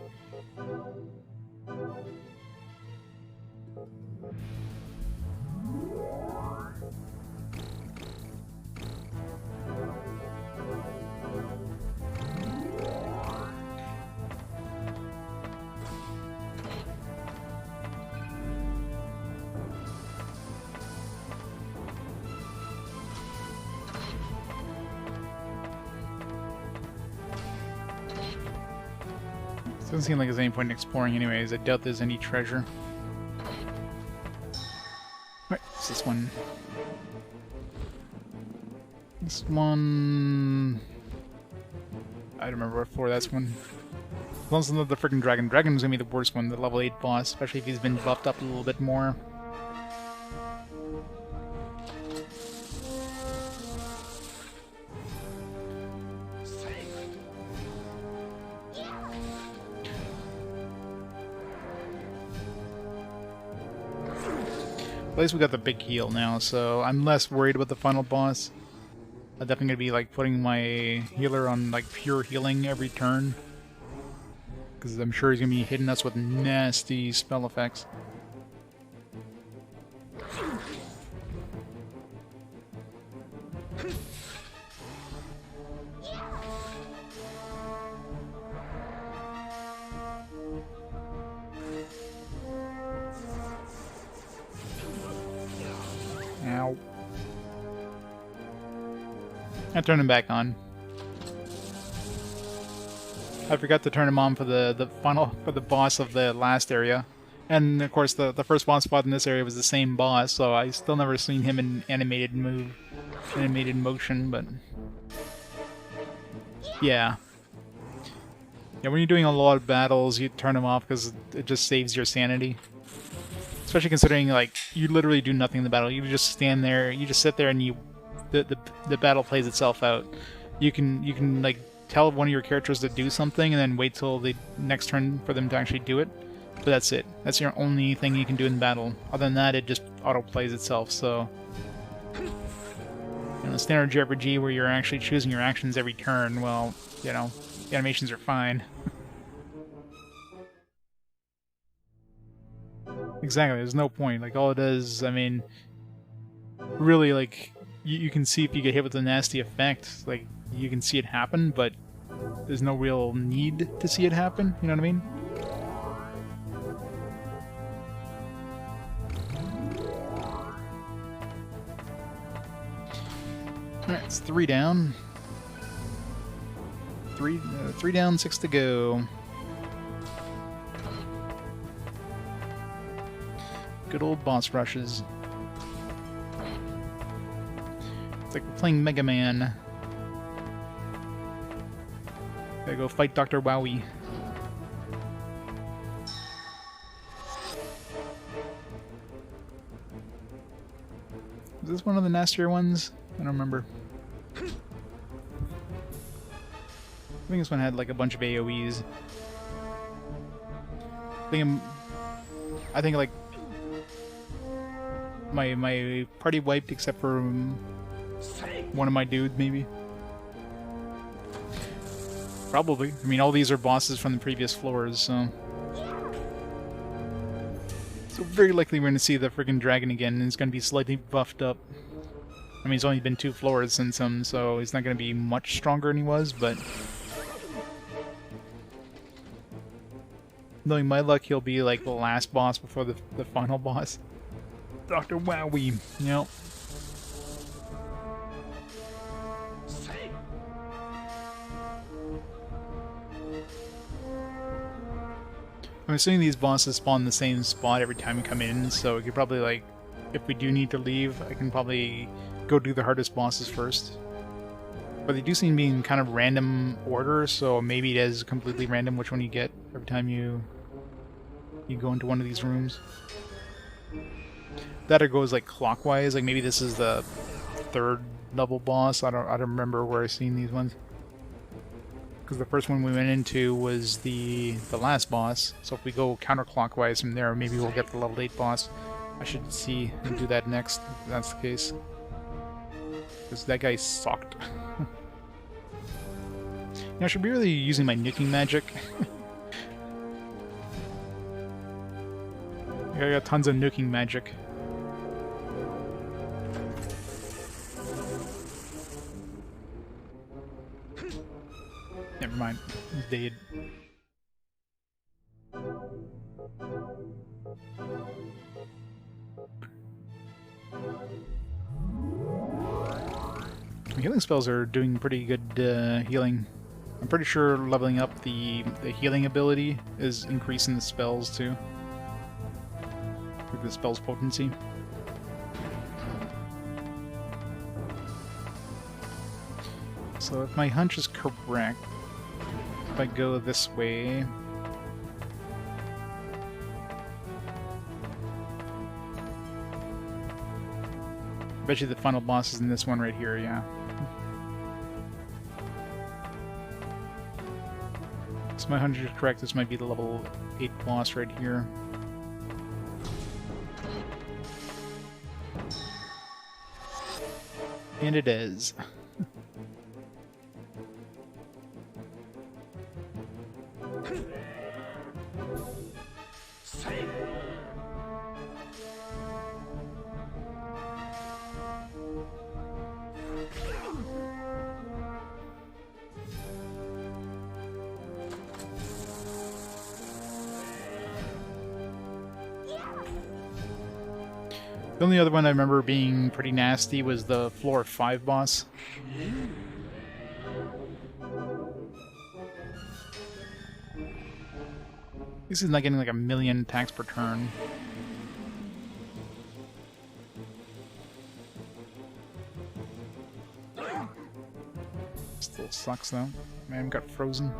Doesn't seem like there's any point in exploring anyways. I doubt there's any treasure. Alright, what's this one? This one... I don't remember what floor that's one. As long as it's not the freaking dragon. Dragon's gonna be the worst one, the level 8 boss, especially if he's been buffed up a little bit more. At least we got the big heal now, so I'm less worried about the final boss. I'm definitely gonna be like putting my healer on like pure healing every turn, because I'm sure he's gonna be hitting us with nasty spell effects. Ow. I turned him back on. I forgot to turn him on for the boss of the last area. And of course the first boss fought in this area was the same boss, so I still never seen him in animated motion, but yeah. Yeah, when you're doing a lot of battles, you turn him off because it just saves your sanity. Especially considering, like, you literally do nothing in the battle. You just stand there, you just sit there, and the battle plays itself out. You can like tell one of your characters to do something, and then wait till the next turn for them to actually do it. But that's it. That's your only thing you can do in battle. Other than that, it just auto plays itself. So, in a standard JRPG where you're actually choosing your actions every turn, well, you know, the animations are fine. Exactly, there's no point. Like, all it does, I mean, really, like, you can see if you get hit with a nasty effect, like, you can see it happen, but there's no real need to see it happen, you know what I mean? Alright, it's 3 down. Three down, 6 to go. Good old boss rushes. It's like we're playing Mega Man. Gotta go fight Dr. Wowie. Is this one of the nastier ones? I don't remember. I think this one had like a bunch of AoEs. I think like my party wiped except for one of my dudes, maybe. Probably. I mean, all these are bosses from the previous floors, so... So very likely we're going to see the friggin' dragon again, and it's going to be slightly buffed up. I mean, it's only been 2 floors since him, so he's not going to be much stronger than he was, but... Knowing my luck, he'll be like the last boss before the final boss. Dr. Wowie, yep. I'm assuming these bosses spawn in the same spot every time we come in, so we could probably, like, if we do need to leave, I can probably go do the hardest bosses first. But they do seem to be in kind of random order, so maybe it is completely random which one you get every time you go into one of these rooms. That or goes like clockwise, like maybe this is the 3rd level boss. I don't remember where I've seen these ones. Because the first one we went into was the last boss, so if we go counterclockwise from there, maybe we'll get the level 8 boss. I should see and do that next, if that's the case. Because that guy sucked. You know, I should be really using my nuking magic. I got tons of nuking magic. Never mind. He's dead. Healing spells are doing pretty good healing. I'm pretty sure leveling up the healing ability is increasing the spells too. With the spell's potency. So if my hunch is correct, if I go this way... I bet you the final boss is in this one right here, yeah. So my hunch is correct, this might be the level 8 boss right here. And it is. The only other one I remember being pretty nasty was the floor 5 boss. This is not getting like 1,000,000 attacks per turn. Still sucks though. Man got frozen.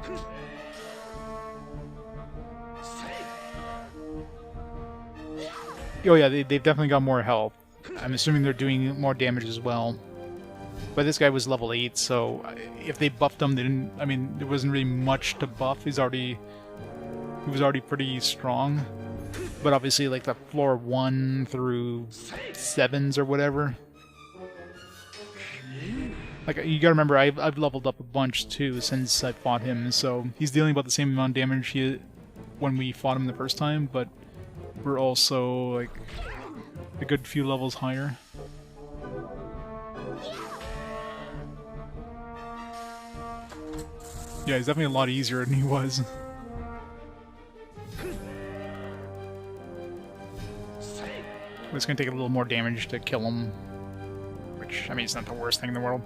Oh yeah, they've definitely got more health. I'm assuming they're doing more damage as well. But this guy was level 8, so if they buffed him, they didn't... I mean, there wasn't really much to buff. He was already pretty strong. But obviously, like, the floor 1 through 7s or whatever. Like, you gotta remember, I've leveled up a bunch, too, since I fought him, so he's dealing about the same amount of damage when we fought him the first time, but we're also, like, a good few levels higher. Yeah, he's definitely a lot easier than he was. It's gonna take a little more damage to kill him. Which, I mean, it's not the worst thing in the world.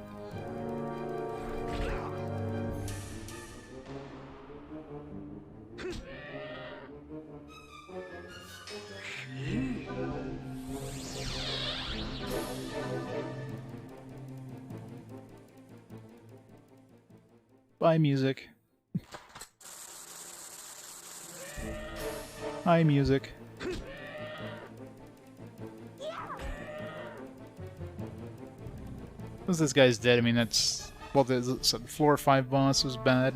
Bye, music. Hi, music. Once this guy's dead, I mean, that's Well, so the floor 5 boss was bad.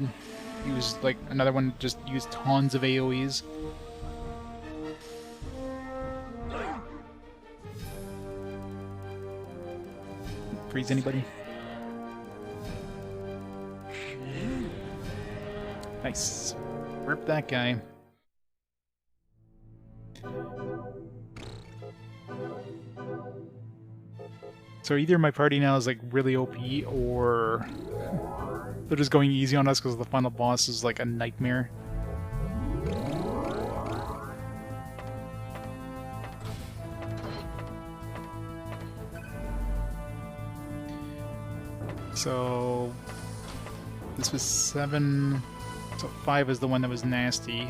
He was like another one that just used tons of AoEs. Freeze anybody? Nice. Rip that guy. So either my party now is like really OP, or they're just going easy on us because the final boss is like a nightmare. So this was 7. So 5 is the one that was nasty.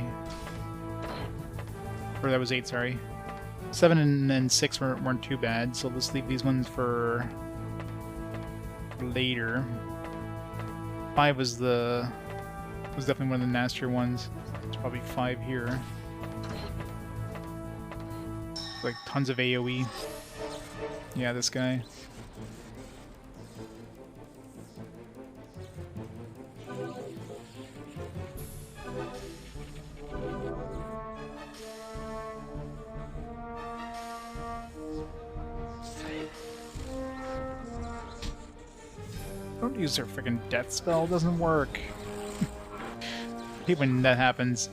Or that was 8, sorry. 7 and 6 weren't too bad, so let's leave these ones for later. 5 was definitely one of the nastier ones. It's probably 5 here. Like tons of AoE. Yeah, this guy. Don't use their freaking death spell, it doesn't work. I hate when that happens.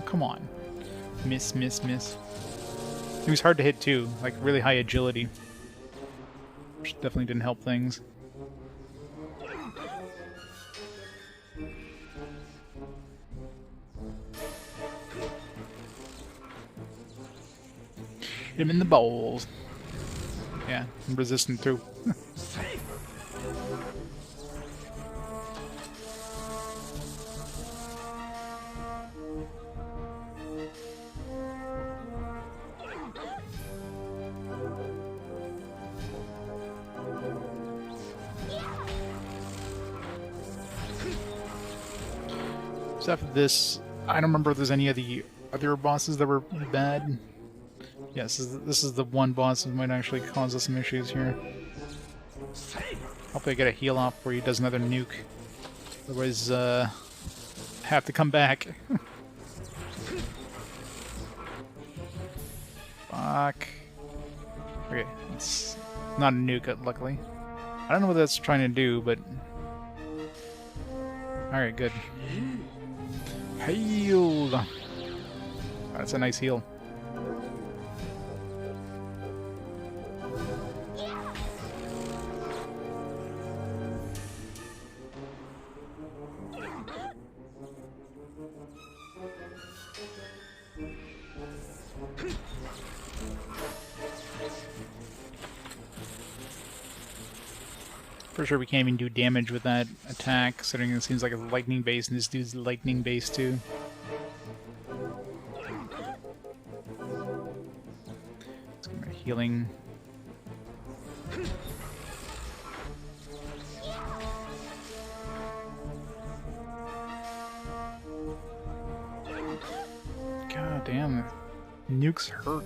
Come on. Miss, miss, miss. It was hard to hit too, like really high agility. Which definitely didn't help things. Hit him in the balls. Yeah, I'm resistant too. So after this, I don't remember if there's any of the other bosses that were bad. Yes, this is the one boss that might actually cause us some issues here. Hopefully I get a heal off before he does another nuke. Otherwise, have to come back. Fuck. Okay, it's not a nuke, luckily. I don't know what that's trying to do, but... Alright, good. Healed! That's a nice heal. For sure we can't even do damage with that attack, considering it seems like it's lightning based and this dude's lightning based too. Let's get my healing. God damn, nukes hurt.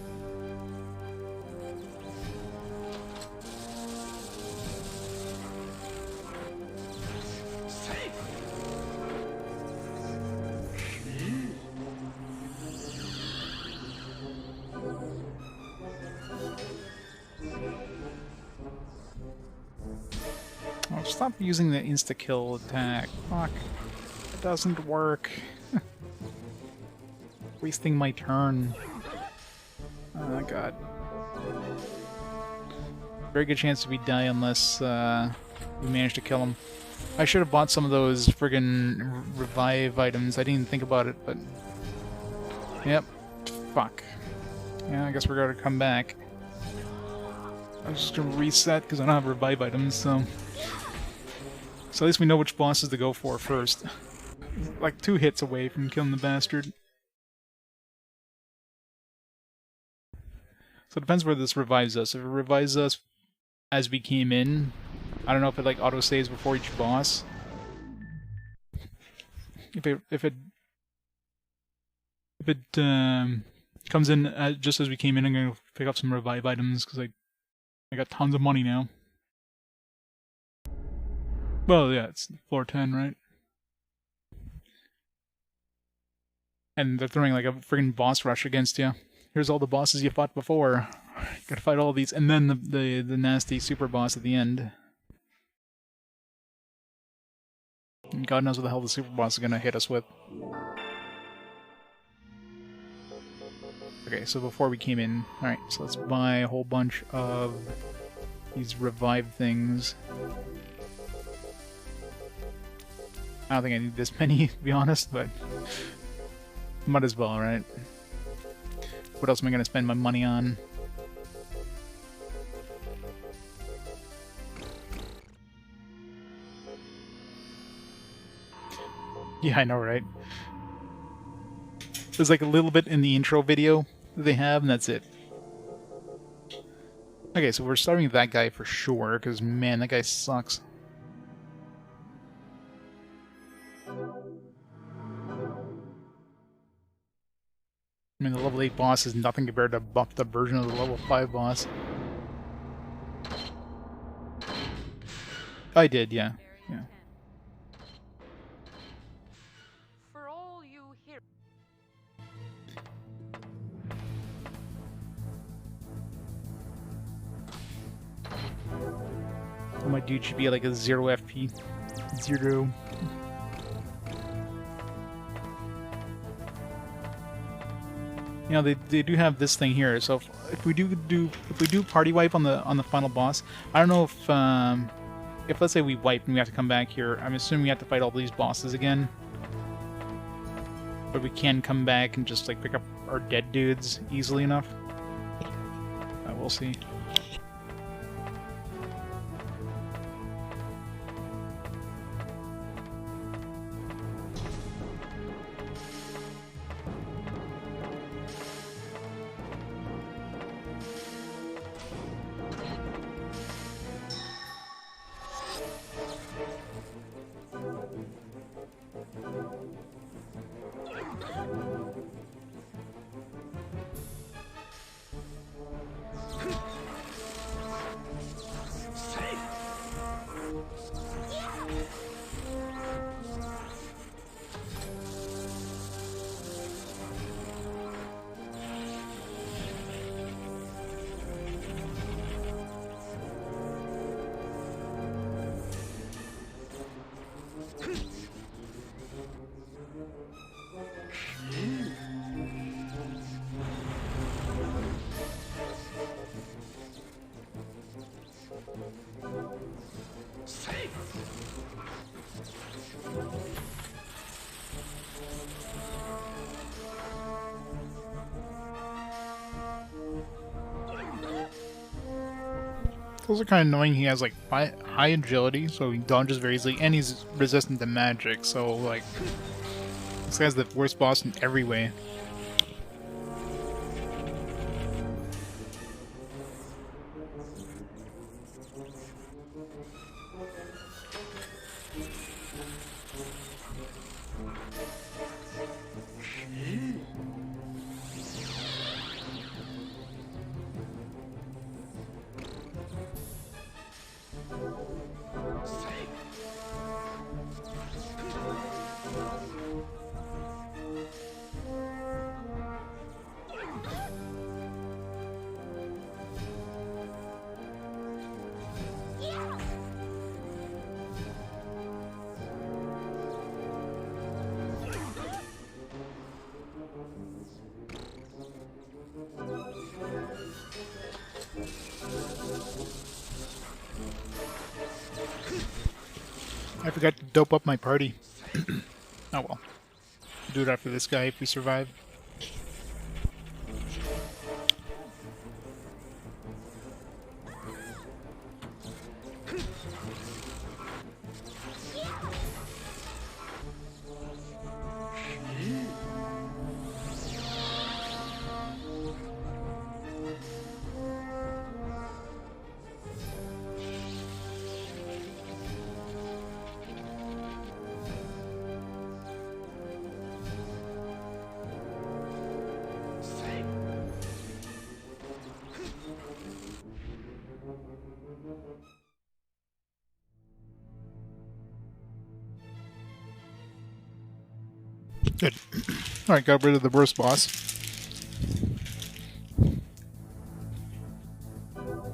Oh, stop using the insta-kill attack. Fuck. It doesn't work. Wasting my turn. Oh god. Very good chance we die unless we manage to kill him. I should have bought some of those friggin' revive items. I didn't even think about it, but... Yep. Fuck. Yeah, I guess we're gonna come back. I'm just gonna reset because I don't have revive items, so... So at least we know which bosses to go for first. Like 2 hits away from killing the bastard. So it depends where this revives us. If it revives us as we came in, I don't know if it like auto-saves before each boss. If it comes in just as we came in, I'm gonna pick up some revive items because I got tons of money now. Well, yeah, it's floor 10, right? And they're throwing like a freaking boss rush against you. Here's all the bosses you fought before. Gotta fight all these, and then the nasty super boss at the end. And God knows what the hell the super boss is gonna hit us with. Okay, so before we came in, alright, so let's buy a whole bunch of these revive things. I don't think I need this many, to be honest, but might as well, right? What else am I gonna spend my money on? Yeah, I know, right? There's like a little bit in the intro video that they have, and that's it. Okay, so we're starting with that guy for sure, because man, that guy sucks. I mean, the level 8 boss is nothing compared to buffed up version of the level 5 boss. I did, yeah. Yeah. For all you heroes. Oh, my dude should be at like a 0 FP. 0. You know, they do have this thing here. So if we do party wipe on the final boss, I don't know if let's say we wipe and we have to come back here. I'm assuming we have to fight all these bosses again. But we can come back and just like pick up our dead dudes easily enough. We'll see. It's also kind of annoying he has like high agility, so he dodges very easily, and he's resistant to magic, so like this guy's the worst boss in every way. I forgot to dope up my party. Oh well. Do it after this guy if we survive. Good. Alright, got rid of the worst boss.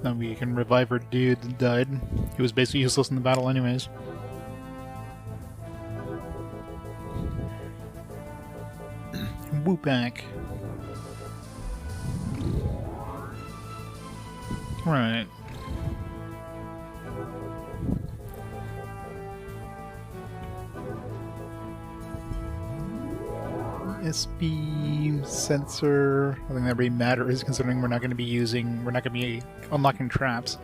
Then we can revive our dude that died. He was basically useless in the battle anyways. Whoopak. Right. SP sensor. I think that really matters considering we're not going to be unlocking traps.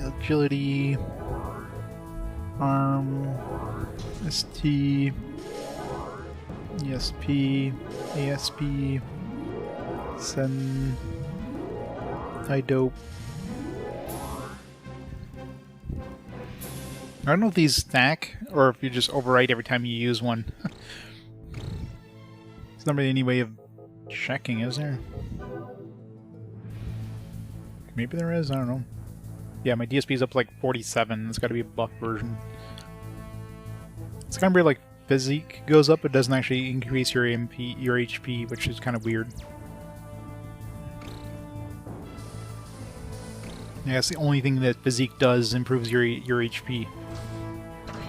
Agility, arm, ST, ESP, ASP, Sen, iDope. I don't know if these stack or if you just overwrite every time you use one. There's not really any way of checking, is there? Maybe there is, I don't know. Yeah, my DSP is up to like 47. It's got to be a buff version. It's kind of weird, like physique goes up, it doesn't actually increase your HP, which is kind of weird. Yeah, that's the only thing that physique does, improves your HP.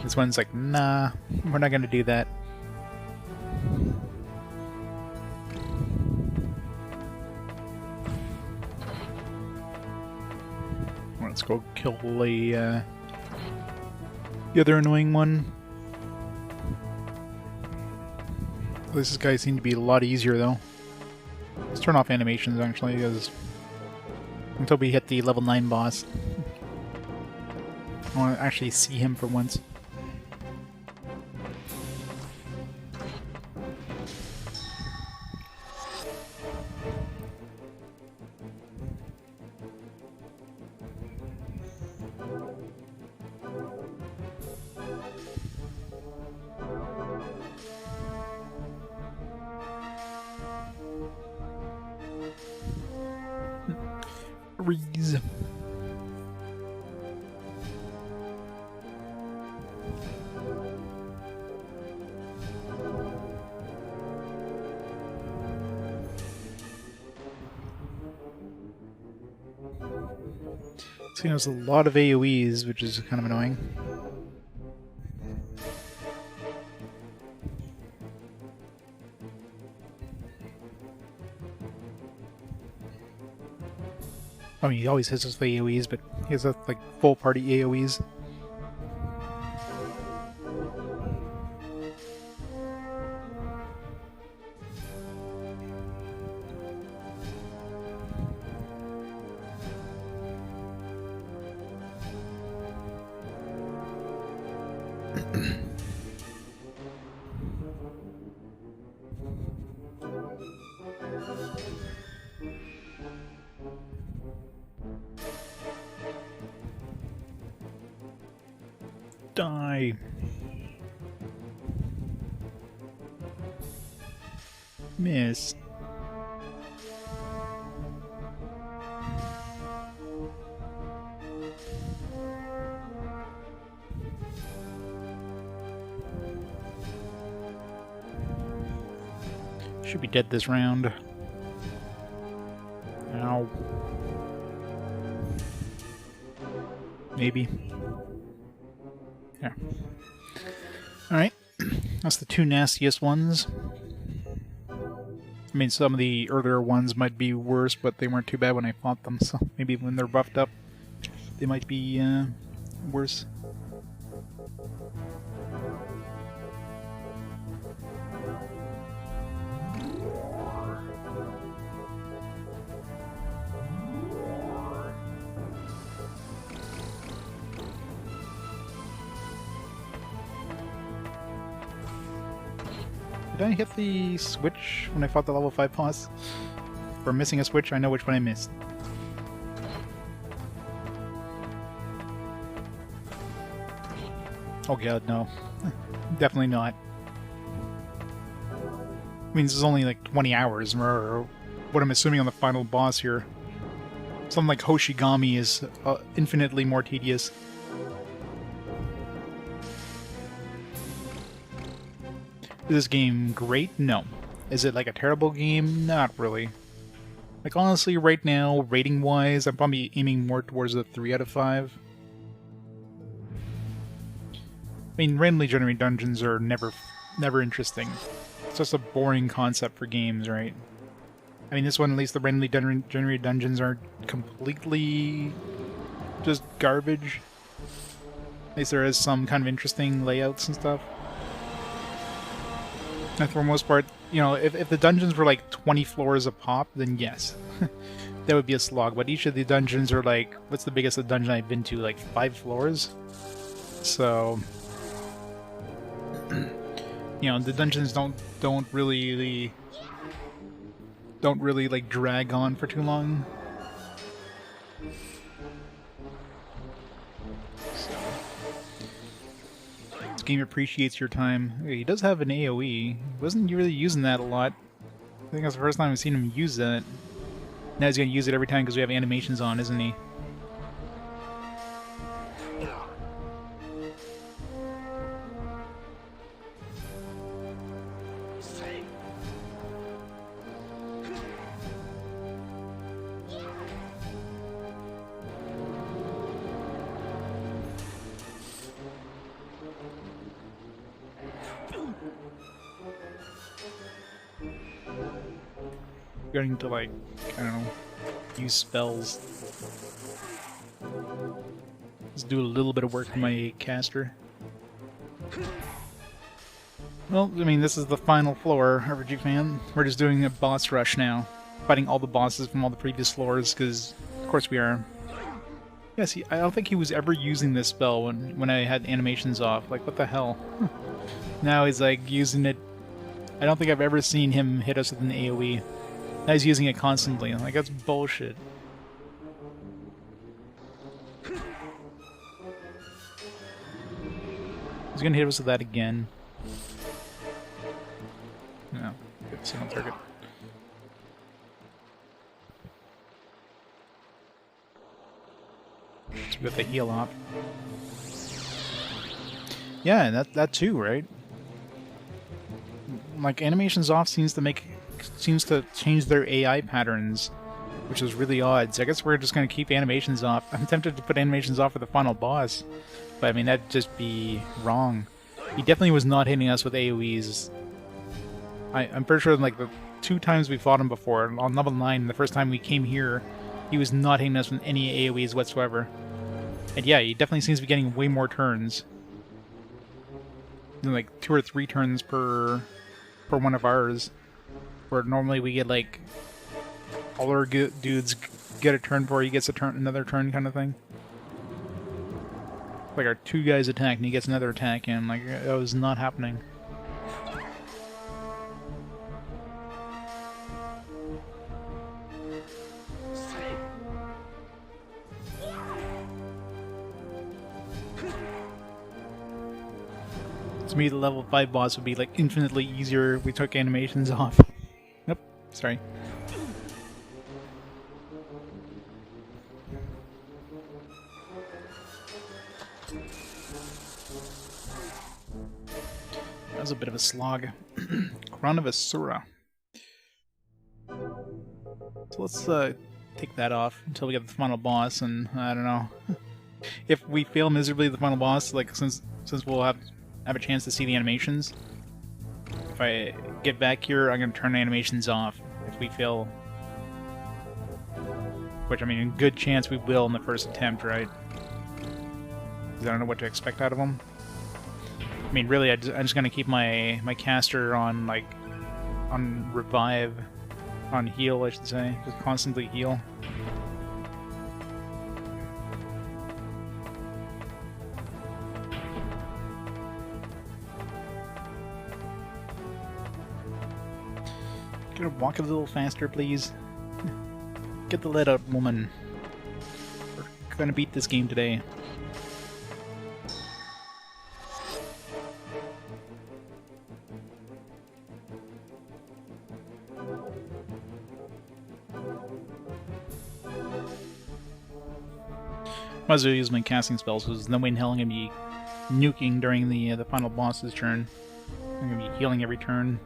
This one's like, nah, we're not gonna do that. Let's go kill the other annoying one. This guy seemed to be a lot easier though. Let's turn off animations actually, because until we hit the level 9 boss, I want to actually see him for once. Reese. See, there's a lot of AoEs, which is kind of annoying. I mean, he always hits us with AoEs, but he has like full party AoEs. Die. Miss. Should be dead this round. Ow. Maybe. Yeah. Alright. That's the two nastiest ones. I mean, some of the earlier ones might be worse, but they weren't too bad when I fought them, so maybe when they're buffed up, they might be worse. Did I hit the switch when I fought the level 5 boss? Or missing a switch? I know which one I missed. Oh god, no. Definitely not. I mean, this is only like 20 hours, or what I'm assuming on the final boss here. Something like Hoshigami is infinitely more tedious. Is this game great? No. Is it like a terrible game? Not really. Like honestly, right now, rating-wise, I'm probably aiming more towards a 3 out of 5. I mean, randomly generated dungeons are never interesting. It's just a boring concept for games, right? I mean, this one, at least the randomly generated dungeons aren't completely just garbage. At least there is some kind of interesting layouts and stuff. And for the most part, you know, if the dungeons were like 20 floors a pop, then yes. That would be a slog. But each of the dungeons are like, what's the biggest dungeon I've been to? Like 5 floors? So, you know, the dungeons don't really like drag on for too long. So, this game appreciates your time. He does have an AoE. He wasn't really using that a lot. I think that's the first time I've seen him use that. Now he's gonna use it every time because we have animations on, isn't he? Going to, like, I don't know, use spells. Let's do a little bit of work for my caster. Well, I mean, this is the final floor, RPG fan. We're just doing a boss rush now. Fighting all the bosses from all the previous floors, because, of course we are. Yeah, see, I don't think he was ever using this spell when I had animations off. Like, what the hell? Now he's, like, using it. I don't think I've ever seen him hit us with an AoE. Now he's using it constantly. Like, that's bullshit. He's gonna hit us with that again. No. Good single target. So we got the heal off. Yeah, that too, right? Like, animations off seems to change their AI patterns, which is really odd. So I guess we're just going to keep animations off. I'm tempted to put animations off for the final boss, but I mean, that'd just be wrong. He definitely was not hitting us with AoEs. I'm pretty sure, like, the 2 times we fought him before, on level 9, the first time we came here, he was not hitting us with any AoEs whatsoever. And yeah, he definitely seems to be getting way more turns. Like, 2 or 3 turns per one of ours. Where normally we get, like, all our dudes get a turn before he gets another turn kind of thing. Like, our 2 guys attack and he gets another attack in. Like, that was not happening. To me, the level 5 boss would be, like, infinitely easier if we took animations off. Nope, sorry. That was a bit of a slog. Crown of Asura. So let's take that off until we get the final boss, and I don't know. If we fail miserably at the final boss, like, since we'll have a chance to see the animations, if I get back here, I'm going to turn the animations off if we fail. Which, I mean, a good chance we will in the first attempt, right? Because I don't know what to expect out of them. I mean, really, I'm just going to keep my caster on, like, on revive, on heal, I should say. Just constantly heal. Could I walk a little faster, please? Get the lead out, woman. We're gonna beat this game today. Might as well use my casting spells, because no way in hell I'm gonna be nuking during the final boss's turn. I'm gonna be healing every turn.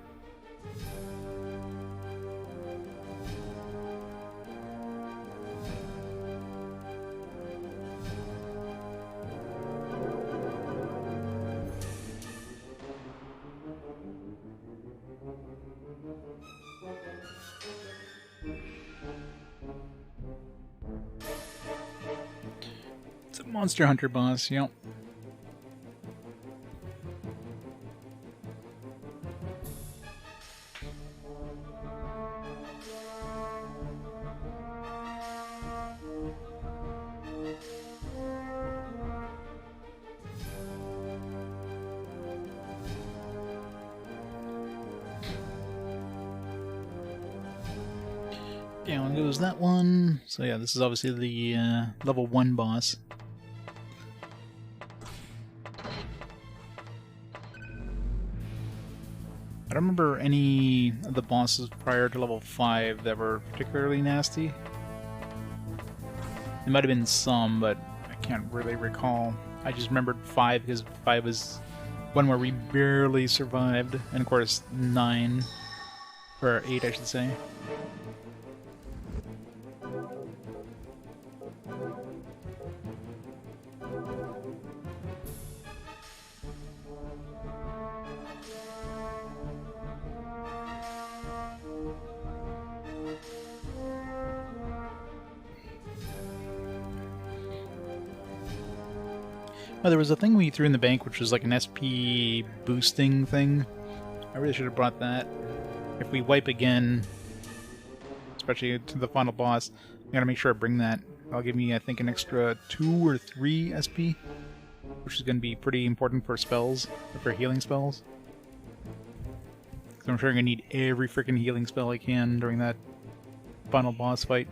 It's a Monster Hunter boss, yep. Down goes that one. So yeah, this is obviously the level 1 boss. I don't remember any of the bosses prior to level 5 that were particularly nasty. There might have been some, but I can't really recall. I just remembered 5 because 5 was one where we barely survived, and of course 9, or 8 I should say. Oh, there was a thing we threw in the bank which was like an SP boosting thing. I really should have brought that. If we wipe again, especially to the final boss, I gotta make sure I bring that. That'll give me, I think, an extra 2 or 3 SP, which is gonna be pretty important for spells, for healing spells. So I'm sure I'm gonna need every freaking healing spell I can during that final boss fight.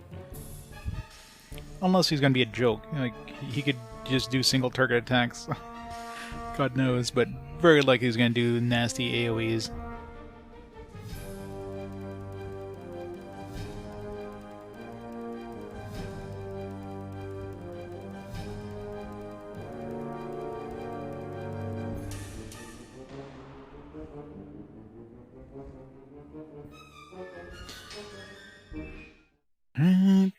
Unless he's gonna be a joke. Like, he could just do single target attacks. God knows, but very likely he's gonna do nasty AoEs. Right.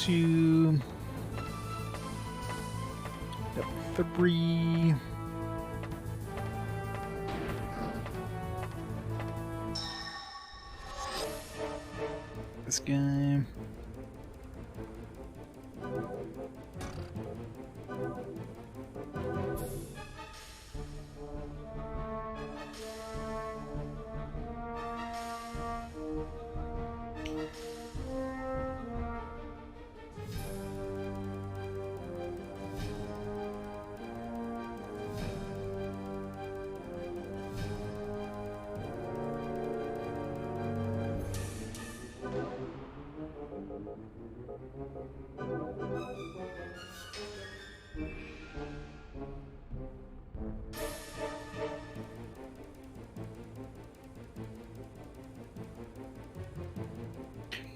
To February. This guy.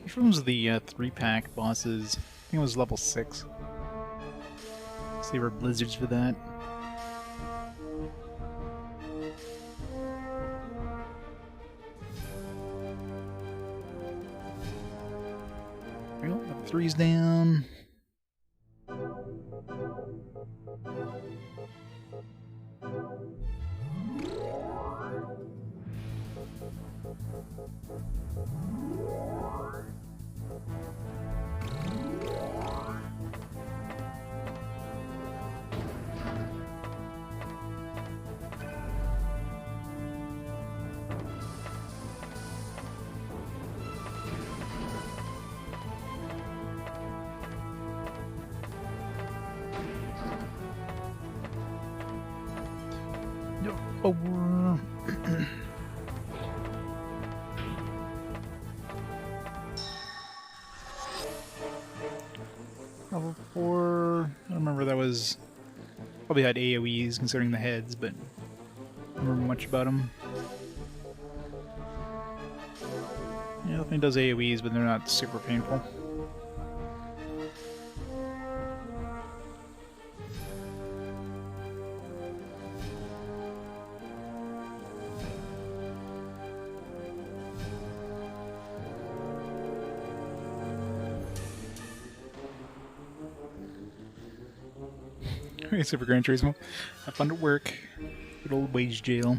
Which one was the 3-pack bosses? I think it was level 6. So they were blizzards for that. Well, level 3's down. Over. Level 4... I don't remember that was... Probably had AoEs considering the heads, but I don't remember much about them. Yeah, definitely does AoEs, but they're not super painful. Super Gran Turismo. Have fun at work. Good old wage jail.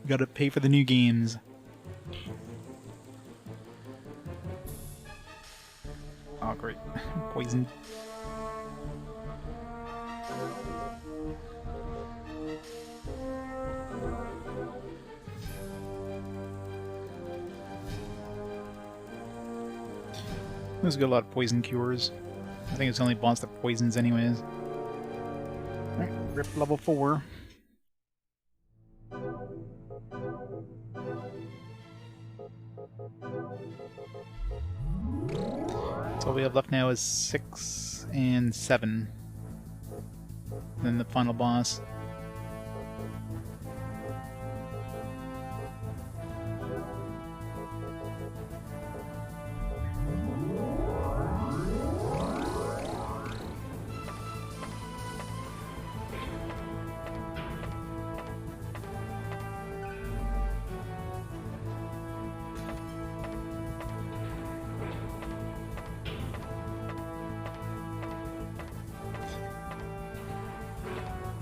Gotta pay for the new games. Oh great. Poisoned. There's got a lot of poison cures. I think it's the only boss that poisons anyways. Alright, rip level 4. So all we have left now is 6 and 7. And then the final boss.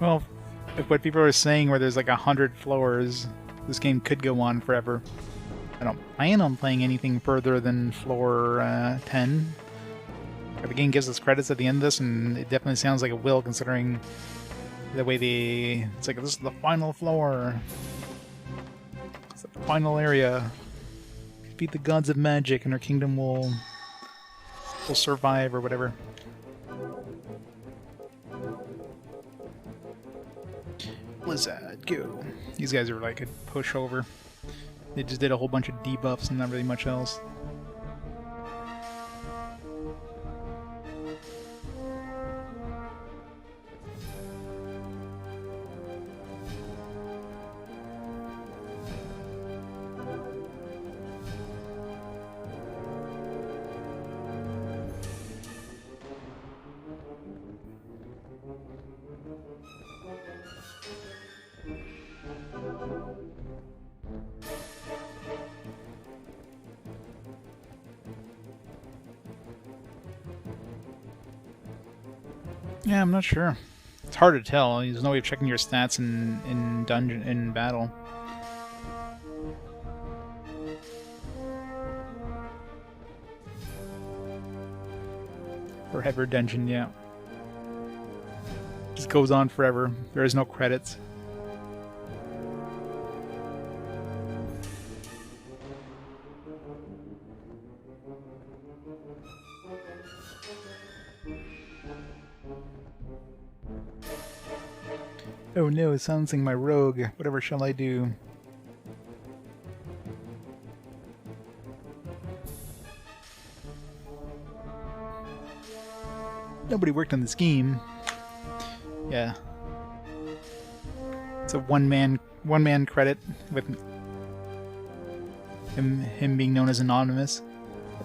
Well, if what people are saying where there's like 100 floors, this game could go on forever. I don't plan on playing anything further than floor 10. But the game gives us credits at the end of this, and it definitely sounds like it will, considering the way they... It's like, this is the final floor. It's the final area. Beat the gods of magic and our kingdom will survive, or whatever. Blizzard, go. These guys are like a pushover. They just did a whole bunch of debuffs and not really much else. Yeah, I'm not sure. It's hard to tell. There's no way of checking your stats in battle. Forever dungeon, yeah. Just goes on forever. There is no credits. Oh no, it's silencing my rogue. Whatever shall I do? Nobody worked on this game. Yeah. It's a one-man credit with him being known as anonymous.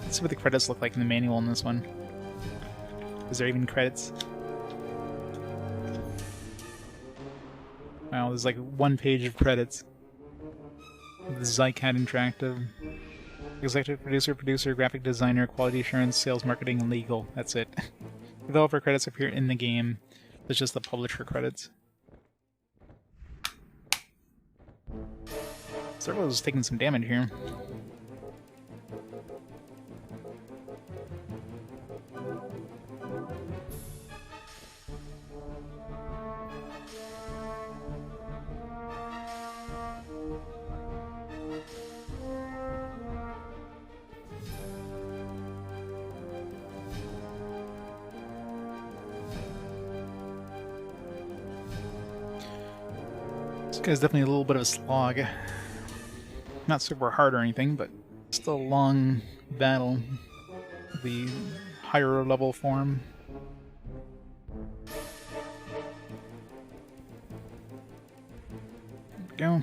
Let's see what the credits look like in the manual in this one. Is there even credits? Wow, there's like 1 page of credits. The Zycat Interactive. Executive producer, graphic designer, quality assurance, sales, marketing, and legal. That's it. Developer credits appear in the game. It's just the publisher credits. Servo's taking some damage here. This guy's definitely a little bit of a slog. Not super hard or anything, but Still a long battle. The higher level form. Go.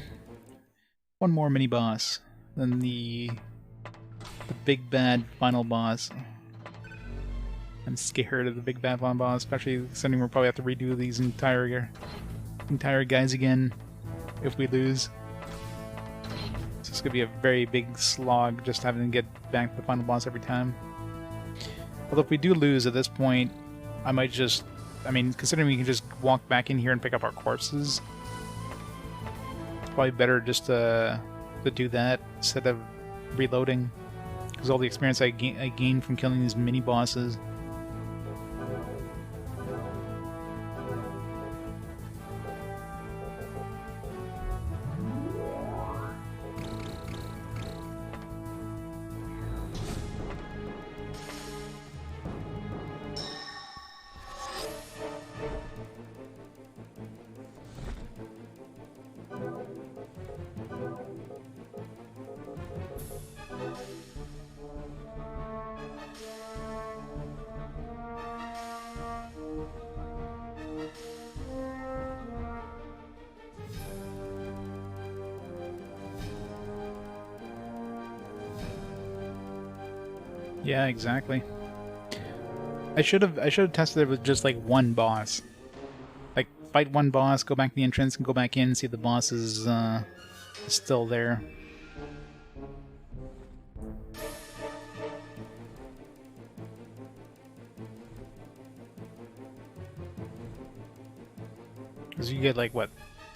One more mini boss, then the big bad final boss. I'm scared of the big bad final boss, especially considering we'll probably have to redo these entire guys again if we lose. So it's gonna be a very big slog just having to get back to the final boss every time. Although if we do lose at this point, I might just, I mean, considering we can just walk back in here and pick up our corpses, it's probably better just to do that instead of reloading, because all the experience I gained from killing these mini bosses. Yeah, exactly. I should have tested it with just like one boss. Like fight one boss, go back to the entrance, and go back in, see if the boss is still there. Because you get like what,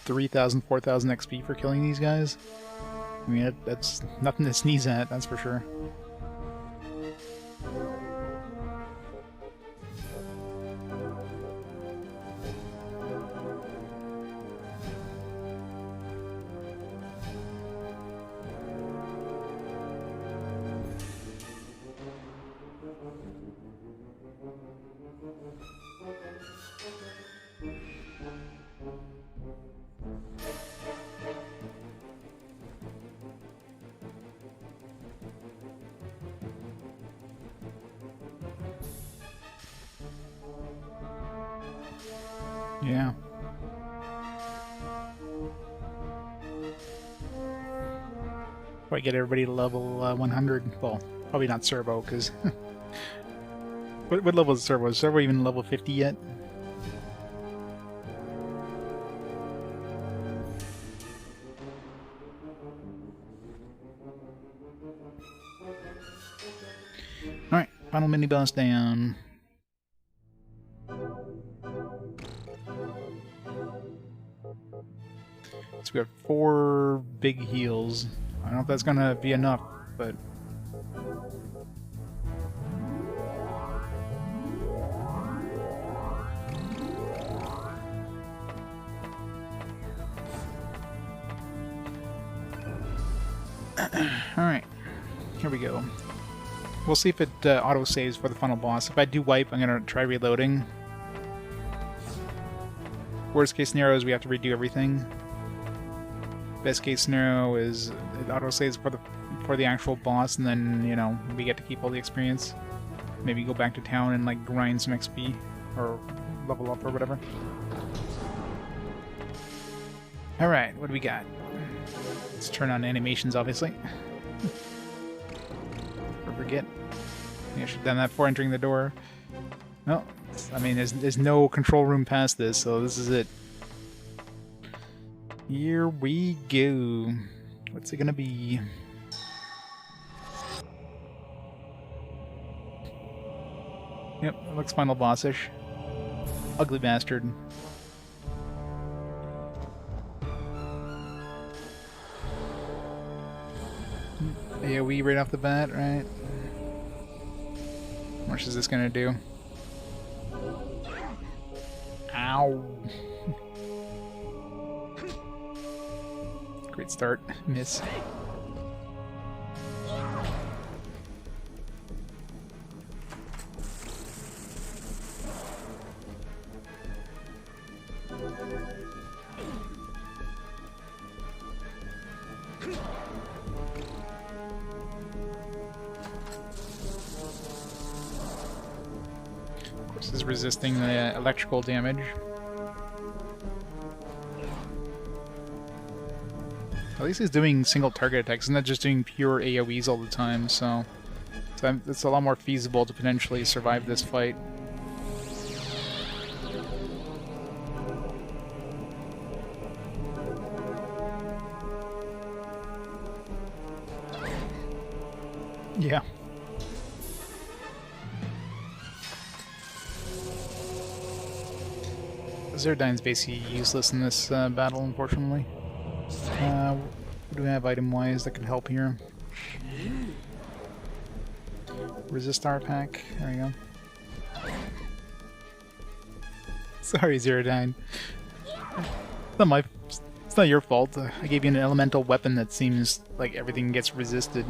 3,000, 4,000 XP for killing these guys. I mean, that's nothing to sneeze at, that's for sure. Yeah. Probably get everybody to level 100. Well, probably not Servo, because... what level is Servo? Is Servo even level 50 yet? Alright, final mini-boss down. So we have 4 big heals. I don't know if that's gonna be enough, but... Alright, here we go. We'll see if it auto-saves for the final boss. If I do wipe, I'm gonna try reloading. Worst case scenario is we have to redo everything. Best case scenario is it auto-saves for the actual boss, and then, you know, we get to keep all the experience. Maybe go back to town and, like, grind some XP, or level up, or whatever. Alright, what do we got? Let's turn on animations, obviously. Or forget. I think I should have done that before entering the door. No, I mean, there's no control room past this, so this is it. Here we go. What's it gonna be? Yep, it looks final boss-ish. Ugly bastard. AoE right off the bat, right? How much is this gonna do? Ow! Great start. Miss. This is resisting the electrical damage. At least he's doing single target attacks, and not just doing pure AoEs all the time, so it's a lot more feasible to potentially survive this fight. Yeah. Zerdine's basically useless in this battle, unfortunately. What do we have item-wise that can help here? Resist our pack. There we go. Sorry, Zerodine. It's not your fault. I gave you an elemental weapon that seems like everything gets resisted.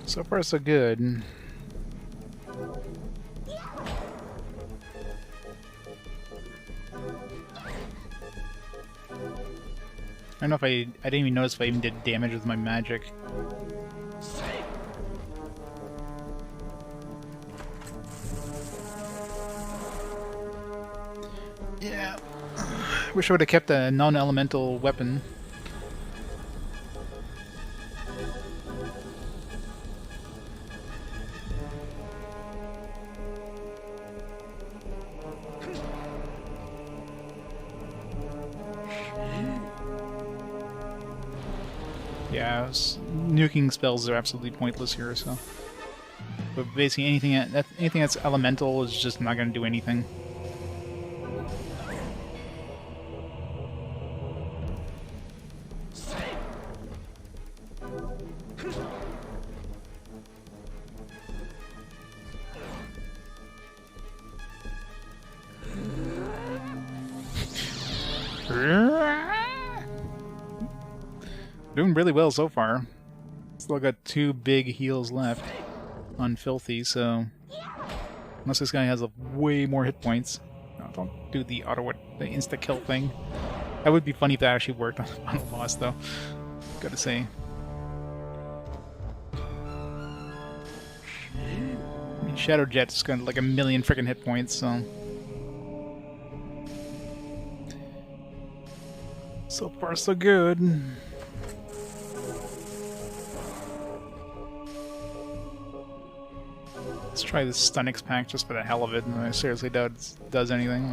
So far, so good. I don't know if I didn't even notice if I even did damage with my magic. Yeah. Wish I would have kept a non-elemental weapon. Yeah, nuking spells are absolutely pointless here, so. But basically anything that's elemental is just not going to do anything. Doing really well so far. Still got 2 big heals left on Filthy, so unless this guy has way more hit points. No, don't do the insta-kill thing. That would be funny if that actually worked on a boss, though. Gotta say. I mean, Shadow Jet's got like 1,000,000 freaking hit points, so. So far, so good. Let's try this Stunix pack just for the hell of it, and I seriously doubt it does anything.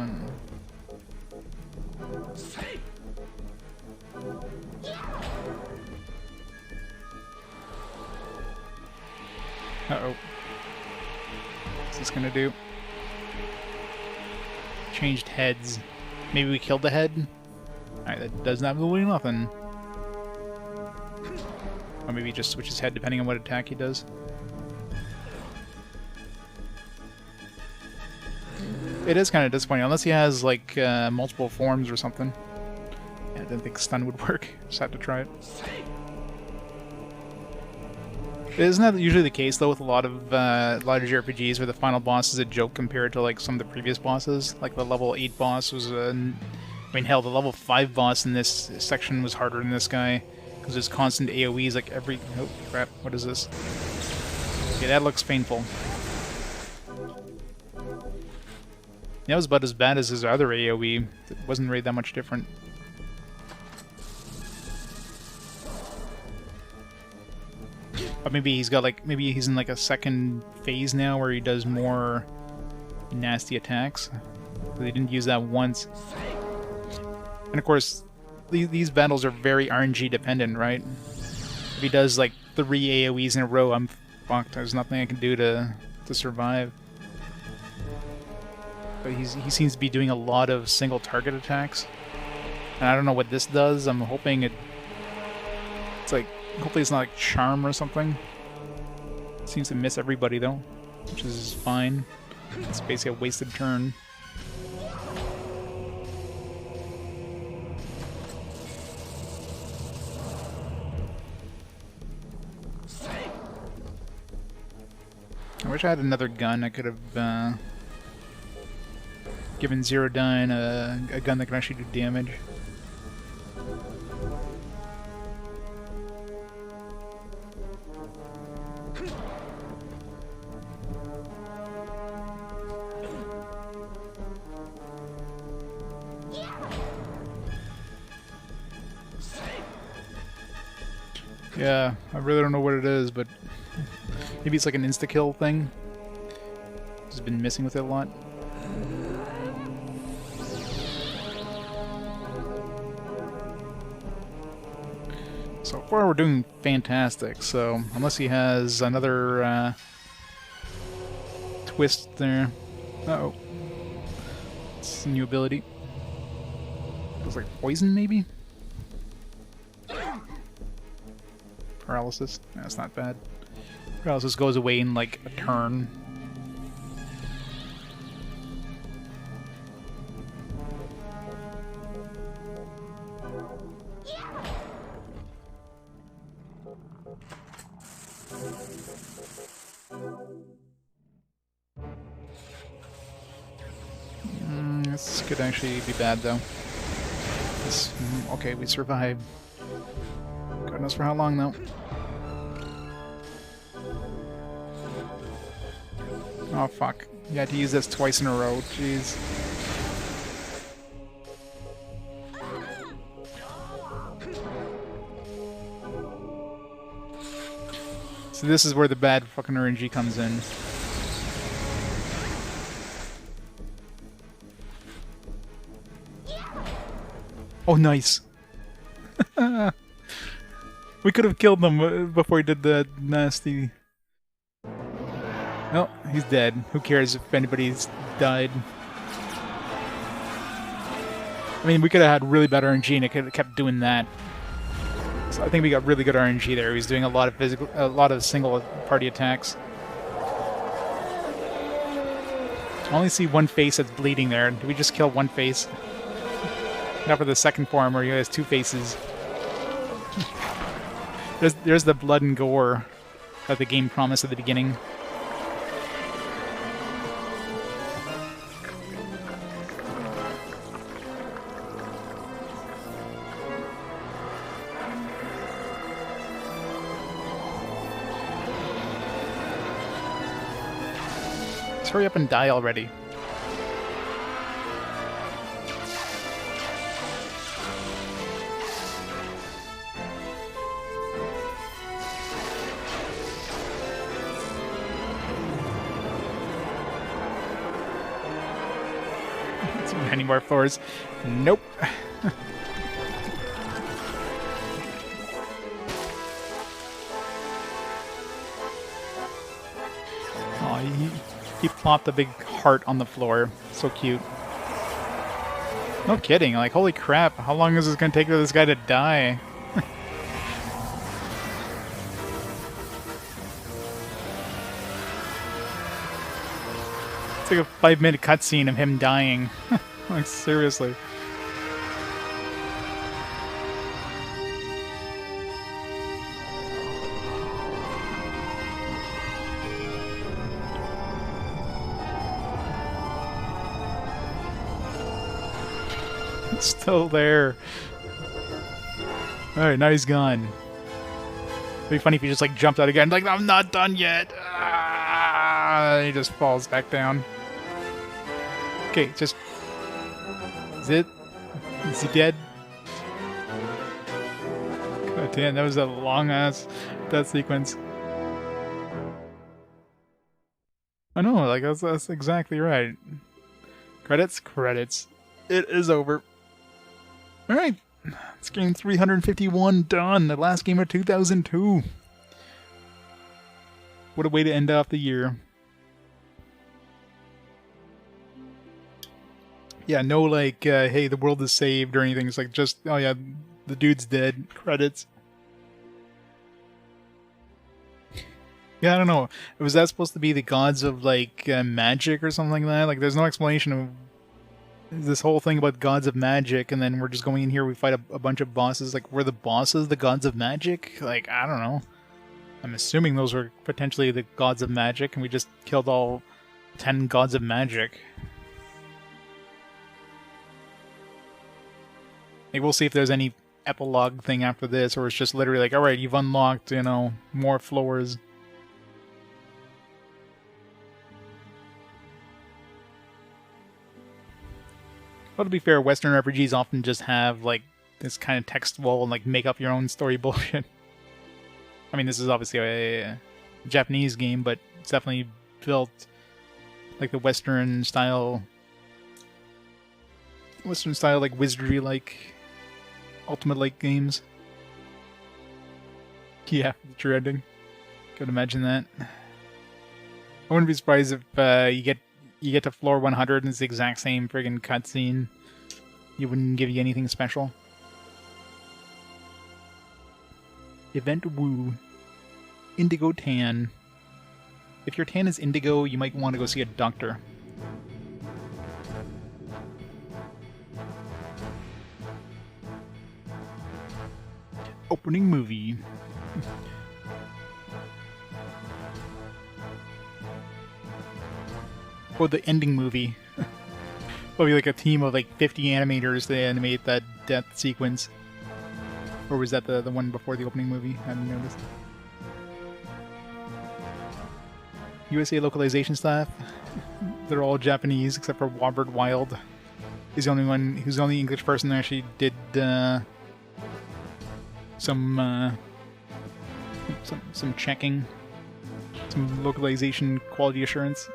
Uh-oh. What's this gonna do? Changed heads. Maybe we killed the head? Alright, that does absolutely nothing. Or maybe he just switches head depending on what attack he does. It is kind of disappointing, unless he has, like, multiple forms or something. Yeah, I didn't think stun would work. Just have to try it. Isn't that usually the case, though, with a lot of JRPGs where the final boss is a joke compared to, like, some of the previous bosses? Like, the level 8 boss was I mean, hell, the level 5 boss in this section was harder than this guy, because there's constant AoEs, like, every... Oh, crap, what is this? Okay, that looks painful. That was about as bad as his other AoE. It wasn't really that much different. But maybe he's got like, maybe he's in like a second phase now where he does more nasty attacks. They didn't use that once. And of course, these battles are very RNG dependent, right? If he does like 3 AoEs in a row, I'm fucked. There's nothing I can do to survive. But he seems to be doing a lot of single target attacks. And I don't know what this does. I'm hoping it's like, hopefully it's not like charm or something. It seems to miss everybody though, which is fine. It's basically a wasted turn. I wish I had another gun. I could have given Zero Dine a gun that can actually do damage. Yeah, I really don't know what it is, but maybe it's like an insta-kill thing. Just been messing with it a lot. So far we're doing fantastic, so unless he has another twist there. Uh-oh. It's a new ability. Looks like poison, maybe? Paralysis? That's not bad. Paralysis goes away in like a turn. This could actually be bad though. Okay, we survived. God knows for how long though. Oh fuck. You had to use this twice in a row, jeez. So this is where the bad fucking RNG comes in. Oh, nice. We could have killed them before he did the nasty... Oh, he's dead. Who cares if anybody's died? I mean, we could have had really bad RNG and it could have kept doing that. So I think we got really good RNG there. He was doing a lot of single party attacks. I only see one face that's bleeding there. Did we just kill one face? Not for the second form where he has two faces. There's the blood and gore that the game promised at the beginning. Let's hurry up and die already. Any more floors? Nope. Oh, he plopped a big heart on the floor. So cute. No kidding. Like, holy crap. How long is this going to take for this guy to die? It's like a 5-minute cutscene of him dying. Like, seriously. It's still there. Alright, now he's gone. It'd be funny if he just, like, jumped out again. Like, I'm not done yet! Ah, he just falls back down. Okay, just... Is it? Is he dead? God damn, that was a long-ass death sequence. I know, like, that's exactly right. Credits? Credits. It is over. Alright. It's game 351 done. The last game of 2002. What a way to end off the year. Yeah, no like, hey, the world is saved or anything. It's like just, oh yeah, the dude's dead. Credits. Yeah, I don't know. Was that supposed to be the gods of like magic or something like that? Like, there's no explanation of this whole thing about gods of magic, and then we're just going in here, we fight a bunch of bosses. Like, were the bosses the gods of magic? Like, I don't know. I'm assuming those were potentially the gods of magic, and we just killed all 10 gods of magic. Like, we'll see if there's any epilogue thing after this, or it's just literally like, alright, you've unlocked, you know, more floors. But to be fair, Western RPGs often just have, like, this kind of textual and, like, make up your own story bullshit. I mean, this is obviously a Japanese game, but it's definitely built like the Western style, like, wizardry-like, ultimate-like games. Yeah, the true ending. Could imagine that. I wouldn't be surprised if you get to floor 100 and it's the exact same friggin' cutscene. It wouldn't give you anything special. Event Woo. Indigo Tan. If your tan is indigo, you might want to go see a doctor. Opening movie. Or the ending movie. Probably like a team of like 50 animators to animate that death sequence. Or was that the one before the opening movie? I didn't notice. USA localization staff. They're all Japanese except for Robert Wild. He's the only one who's the only English person that actually did some checking. Some localization quality assurance.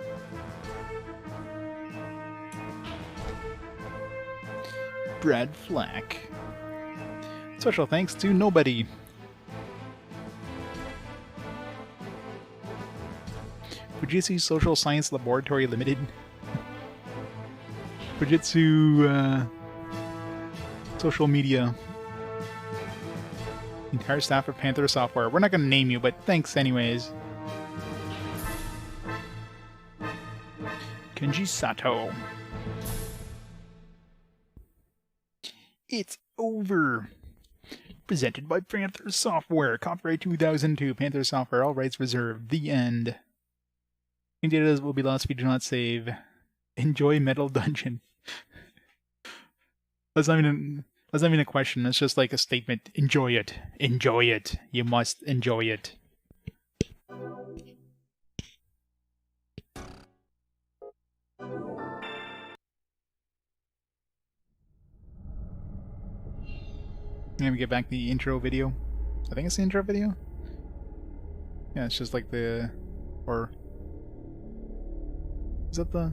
Brad Flack. Special thanks to Nobody. Fujitsu Social Science Laboratory Limited. Fujitsu Social Media. Entire staff of Panther Software. We're not going to name you, but thanks anyways. Kenji Sato. It's over. Presented by Panther Software. Copyright 2002. Panther Software. All rights reserved. The end. Game data will be lost if you do not save. Enjoy Metal Dungeon. That's not even a question. It's just like a statement. Enjoy it. Enjoy it. You must enjoy it. Let me get back the intro video. I think it's the intro video. Yeah, it's just like the... or... is that the...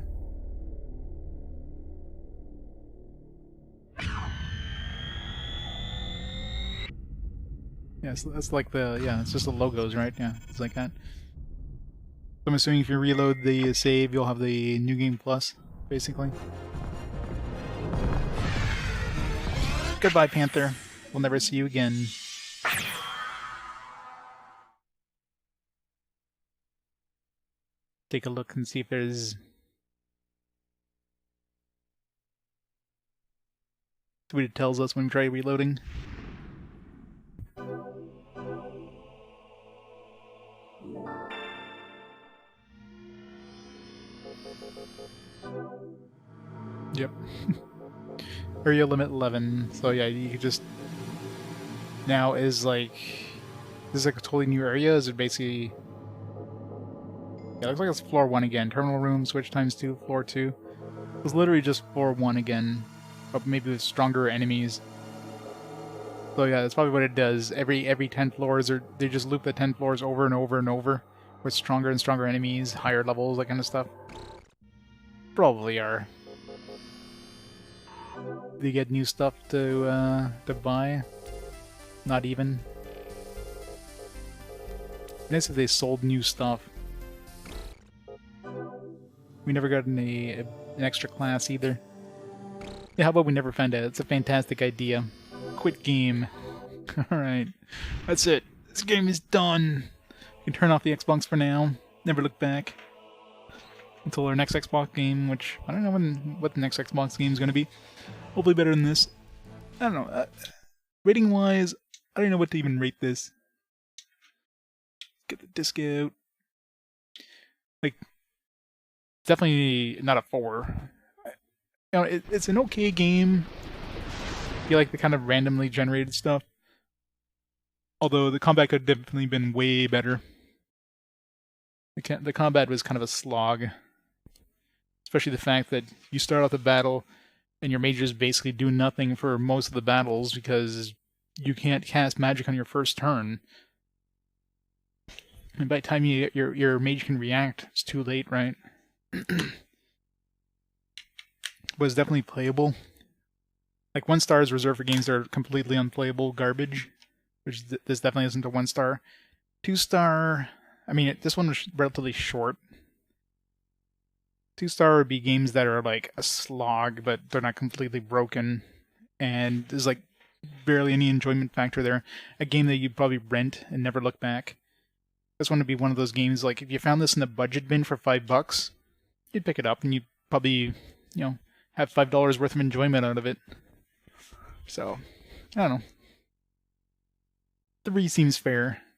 yeah, it's like the... yeah, it's just the logos, right? Yeah, it's like that. So I'm assuming if you reload the save, you'll have the New Game Plus, basically. Goodbye, Panther. We'll never see you again. Take a look and see if there's... see what it tells us when we try reloading. Yep. Area limit 11. So yeah, you could just... now is like... this is like a totally new area? Is it basically... yeah, it looks like it's floor 1 again. Terminal room, switch times 2, floor 2. It's literally just floor 1 again. But maybe with stronger enemies. So yeah, that's probably what it does. Every 10 floors, or they just loop the 10 floors over and over and over. With stronger and stronger enemies, higher levels, that kind of stuff. Probably are. They get new stuff to buy. Not even. Nice if they sold new stuff. We never got an extra class either. Yeah, how about we never find out? It's a fantastic idea. Quit game. Alright. That's it. This game is done. You can turn off the Xbox for now. Never look back. Until our next Xbox game, which I don't know what the next Xbox game is going to be. Hopefully better than this. I don't know. Rating wise, I don't know what to even rate this. Get the disc out. Like, definitely not a 4. You know, it's an okay game. If you like the kind of randomly generated stuff. Although the combat could have definitely been way better. The combat was kind of a slog. Especially the fact that you start off the battle and your mages basically do nothing for most of the battles because you can't cast magic on your first turn. And by the time your mage can react, it's too late, right? But it's definitely playable. Like 1 star is reserved for games that are completely unplayable garbage, which this definitely isn't a 1 star. 2 star, I mean, this one was relatively short. 2 star would be games that are like a slog, but they're not completely broken, and there's like barely any enjoyment factor there. A game that you'd probably rent and never look back. This one would be one of those games, like if you found this in the budget bin for $5, you'd pick it up and you'd probably, have $5 worth of enjoyment out of it. So, I don't know. 3 seems fair.